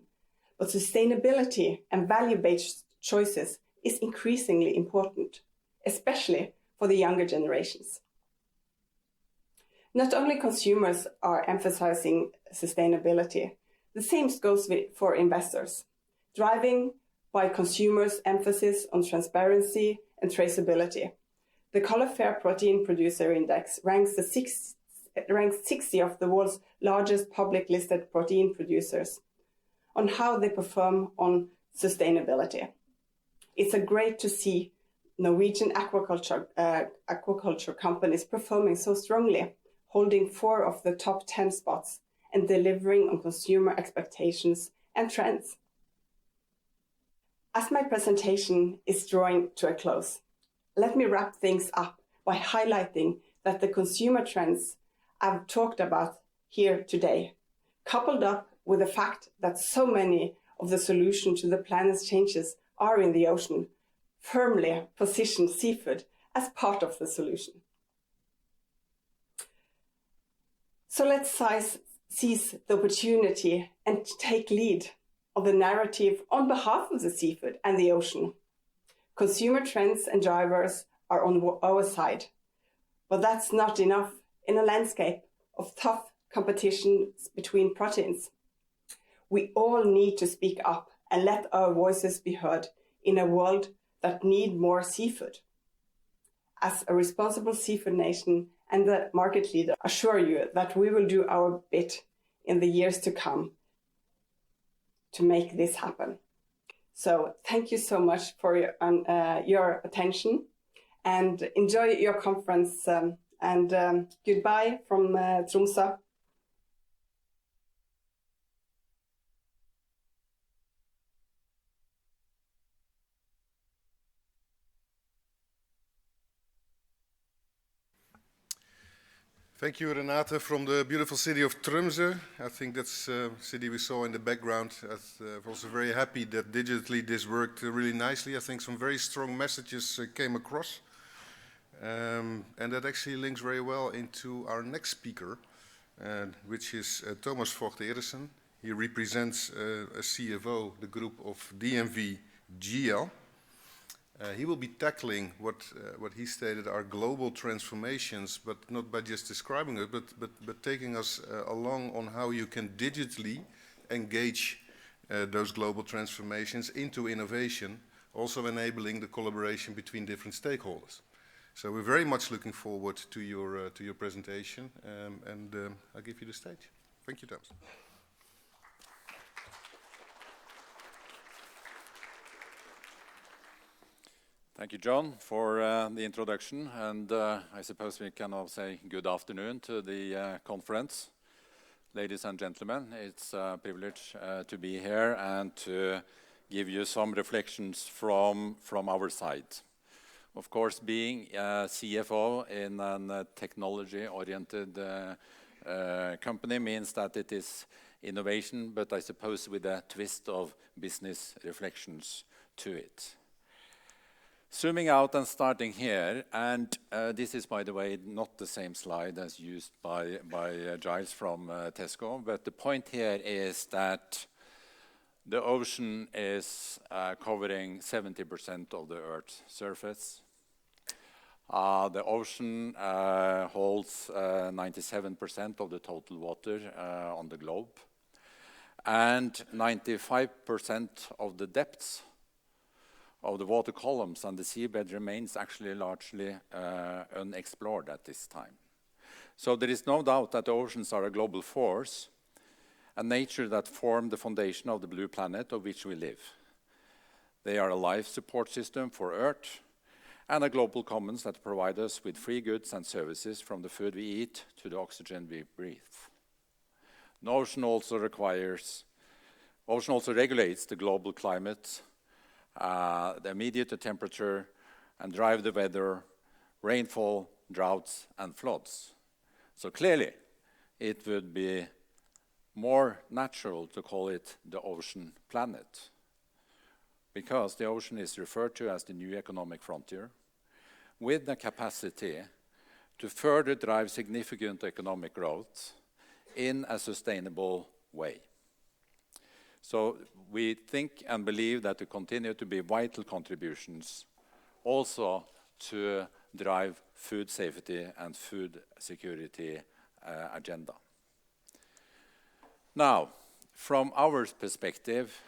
but sustainability and value-based choices is increasingly important, especially for the younger generations. Not only consumers are emphasizing sustainability, the same goes for investors, driving by consumers' emphasis on transparency and traceability. The Color Fair Protein Producer Index ranks 60 of the world's largest public listed protein producers on how they perform on sustainability. It's great to see Norwegian aquaculture companies performing so strongly, holding 4 of the top 10 spots and delivering on consumer expectations and trends. As my presentation is drawing to a close, let me wrap things up by highlighting that the consumer trends I've talked about here today, coupled up with the fact that so many of the solutions to the planet's changes are in the ocean, firmly position seafood as part of the solution. So let's seize the opportunity and take lead of the narrative on behalf of the seafood and the ocean. Consumer trends and drivers are on our side, but that's not enough in a landscape of tough competitions between proteins. We all need to speak up and let our voices be heard in a world that needs more seafood. As a responsible seafood nation and the market leader, I assure you that we will do our bit in the years to come to make this happen. So thank you so much for your attention, and enjoy your conference, and goodbye from Tromsø. Thank you, Renate, from the beautiful city of Tromsø. I think that's a city we saw in the background. I'm also very happy that digitally this worked really nicely. I think some very strong messages came across. And that actually links very well into our next speaker, which is Thomas Vogt Erissen. He represents a CFO, the group of DNV GL. He will be tackling what he stated are global transformations, but not by just describing it, but taking us along on how you can digitally engage those global transformations into innovation, also enabling the collaboration between different stakeholders. So we're very much looking forward to your presentation, and I'll give you the stage. Thank you, Thomas. Thank you, John, for the introduction, and I suppose we can all say good afternoon to the conference. Ladies and gentlemen, it's a privilege to be here and to give you some reflections from our side. Of course, being a CFO in a technology-oriented company means that it is innovation, but I suppose with a twist of business reflections to it. Zooming out and starting here, and this is, by the way, not the same slide as used by Giles from Tesco, but the point here is that the ocean is covering 70% of the Earth's surface. The ocean holds 97% of the total water on the globe, and 95% of the depths of the water columns and the seabed remains actually largely unexplored at this time. So there is no doubt that the oceans are a global force, a nature that form the foundation of the blue planet of which we live. They are a life support system for Earth and a global commons that provide us with free goods and services from the food we eat to the oxygen we breathe. The ocean also regulates the global climate, the immediate temperature, and drive the weather, rainfall, droughts, and floods. So clearly, it would be more natural to call it the ocean planet, because the ocean is referred to as the new economic frontier, with the capacity to further drive significant economic growth in a sustainable way. So we think and believe that there continue to be vital contributions also to drive food safety and food security agenda. Now, from our perspective,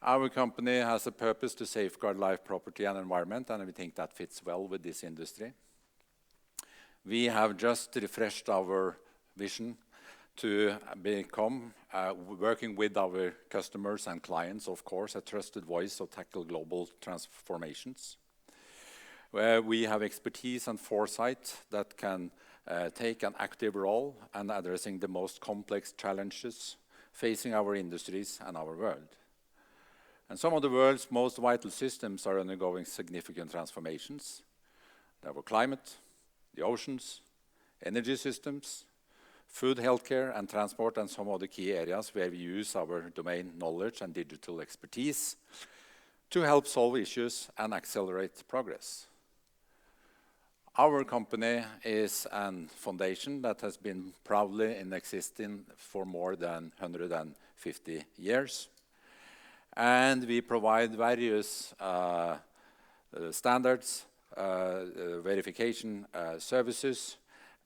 our company has a purpose to safeguard life, property, and environment, and we think that fits well with this industry. We have just refreshed our vision to become, working with our customers and clients, of course, a trusted voice to tackle global transformations, where we have expertise and foresight that can take an active role in addressing the most complex challenges facing our industries and our world. And some of the world's most vital systems are undergoing significant transformations. Our climate, the oceans, energy systems, food, healthcare, and transport, and some of the key areas where we use our domain knowledge and digital expertise to help solve issues and accelerate progress. Our company is a foundation that has been proudly in existence for more than 150 years. And we provide various standards, verification services,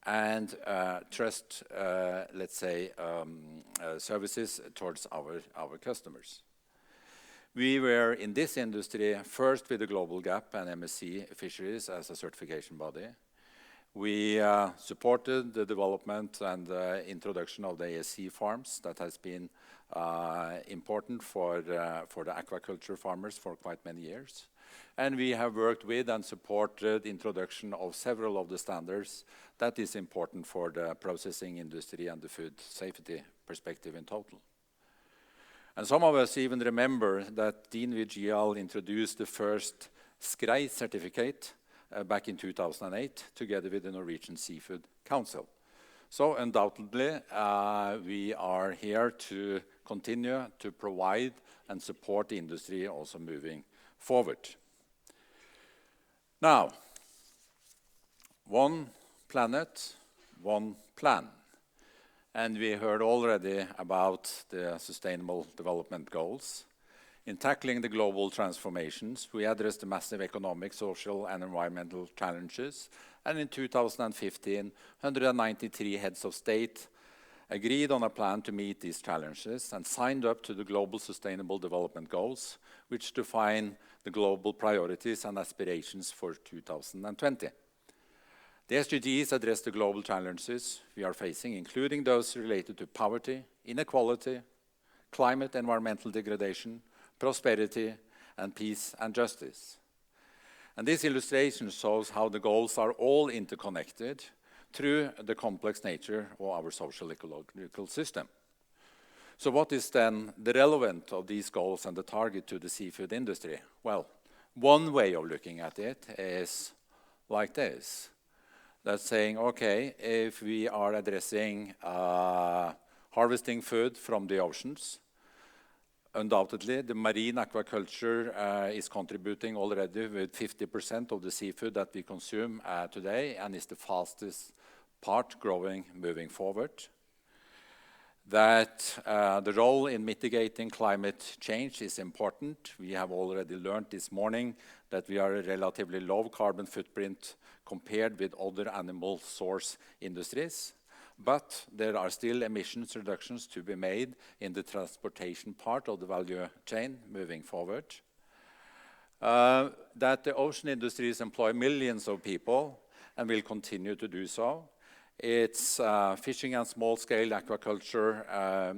and trust, services towards our customers. We were in this industry first with the Global Gap and MSC Fisheries as a certification body. We supported the development and introduction of the ASC farms that has been important for the aquaculture farmers for quite many years. And we have worked with and supported the introduction of several of the standards that is important for the processing industry and the food safety perspective in total. And some of us even remember that DNV GL introduced the first SCREI certificate back in 2008, together with the Norwegian Seafood Council. So undoubtedly, we are here to continue to provide and support the industry also moving forward. Now, one planet, one plan. And we heard already about the Sustainable Development Goals. In tackling the global transformations, we addressed the massive economic, social, and environmental challenges. And in 2015, 193 heads of state agreed on a plan to meet these challenges and signed up to the Global Sustainable Development Goals, which define the global priorities and aspirations for 2020. The SDGs address the global challenges we are facing, including those related to poverty, inequality, climate, environmental degradation, prosperity, and peace and justice. And this illustration shows how the goals are all interconnected through the complex nature of our social ecological system. So what is then the relevance of these goals and the target to the seafood industry? Well, one way of looking at it is like this. That's saying, okay, if we are addressing harvesting food from the oceans, undoubtedly the marine aquaculture is contributing already with 50% of the seafood that we consume today, and is the fastest part growing moving forward. That the role in mitigating climate change is important. We have already learned this morning that we are a relatively low carbon footprint compared with other animal source industries. But there are still emissions reductions to be made in the transportation part of the value chain moving forward. That the ocean industries employ millions of people and will continue to do so. Its fishing and small-scale aquaculture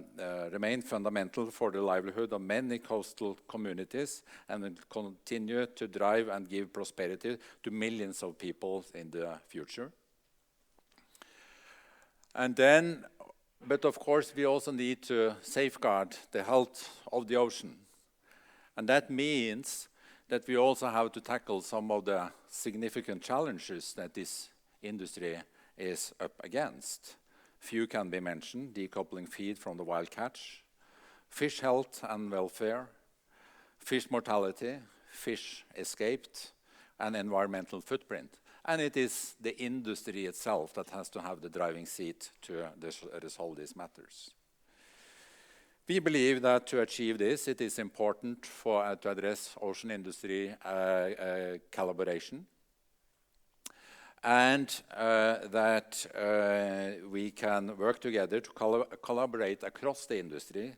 remain fundamental for the livelihood of many coastal communities and will continue to drive and give prosperity to millions of people in the future. And then, but of course, we also need to safeguard the health of the ocean. And that means that we also have to tackle some of the significant challenges that this industry is up against. Few can be mentioned: decoupling feed from the wild catch, fish health and welfare, fish mortality, fish escaped, and environmental footprint. And it is the industry itself that has to have the driving seat to resolve these matters. We believe that to achieve this, it is important to address ocean industry collaboration, and that we can work together to collaborate across the industry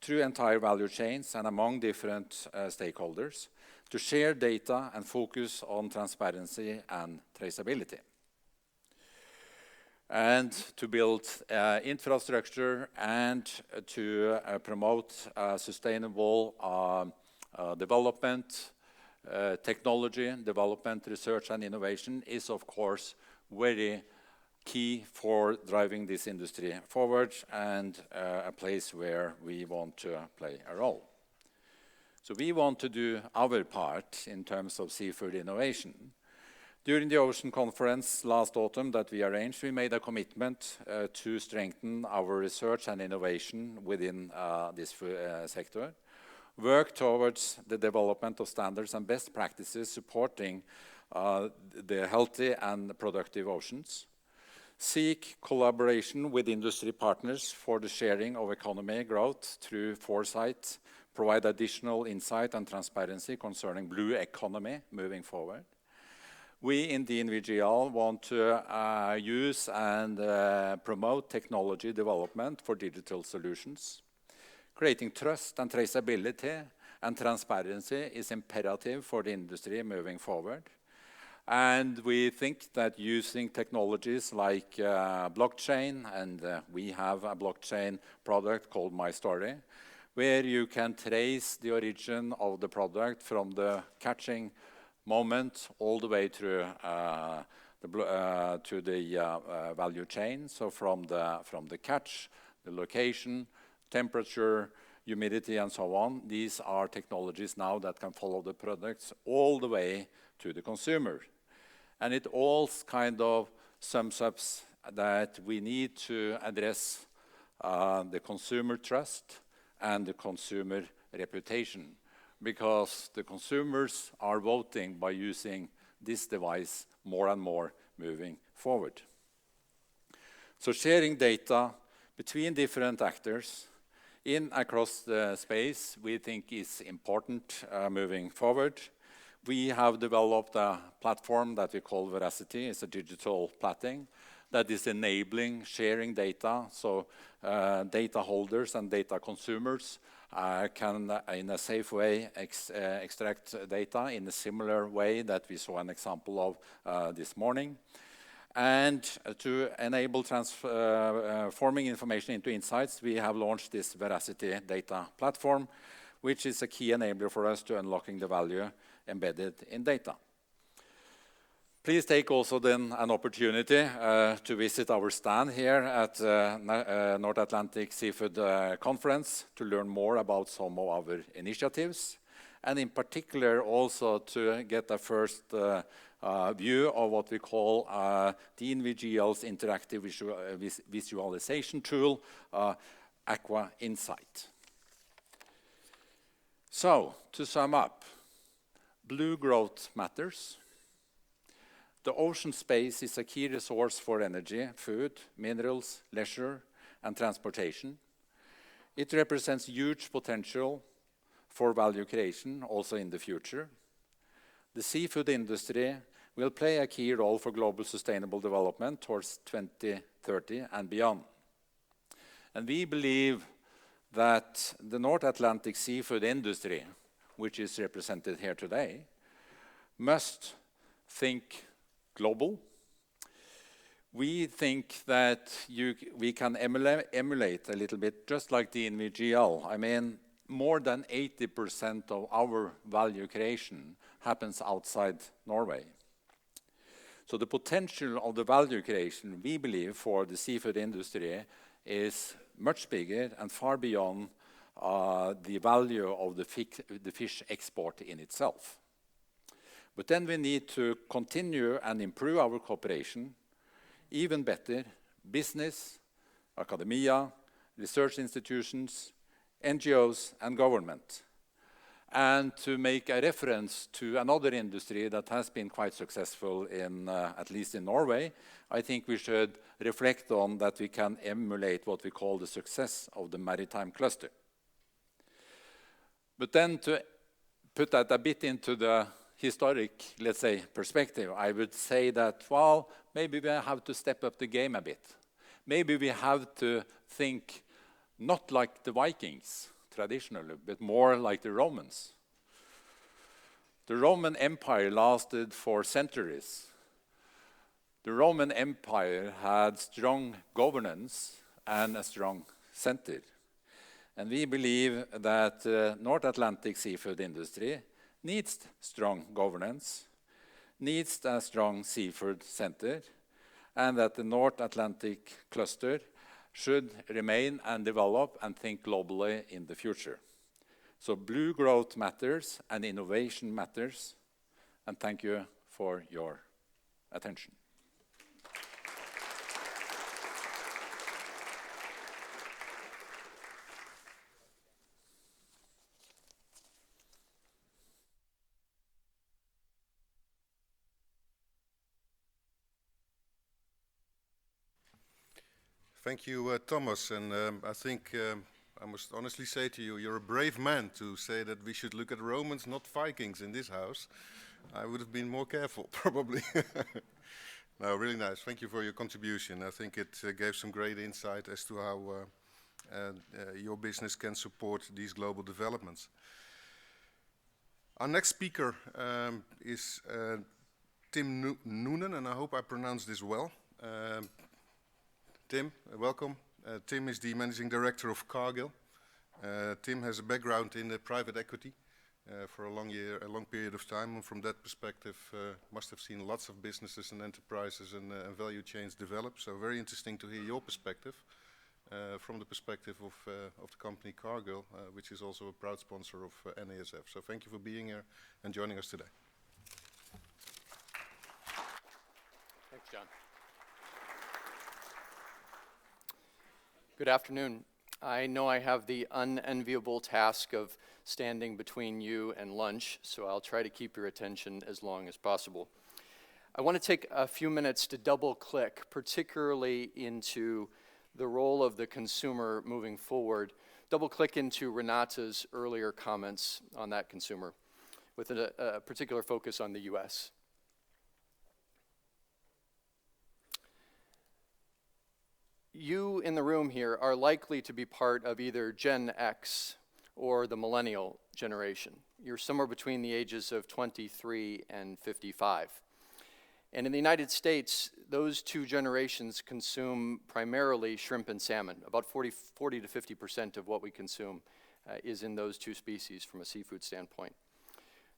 through entire value chains and among different stakeholders to share data and focus on transparency and traceability. And to build infrastructure and to promote sustainable development, technology, development, research and innovation is of course very key for driving this industry forward, and a place where we want to play a role. So we want to do our part in terms of seafood innovation. During the Ocean Conference last autumn that we arranged, we made a commitment to strengthen our research and innovation within this sector, work towards the development of standards and best practices supporting the healthy and productive oceans, seek collaboration with industry partners for the sharing of economy growth through foresight, provide additional insight and transparency concerning blue economy moving forward. We in the DNVGL want to use and promote technology development for digital solutions. Creating trust and traceability and transparency is imperative for the industry moving forward. And we think that using technologies like blockchain, and we have a blockchain product called My Story, where you can trace the origin of the product from the catching moment all the way through to the value chain. So from the catch, the location, temperature, humidity, and so on. These are technologies now that can follow the products all the way to the consumer. And it all kind of sums up that we need to address the consumer trust and the consumer reputation, because the consumers are voting by using this device more and more moving forward. So sharing data between different actors in across the space we think is important moving forward. We have developed a platform that we call Veracity. It's a digital platform that is enabling sharing data, so data holders and data consumers can, in a safe way, extract data in a similar way that we saw an example of this morning. And to enable transforming information into insights, we have launched this Veracity data platform, which is a key enabler for us to unlocking the value embedded in data. Please take also then an opportunity to visit our stand here at North Atlantic Seafood Conference to learn more about some of our initiatives, and in particular also to get a first view of what we call DNVGL's interactive visualization tool, Aqua Insight. So, to sum up, blue growth matters. The ocean space is a key resource for energy, food, minerals, leisure, and transportation. It represents huge potential for value creation also in the future. The seafood industry will play a key role for global sustainable development towards 2030 and beyond. And we believe that the North Atlantic seafood industry, which is represented here today, must think global. We think that we can emulate a little bit, just like the DNVGL. I mean, more than 80% of our value creation happens outside Norway. So the potential of the value creation, we believe, for the seafood industry is much bigger and far beyond the value of the fish export in itself. But then we need to continue and improve our cooperation even better, business, academia, research institutions, NGOs, and government. And to make a reference to another industry that has been quite successful in, at least in Norway, I think we should reflect on that we can emulate what we call the success of the maritime cluster. But then to put that a bit into the historic, let's say, perspective, I would say that, well, maybe we have to step up the game a bit. Maybe we have to think not like the Vikings traditionally, but more like the Romans. The Roman Empire lasted for centuries. The Roman Empire had strong governance and a strong center. And we believe that the North Atlantic seafood industry needs strong governance, needs a strong seafood center, and that the North Atlantic cluster should remain and develop and think globally in the future. So blue growth matters and innovation matters, and thank you for your attention. Thank you, Thomas. And I think I must honestly say to you, you're a brave man to say that we should look at Romans, not Vikings, in this house. I would have been more careful, probably. No, really nice. Thank you for your contribution. I think it gave some great insight as to how your business can support these global developments. Our next speaker is Tim Noonan, and I hope I pronounced this well. Tim, welcome. Tim is the managing director of Cargill. Tim has a background in private equity for a long period of time, and from that perspective must have seen lots of businesses and enterprises and value chains develop. So very interesting to hear your perspective from the perspective of the company Cargill, which is also a proud sponsor of NASF. So thank you for being here and joining us today. Thanks, John. Good afternoon. I know I have the unenviable task of standing between you and lunch, so I'll try to keep your attention as long as possible. I want to take a few minutes to double-click, particularly into the role of the consumer moving forward, double-click into Renata's earlier comments on that consumer, with a particular focus on the US. You in the room here are likely to be part of either Gen X or the millennial generation. You're somewhere between the ages of 23 and 55. And in the United States, those two generations consume primarily shrimp and salmon. About 40 to 50% of what we consume is in those two species from a seafood standpoint.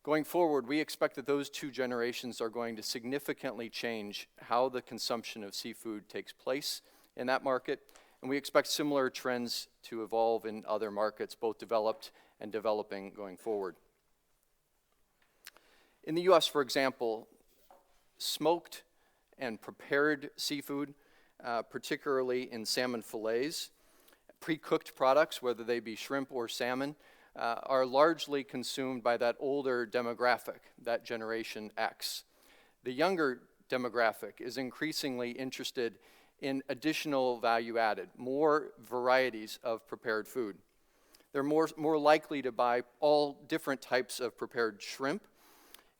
Going forward, we expect that those two generations are going to significantly change how the consumption of seafood takes place in that market, and we expect similar trends to evolve in other markets, both developed and developing going forward. In the US, for example, smoked and prepared seafood, particularly in salmon fillets, pre-cooked products, whether they be shrimp or salmon, are largely consumed by that older demographic, that Generation X. The younger demographic is increasingly interested in additional value added, more varieties of prepared food. They're more likely to buy all different types of prepared shrimp,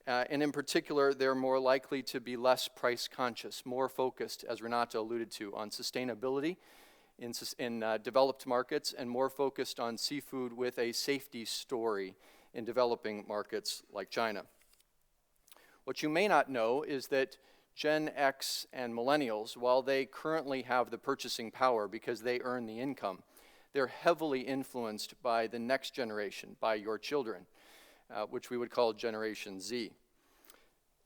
and in particular, they're more likely to be less price conscious, more focused, as Renata alluded to, on sustainability in developed markets, and more focused on seafood with a safety story in developing markets like China. What you may not know is that Gen X and millennials, while they currently have the purchasing power because they earn the income, they're heavily influenced by the next generation, by your children, which we would call Generation Z.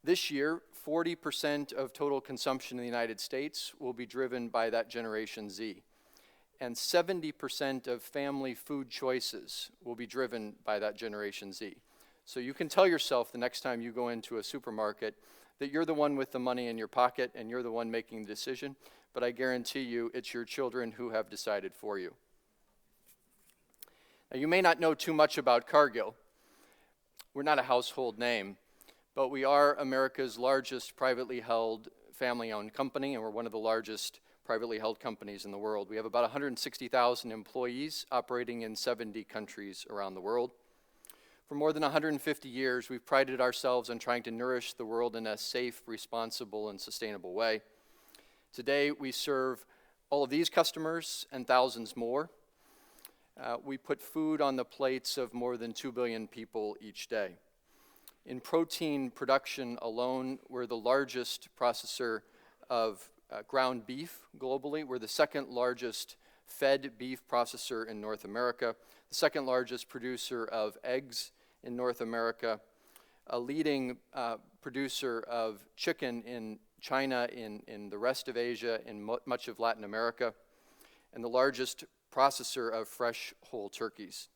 This year, 40% of total consumption in the United States will be driven by that Generation Z. And 70% of family food choices will be driven by that Generation Z. So you can tell yourself the next time you go into a supermarket that you're the one with the money in your pocket and you're the one making the decision, but I guarantee you it's your children who have decided for you. Now, you may not know too much about Cargill. We're not a household name, but we are America's largest privately held family-owned company, and we're one of the largest privately held companies in the world. We have about 160,000 employees operating in 70 countries around the world. For more than 150 years, we've prided ourselves on trying to nourish the world in a safe, responsible, and sustainable way. Today, we serve all of these customers and thousands more. We put food on the plates of more than 2 billion people each day. In protein production alone, we're the largest processor of ground beef globally. We're the second largest fed beef processor in North America, the second largest producer of eggs in North America, a leading producer of chicken in China, in the rest of Asia, in much of Latin America, and the largest processor of fresh whole turkeys.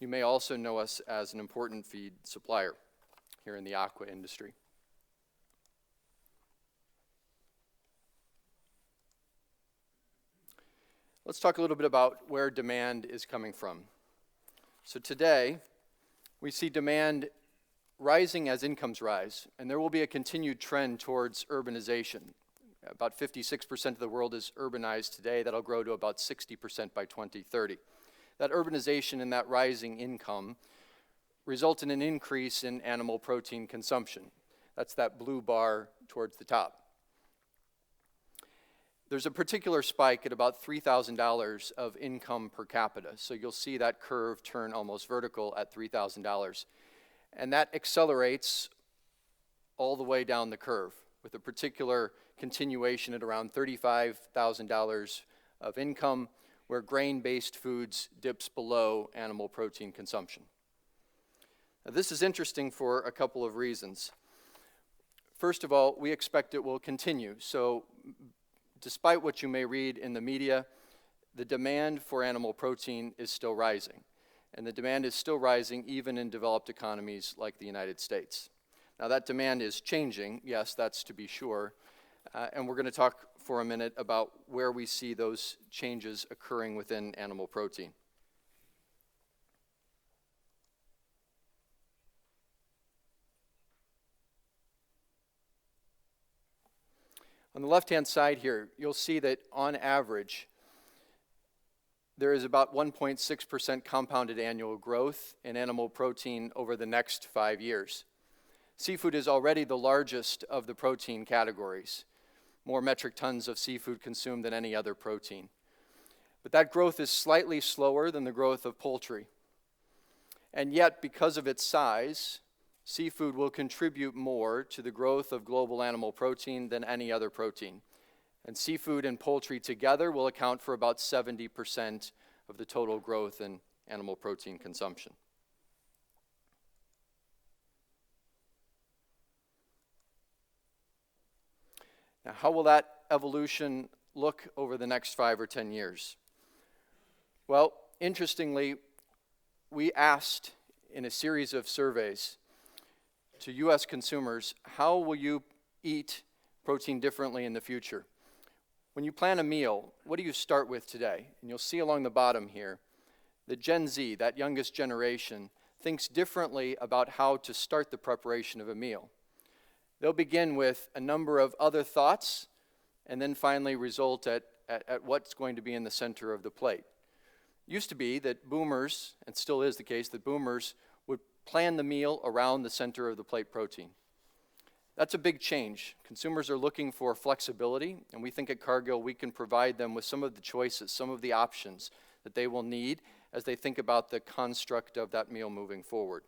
You may also know us as an important feed supplier here in the aqua industry. Let's talk a little bit about where demand is coming from. So today, we see demand rising as incomes rise, and there will be a continued trend towards urbanization. About 56% of the world is urbanized today. That'll grow to about 60% by 2030. That urbanization and that rising income result in an increase in animal protein consumption. That's that blue bar towards the top. There's a particular spike at about $3,000 of income per capita. So you'll see that curve turn almost vertical at $3,000. And that accelerates all the way down the curve with a particular continuation at around $35,000 of income, where grain-based foods dips below animal protein consumption. Now, this is interesting for a couple of reasons. First of all, we expect it will continue. So despite what you may read in the media, the demand for animal protein is still rising. And the demand is still rising even in developed economies like the United States. Now, that demand is changing, yes, that's to be sure. and we're going to talk for a minute about where we see those changes occurring within animal protein. On the left-hand side here, you'll see that on average, there is about 1.6% compounded annual growth in animal protein over the next 5 years. Seafood is already the largest of the protein categories, more metric tons of seafood consumed than any other protein. But that growth is slightly slower than the growth of poultry. And yet, because of its size, seafood will contribute more to the growth of global animal protein than any other protein. And seafood and poultry together will account for about 70% of the total growth in animal protein consumption. Now, how will that evolution look over the next 5 or 10 years? Well, interestingly, we asked in a series of surveys to U.S. consumers, how will you eat protein differently in the future? When you plan a meal, what do you start with today? And you'll see along the bottom here, the Gen Z, that youngest generation, thinks differently about how to start the preparation of a meal. They'll begin with a number of other thoughts and then finally result at what's going to be in the center of the plate. It used to be that boomers, and still is the case, that boomers would plan the meal around the center of the plate protein. That's a big change. Consumers are looking for flexibility, and we think at Cargill we can provide them with some of the choices, some of the options that they will need as they think about the construct of that meal moving forward.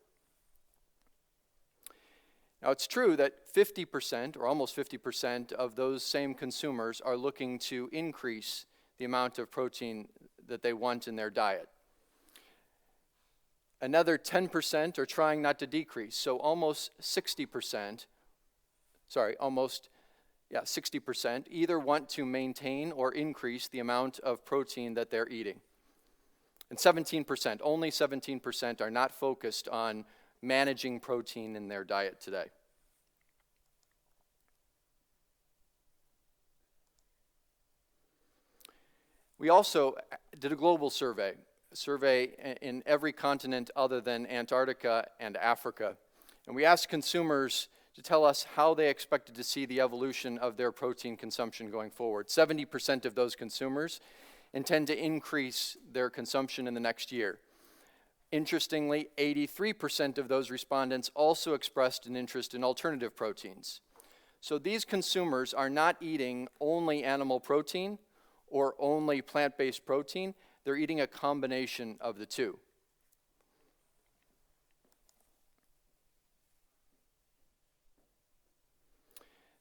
Now, it's true that 50%, or almost 50%, of those same consumers are looking to increase the amount of protein that they want in their diet. Another 10% are trying not to decrease, so almost 60%, 60% either want to maintain or increase the amount of protein that they're eating. And 17%, only 17% are not focused on managing protein in their diet today. We also did a global survey in every continent other than Antarctica and Africa. And we asked consumers to tell us how they expected to see the evolution of their protein consumption going forward. 70% of those consumers intend to increase their consumption in the next year. Interestingly, 83% of those respondents also expressed an interest in alternative proteins. So these consumers are not eating only animal protein or only plant-based protein. They're eating a combination of the two.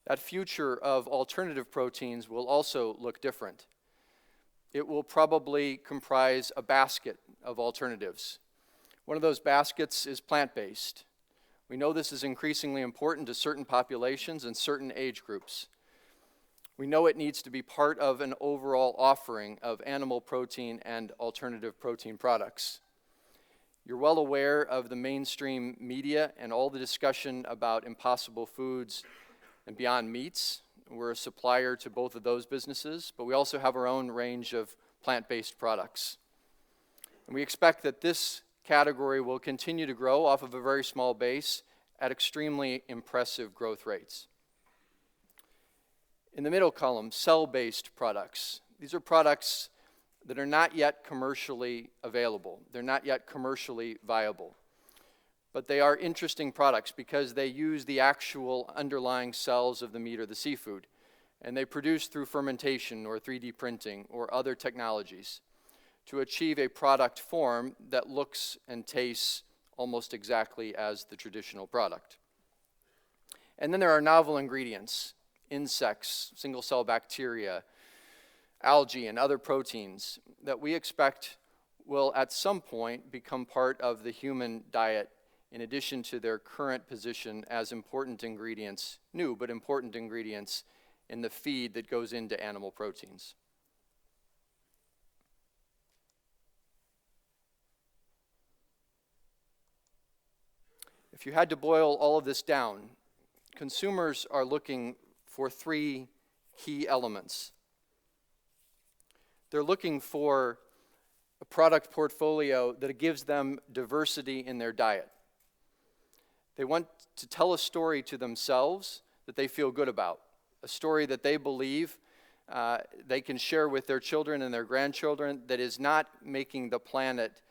That future of alternative proteins will also look different. It will probably comprise a basket of alternatives. One of those baskets is plant-based. We know this is increasingly important to certain populations and certain age groups. We know it needs to be part of an overall offering of animal protein and alternative protein products. You're well aware of the mainstream media and all the discussion about Impossible Foods and Beyond Meats. We're a supplier to both of those businesses, but we also have our own range of plant-based products. And we expect that this category will continue to grow off of a very small base at extremely impressive growth rates. In the middle column, cell-based products. These are products that are not yet commercially available. They're not yet commercially viable. But they are interesting products because they use the actual underlying cells of the meat or the seafood. And they produce through fermentation or 3D printing or other technologies to achieve a product form that looks and tastes almost exactly as the traditional product. And then there are novel ingredients, insects, single-cell bacteria, algae, and other proteins that we expect will at some point become part of the human diet in addition to their current position as important ingredients, new but important ingredients in the feed that goes into animal proteins. If you had to boil all of this down, consumers are looking for three key elements. They're looking for a product portfolio that gives them diversity in their diet. They want to tell a story to themselves that they feel good about, a story that they believe they can share with their children and their grandchildren that is not making the planet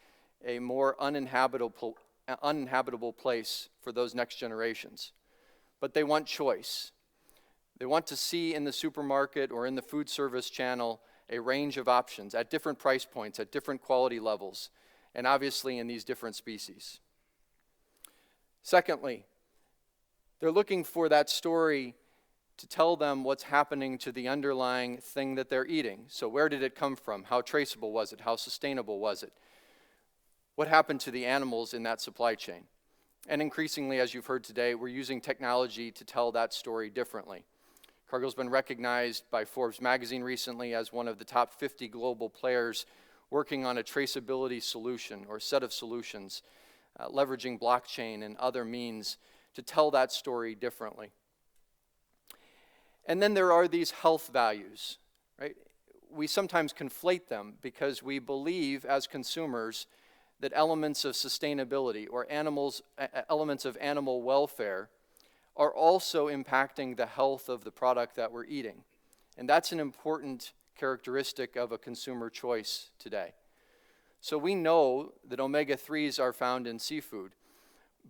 a more uninhabitable place for those next generations. But they want choice. They want to see in the supermarket or in the food service channel a range of options at different price points, at different quality levels, and obviously in these different species. Secondly, they're looking for that story to tell them what's happening to the underlying thing that they're eating. So where did it come from? How traceable was it? How sustainable was it? What happened to the animals in that supply chain? And increasingly, as you've heard today, we're using technology to tell that story differently. Cargill's been recognized by Forbes magazine recently as one of the top 50 global players working on a traceability solution or set of solutions, leveraging blockchain and other means to tell that story differently. And then there are these health values, right? We sometimes conflate them because we believe as consumers that elements of sustainability or elements of animal welfare are also impacting the health of the product that we're eating. And that's an important characteristic of a consumer choice today. So we know that omega-3s are found in seafood,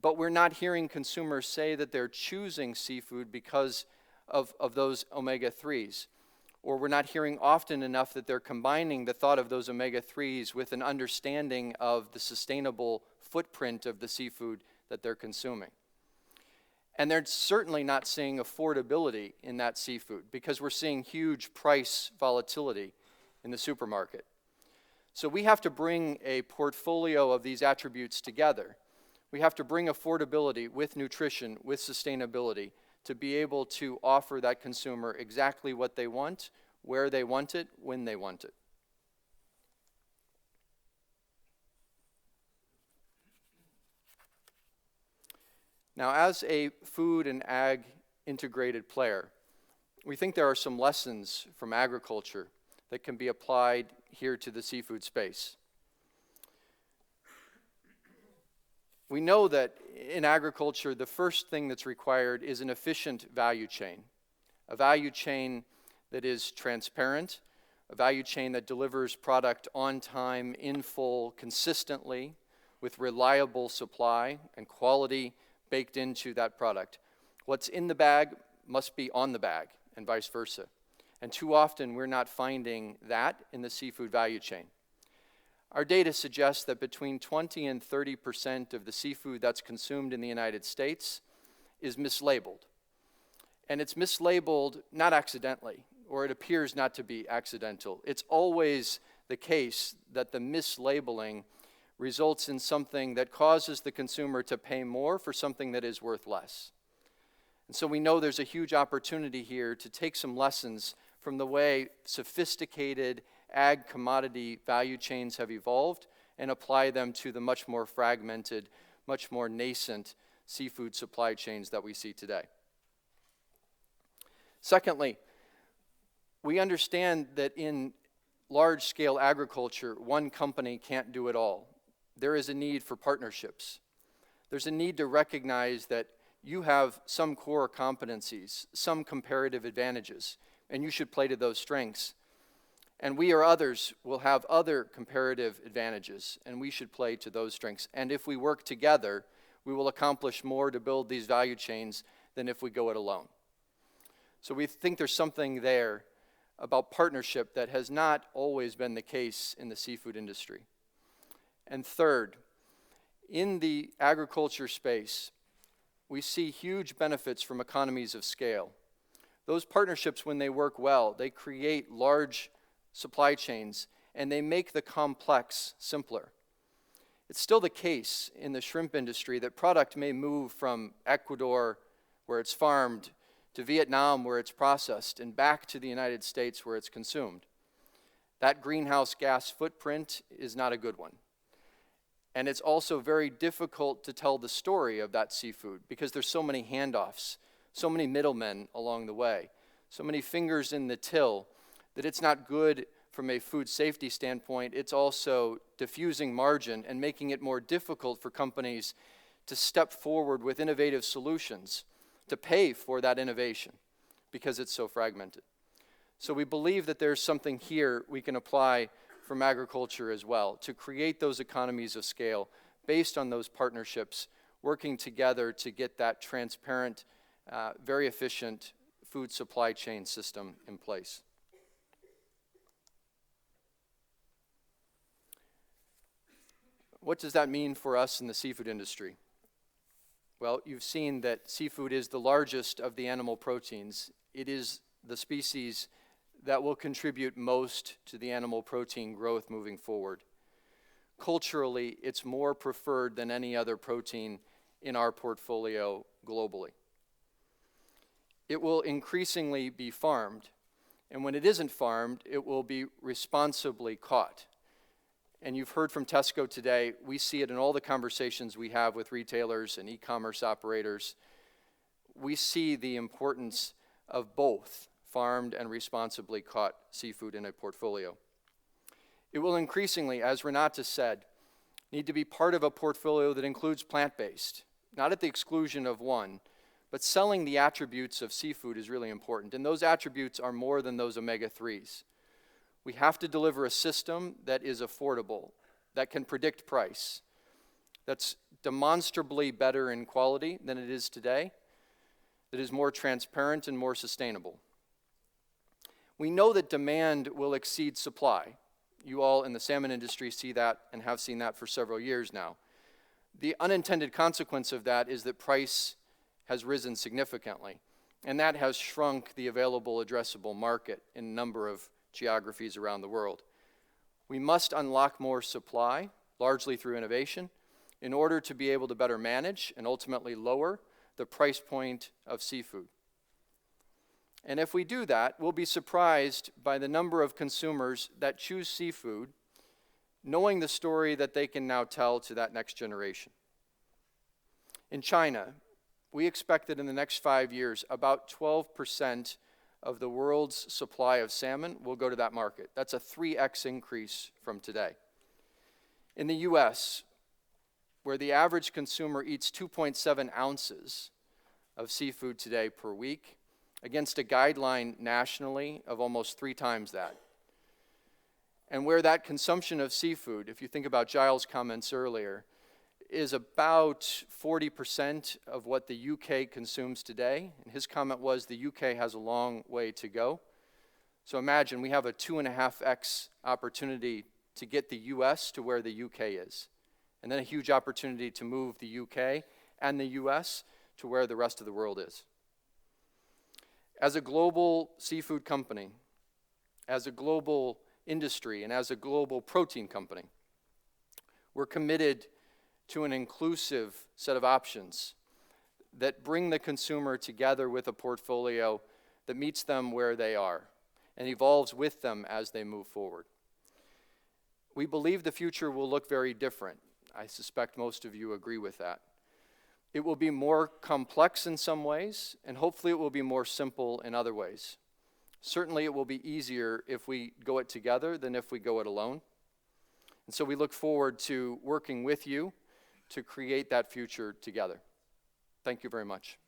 but we're not hearing consumers say that they're choosing seafood because of those omega-3s. Or we're not hearing often enough that they're combining the thought of those omega-3s with an understanding of the sustainable footprint of the seafood that they're consuming. And they're certainly not seeing affordability in that seafood because we're seeing huge price volatility in the supermarket. So we have to bring a portfolio of these attributes together. We have to bring affordability with nutrition, with sustainability, to be able to offer that consumer exactly what they want, where they want it, when they want it. Now, as a food and ag integrated player, we think there are some lessons from agriculture that can be applied here to the seafood space. We know that in agriculture, the first thing that's required is an efficient value chain, a value chain that is transparent, a value chain that delivers product on time, in full, consistently, with reliable supply and quality baked into that product. What's in the bag must be on the bag, and vice versa. And too often, we're not finding that in the seafood value chain. Our data suggests that between 20 and 30% of the seafood that's consumed in the United States is mislabeled. And it's mislabeled not accidentally, or it appears not to be accidental. It's always the case that the mislabeling results in something that causes the consumer to pay more for something that is worth less. And so we know there's a huge opportunity here to take some lessons from the way sophisticated ag commodity value chains have evolved and apply them to the much more fragmented, much more nascent seafood supply chains that we see today. Secondly, we understand that in large-scale agriculture, one company can't do it all. There is a need for partnerships. There's a need to recognize that you have some core competencies, some comparative advantages, and you should play to those strengths. And we or others will have other comparative advantages, and we should play to those strengths. And if we work together, we will accomplish more to build these value chains than if we go it alone. So we think there's something there about partnership that has not always been the case in the seafood industry. And third, in the agriculture space, we see huge benefits from economies of scale. Those partnerships, when they work well, they create large supply chains, and they make the complex simpler. It's still the case in the shrimp industry that product may move from Ecuador, where it's farmed, to Vietnam, where it's processed, and back to the United States, where it's consumed. That greenhouse gas footprint is not a good one. And it's also very difficult to tell the story of that seafood because there's so many handoffs, so many middlemen along the way. so many fingers in the till, that it's not good from a food safety standpoint. It's also diffusing margin and making it more difficult for companies to step forward with innovative solutions to pay for that innovation because it's so fragmented. So we believe that there's something here we can apply from agriculture as well to create those economies of scale based on those partnerships, working together to get that transparent, very efficient food supply chain system in place. What does that mean for us in the seafood industry? Well, you've seen that seafood is the largest of the animal proteins. It is the species that will contribute most to the animal protein growth moving forward. Culturally, it's more preferred than any other protein in our portfolio globally. It will increasingly be farmed, and when it isn't farmed, it will be responsibly caught. And you've heard from Tesco today, we see it in all the conversations we have with retailers and e-commerce operators. We see the importance of both farmed and responsibly caught seafood in a portfolio. It will increasingly, as Renata said, need to be part of a portfolio that includes plant-based, not at the exclusion of one, but selling the attributes of seafood is really important. And those attributes are more than those omega-3s. We have to deliver a system that is affordable, that can predict price, that's demonstrably better in quality than it is today, that is more transparent and more sustainable. We know that demand will exceed supply. You all in the salmon industry see that and have seen that for several years now. The unintended consequence of that is that price has risen significantly, and that has shrunk the available addressable market in a number of geographies around the world. We must unlock more supply, largely through innovation, in order to be able to better manage and ultimately lower the price point of seafood. And if we do that, we'll be surprised by the number of consumers that choose seafood, knowing the story that they can now tell to that next generation. In China, we expect that in the next 5 years, about 12% of the world's supply of salmon will go to that market. That's a 3x increase from today. In the US, where the average consumer eats 2.7 ounces of seafood today per week, against a guideline nationally of almost 3 times that. And where that consumption of seafood, if you think about Giles' comments earlier, is about 40% of what the UK consumes today. And his comment was the UK has a long way to go. So imagine we have a 2.5x opportunity to get the US to where the UK is. And then a huge opportunity to move the UK and the US to where the rest of the world is. As a global seafood company, as a global industry, and as a global protein company, we're committed to an inclusive set of options that bring the consumer together with a portfolio that meets them where they are and evolves with them as they move forward. We believe the future will look very different. I suspect most of you agree with that. It will be more complex in some ways, and hopefully it will be more simple in other ways. Certainly it will be easier if we go it together than if we go it alone. And so we look forward to working with you to create that future together. Thank you very much.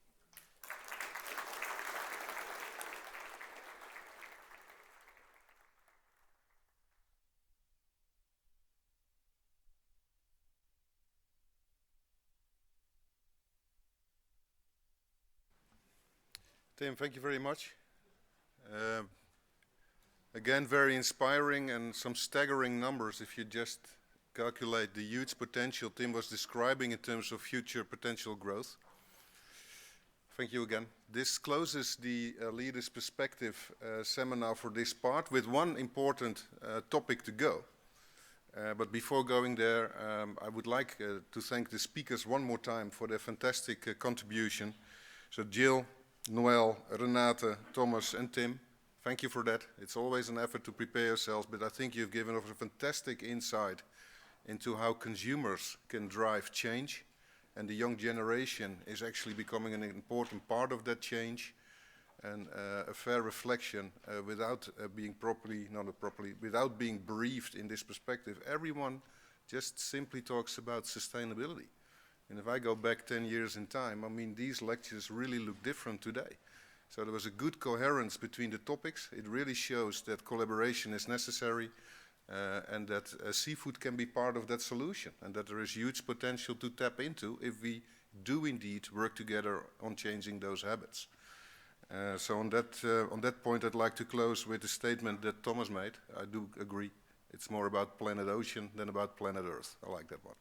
Tim, thank you very much. Again, very inspiring and some staggering numbers if you just calculate the huge potential Tim was describing in terms of future potential growth. Thank you again. This closes the Leaders' Perspective seminar for this part with one important topic to go. But before going there, I would like to thank the speakers one more time for their fantastic contribution. So Jill, Noel, Renate, Thomas and Tim, thank you for that. It's always an effort to prepare yourselves, but I think you've given us a fantastic insight into how consumers can drive change, and the young generation is actually becoming an important part of that change. and a fair reflection without without being briefed in this perspective. Everyone just simply talks about sustainability. And if I go back 10 years in time, I mean, these lectures really look different today. So there was a good coherence between the topics. It really shows that collaboration is necessary and that seafood can be part of that solution, and that there is huge potential to tap into if we do indeed work together on changing those habits. So on that point, I'd like to close with a statement that Thomas made. I do agree. It's more about planet ocean than about planet Earth. I like that one.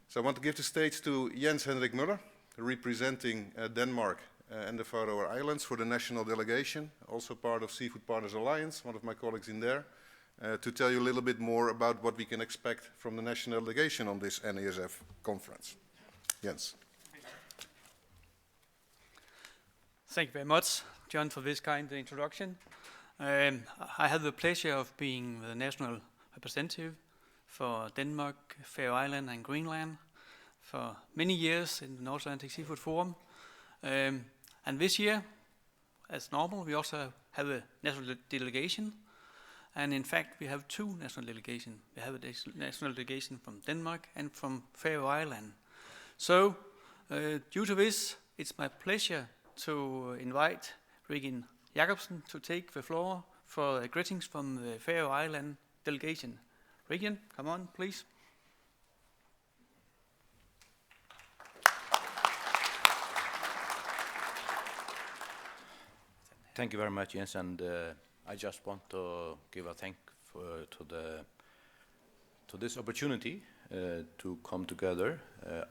So I want to give the stage to Jens Henrik Muller, representing Denmark and the Faroe Islands for the national delegation, also part of Seafood Partners Alliance, one of my colleagues in there, to tell you a little bit more about what we can expect from the national delegation on this NASF conference. Jens. Thank you very much, John, for this kind introduction. I have the pleasure of being the national representative for Denmark, Faroe Island and Greenland for many years in the North Atlantic Seafood Forum. And this year, as normal, we also have a national delegation. And in fact, we have two national delegations. We have a national delegation from Denmark and from Faroe Island. So, due to this, it's my pleasure to invite Regin Jacobsen to take the floor for greetings from the Faroe Island delegation. Regin, come on, please. Thank you very much, Jens, and I just want to give a thank to this opportunity to come together,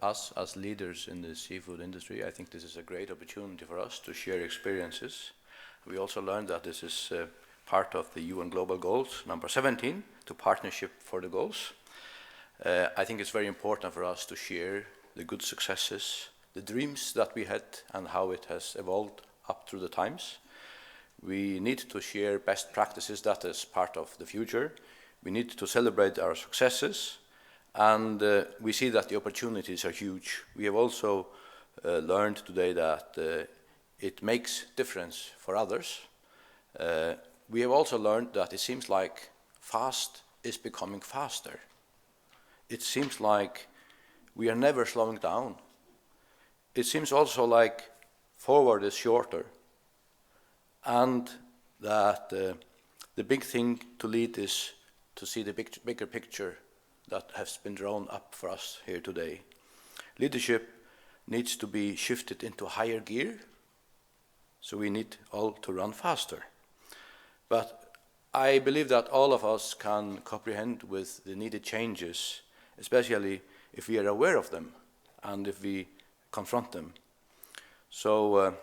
us as leaders in the seafood industry. I think this is a great opportunity for us to share experiences. We also learned that this is part of the UN Global Goals, number 17, to Partnership for the Goals. I think it's very important for us to share the good successes, the dreams that we had, and how it has evolved up through the times. We need to share best practices. That is part of the future. We need to celebrate our successes, and we see that the opportunities are huge. We have also learned today that it makes difference for others. We have also learned that it seems like fast is becoming faster. It seems like we are never slowing down. It seems also like forward is shorter, and that the big thing to lead is to see the bigger picture that has been drawn up for us here today. Leadership needs to be shifted into higher gear, so we need all to run faster. But I believe that all of us can comprehend with the needed changes, especially if we are aware of them and if we confront them. So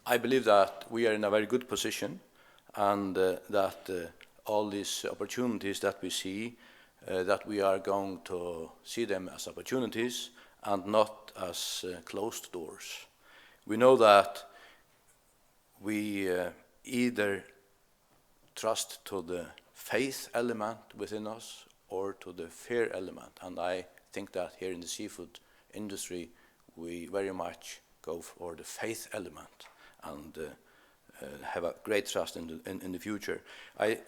I believe that we are in a very good position, and that all these opportunities that we see, that we are going to see them as opportunities and not as closed doors. We know that we either trust to the faith element within us or to the fear element, and I think that here in the seafood industry we very much go for the faith element and have a great trust in the future. I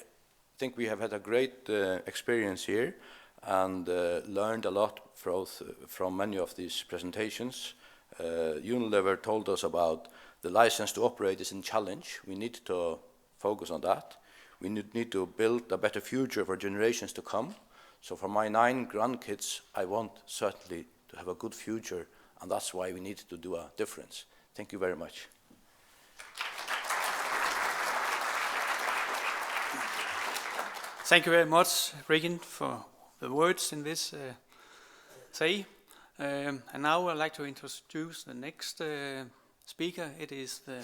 think we have had a great experience here and learned a lot from many of these presentations. Unilever told us about the license to operate is a challenge. We need to focus on that. We need to build a better future for generations to come. So for my 9 grandkids, I want certainly to have a good future, and that's why we need to do a difference. Thank you very much. Thank you very much, Regin, for the words in this say. And now I'd like to introduce the next speaker. It is the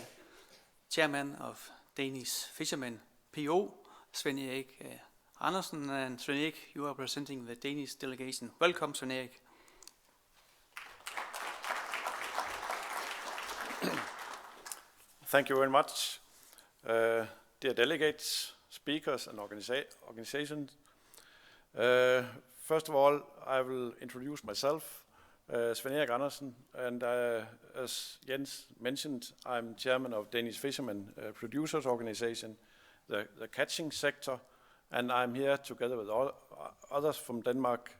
chairman of Danish Fishermen PO, Svend Erik Andersen. And Svend Erik, you are presenting the Danish delegation. Welcome, Svend Erik. Thank you very much, dear delegates, speakers and organizations. First of all, I will introduce myself. Sven Erik Andersen, and as Jens mentioned, I'm chairman of Danish Fishermen Producers Organization, the catching sector, and I'm here together with all others from Denmark,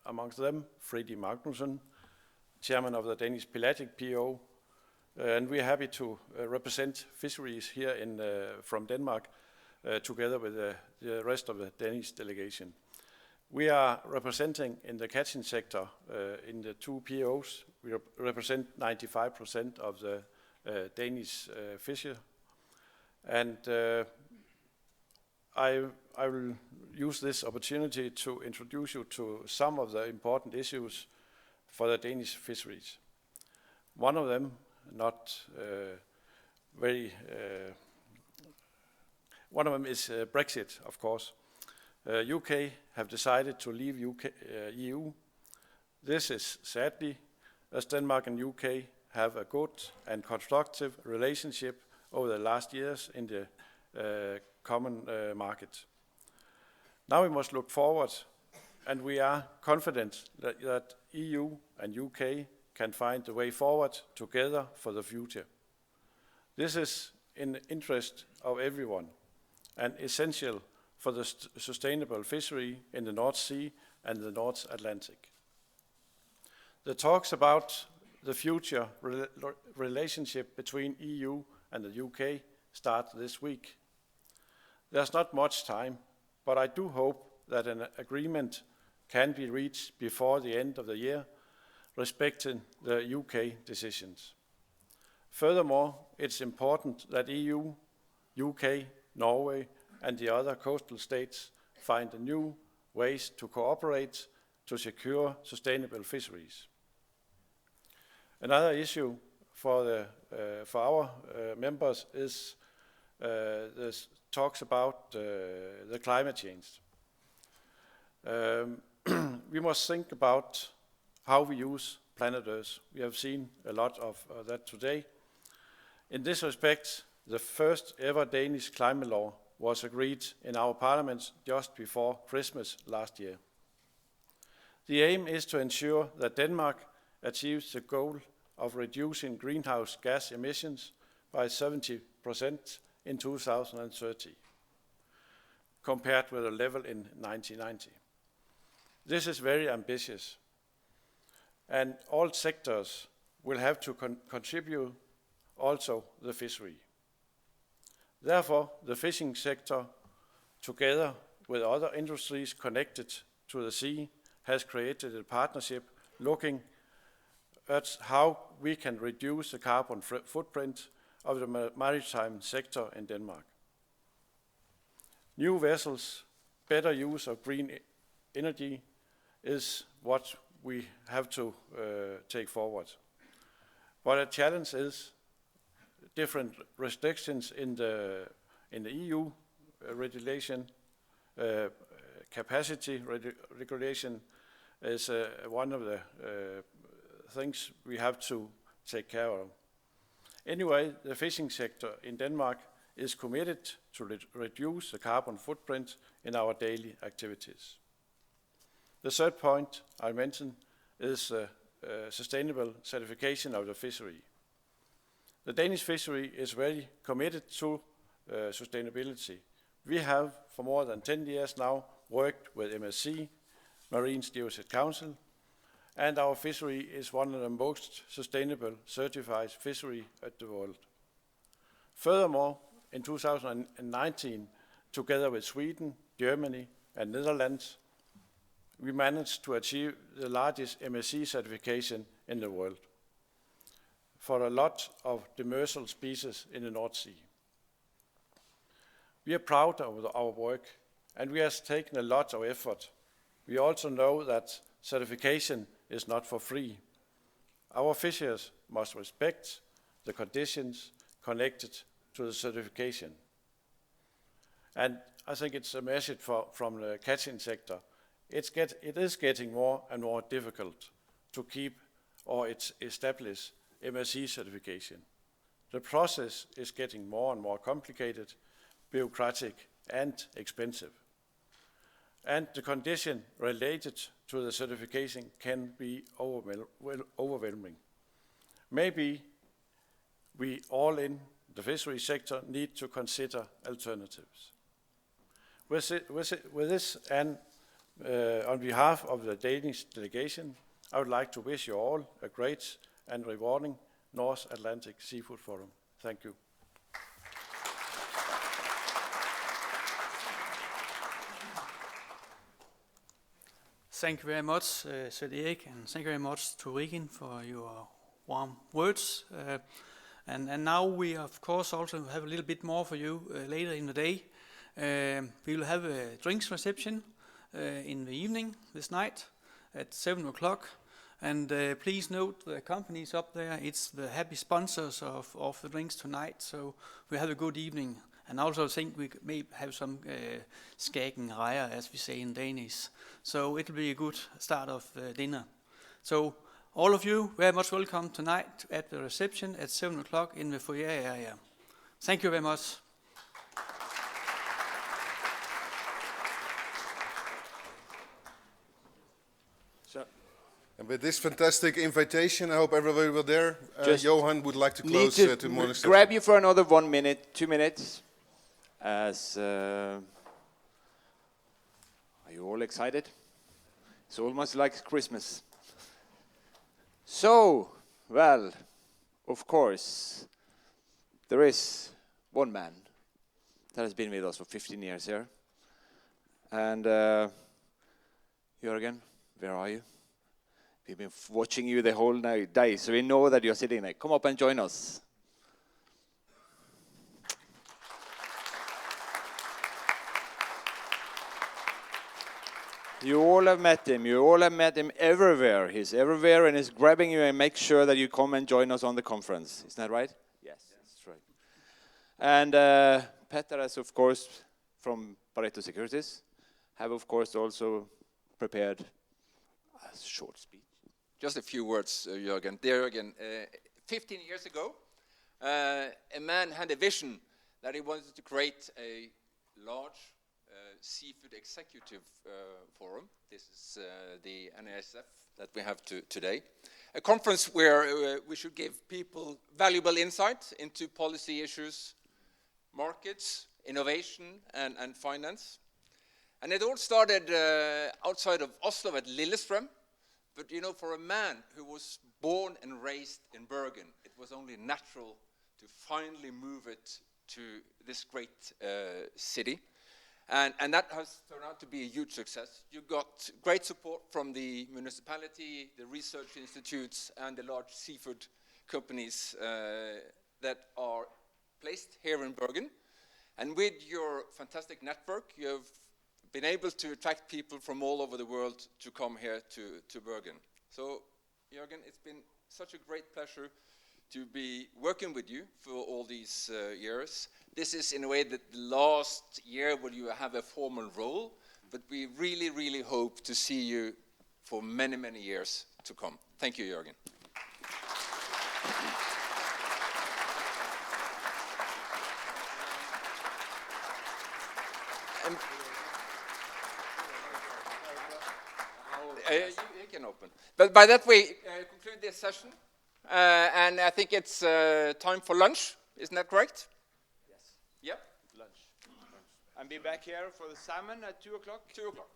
amongst them Freddy Magnussen, chairman of the Danish Pelagic PO, and we're happy to represent fisheries here from Denmark together with the rest of the Danish delegation. We are representing in the catching sector in the two POs. We represent 95% of the Danish fisher, and I will use this opportunity to introduce you to some of the important issues for the Danish fisheries. One of them, one of them is Brexit, of course. UK have decided to leave EU. This is sadly, as Denmark and UK have a good and constructive relationship over the last years in the common market. Now we must look forward, and we are confident that EU and UK can find a way forward together for the future. This is in the interest of everyone and essential for the sustainable fishery in the North Sea and the North Atlantic. The talks about the future relationship between EU and the UK start this week. There's not much time, but I do hope that an agreement can be reached before the end of the year, respecting the UK decisions. Furthermore, it's important that EU, UK, Norway, and the other coastal states find new ways to cooperate to secure sustainable fisheries. Another issue for our members is this talks about the climate change. We must think about how we use planet Earth. We have seen a lot of that today. In this respect, the first ever Danish climate law was agreed in our parliament just before Christmas last year. The aim is to ensure that Denmark achieves the goal of reducing greenhouse gas emissions by 70% in 2030, compared with a level in 1990. This is very ambitious, and all sectors will have to contribute, also the fishery. Therefore, the fishing sector, together with other industries connected to the sea, has created a partnership looking at how we can reduce the carbon footprint of the maritime sector in Denmark. New vessels, better use of green energy is what we have to take forward. But a challenge is different restrictions in the EU regulation. Capacity regulation is one of the things we have to take care of. Anyway, the fishing sector in Denmark is committed to reduce the carbon footprint in our daily activities. The third point I mentioned is sustainable certification of the fishery. The Danish fishery is very committed to sustainability. We have, for more than 10 years now, worked with MSC, Marine Stewardship Council, and our fishery is one of the most sustainable certified fishery at the world. Furthermore, in 2019, together with Sweden, Germany, and Netherlands, we managed to achieve the largest MSC certification in the world for a lot of demersal species in the North Sea. We are proud of our work, and we have taken a lot of effort. We also know that certification is not for free. Our fishers must respect the conditions connected to the certification. And I think it's a message from the catching sector. It is getting more and more difficult to keep or establish MSC certification. The process is getting more and more complicated, bureaucratic, and expensive. And the condition related to the certification can be overwhelming. Maybe we all in the fishery sector need to consider alternatives. With this, and on behalf of the Danish delegation, I would like to wish you all a great and rewarding North Atlantic Seafood Forum. Thank you. Thank you very much, Sir Erik, and thank you very much to Regan for your warm words. And now we, of course, also have a little bit more for you later in the day. We will have a drinks reception in the evening this night at 7 o'clock. And please note the companies up there. It's the happy sponsors of the drinks tonight. So we have a good evening. And I also think we may have some skagen rejer, as we say in Danish. So it'll be a good start of dinner. So all of you, very much welcome tonight at the reception at 7 o'clock in the foyer area. Thank you very much. And with this fantastic invitation, I hope everybody will there. Just Johan would like to close to morning session. grab you for another 1 minute, 2 minutes. As are you all excited? It's almost like Christmas. So, well, of course, there is one man that has been with us for 15 years here. And Jørgen, where are you? We've been watching you the whole day, so we know that you're sitting there. Come up and join us. You all have met him. You all have met him everywhere. He's everywhere and he's grabbing you and make sure that you come and join us on the conference. Isn't that right? Yes, that's right. And Petter has, of course, from Pareto Securities, have, of course, also prepared a short speech. Just a few words, Jørgen. Dear Jørgen, 15 years ago, a man had a vision that he wanted to create a large seafood executive forum. This is the NASF that we have today. A conference where we should give people valuable insight into policy issues, markets, innovation, and finance. And it all started outside of Oslo at Lillestrøm. But you know, for a man who was born and raised in Bergen, it was only natural to finally move it to this great city. And that has turned out to be a huge success. You got great support from the municipality, the research institutes, and the large seafood companies that are placed here in Bergen. And with your fantastic network, you have been able to attract people from all over the world to come here to Bergen. So, Jørgen, it's been such a great pleasure to be working with you for all these years. This is, in a way, the last year where you have a formal role, but we really, really hope to see you for many, many years to come. Thank you, Jørgen. You can open. But by that we conclude this session. And I think it's time for lunch. Isn't that correct? Yes. Yep. Lunch. And be back here for the salmon at 2 o'clock? 2 o'clock.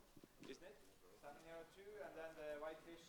Isn't it? Salmon here at 2, and then the whitefish